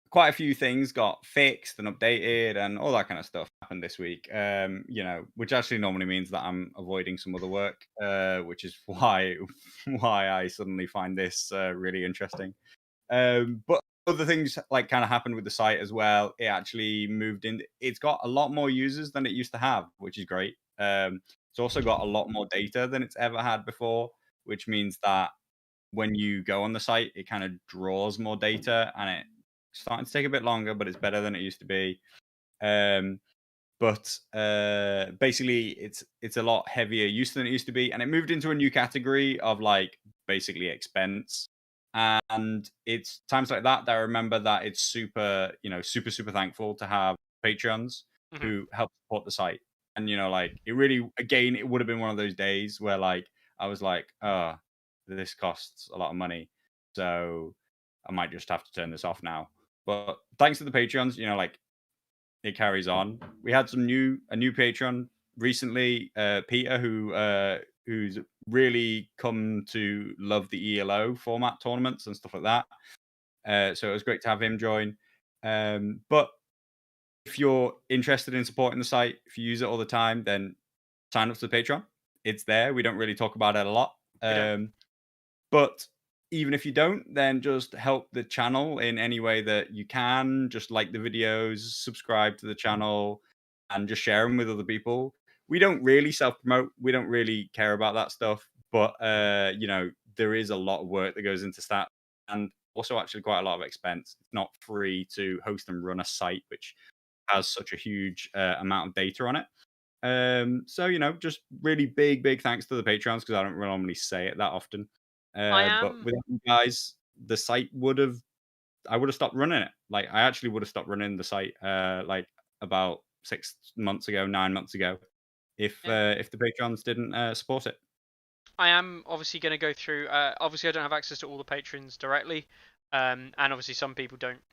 Quite a few things got fixed and updated and all that kind of stuff happened this week. Which actually normally means that I'm avoiding some other work, which is why I suddenly find this really interesting. But other things kind of happened with the site as well. It actually moved in. It's got a lot more users than it used to have, which is great. It's also got a lot more data than it's ever had before, which means that when you go on the site, it kind of draws more data, and it's starting to take a bit longer, but it's better than it used to be. But basically, it's a lot heavier use than it used to be, and it moved into a new category of like basically expense. And it's times like that I remember that it's super, super thankful to have patrons Mhm. who help support the site. And like it really, again, it would have been one of those days where like I was like, oh, this costs a lot of money, so I might just have to turn this off now. But thanks to the patrons, like it carries on. We had a new patron recently, Peter, who's really come to love the ELO format tournaments and stuff like that. So it was great to have him join. But if you're interested in supporting the site, if you use it all the time, then sign up to the Patreon. It's there. We don't really talk about it a lot. We don't. But even if you don't, then just help the channel in any way that you can. Just like the videos, subscribe to the channel, and just share them with other people. We don't really self-promote. We don't really care about that stuff. But, there is a lot of work that goes into that, and also actually quite a lot of expense. It's not free to host and run a site which has such a huge amount of data on it. So, just really big thanks to the patrons, because I don't normally say it that often. I But am. without you guys, the site I would have stopped running it. Like, I actually would have stopped running the site, like about 6 months ago, 9 months ago, if Yeah. the patrons didn't support it. I am obviously going to go through. Obviously, I don't have access to all the patrons directly, and obviously some people don't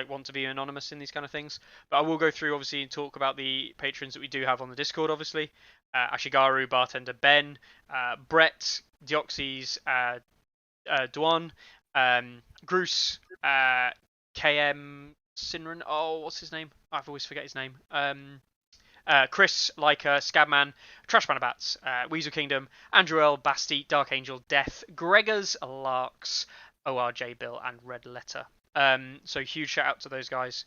want to be anonymous in these kind of things. But I will go through obviously and talk about the patrons that we do have on the Discord. Obviously, Ashigaru, Bartender Ben, Brett, Deoxys, Duan, Bruce, KM Sinran. Oh, what's his name? I've always forget his name. Chris, Leica, Scabman, Trashmanabats, Weasel Kingdom, Andrew L, Basti, Dark Angel, Death, Gregors, Larks, ORJ Bill, and Red Letter. So huge shout out to those guys.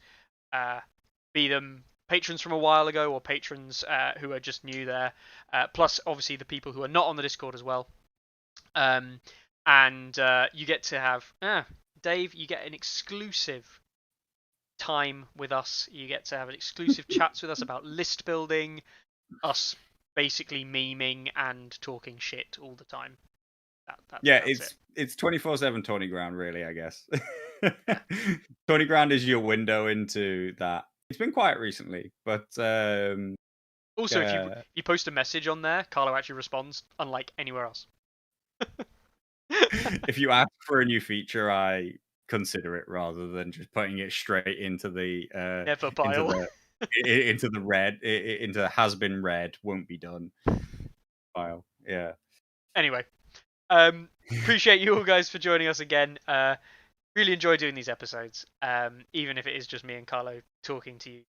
Be them patrons from a while ago or patrons who are just new there. Plus, obviously, the people who are not on the Discord as well. And you get to have Dave. You get an exclusive time with us. You get to have an exclusive chats with us about list building, us basically memeing and talking shit all the time. It's 24/7 Tourney Ground, really, I guess. Tourney Ground is your window into that. It's been quiet recently, but also if you post a message on there, Carlo actually responds, unlike anywhere else. If you ask for a new feature, I consider it rather than just putting it straight into the never pile into the red, into has been read, won't be done file. Yeah. Anyway, appreciate you all guys for joining us again. Really enjoy doing these episodes, even if it is just me and Carlo talking to you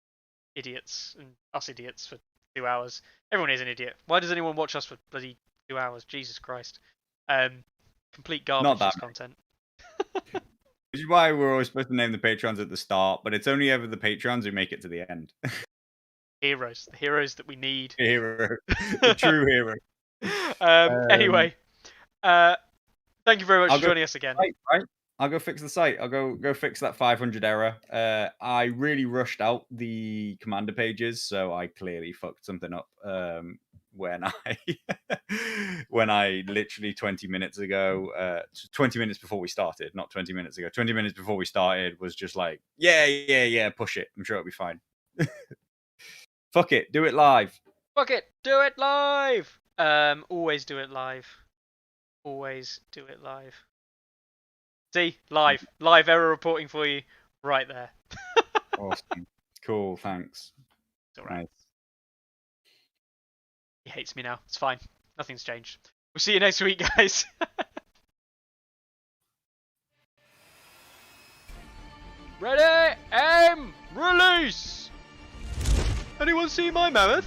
idiots and us idiots for 2 hours. Everyone is an idiot. Why does anyone watch us for bloody 2 hours? Jesus Christ. Complete garbage, this content. Which is why we're always supposed to name the patrons at the start, but it's only ever the patrons who make it to the end. Heroes. The heroes that we need. Hero. The true hero. Anyway, thank you very much for joining us again. Right? I'll go fix the site. I'll go fix that 500 error. I really rushed out the commander pages, so I clearly fucked something up when I literally 20 minutes ago, 20 minutes before we started, not 20 minutes ago, 20 minutes before we started was just like, yeah, push it. I'm sure it'll be fine. Fuck it, do it live. Fuck it, do it live. Always do it live. Always do it live. See, live error reporting for you right there. Awesome, cool, thanks. It's alright. Nice. He hates me now. It's fine. Nothing's changed. We'll see you next week, guys. Ready, aim, release! Anyone see my mammoth?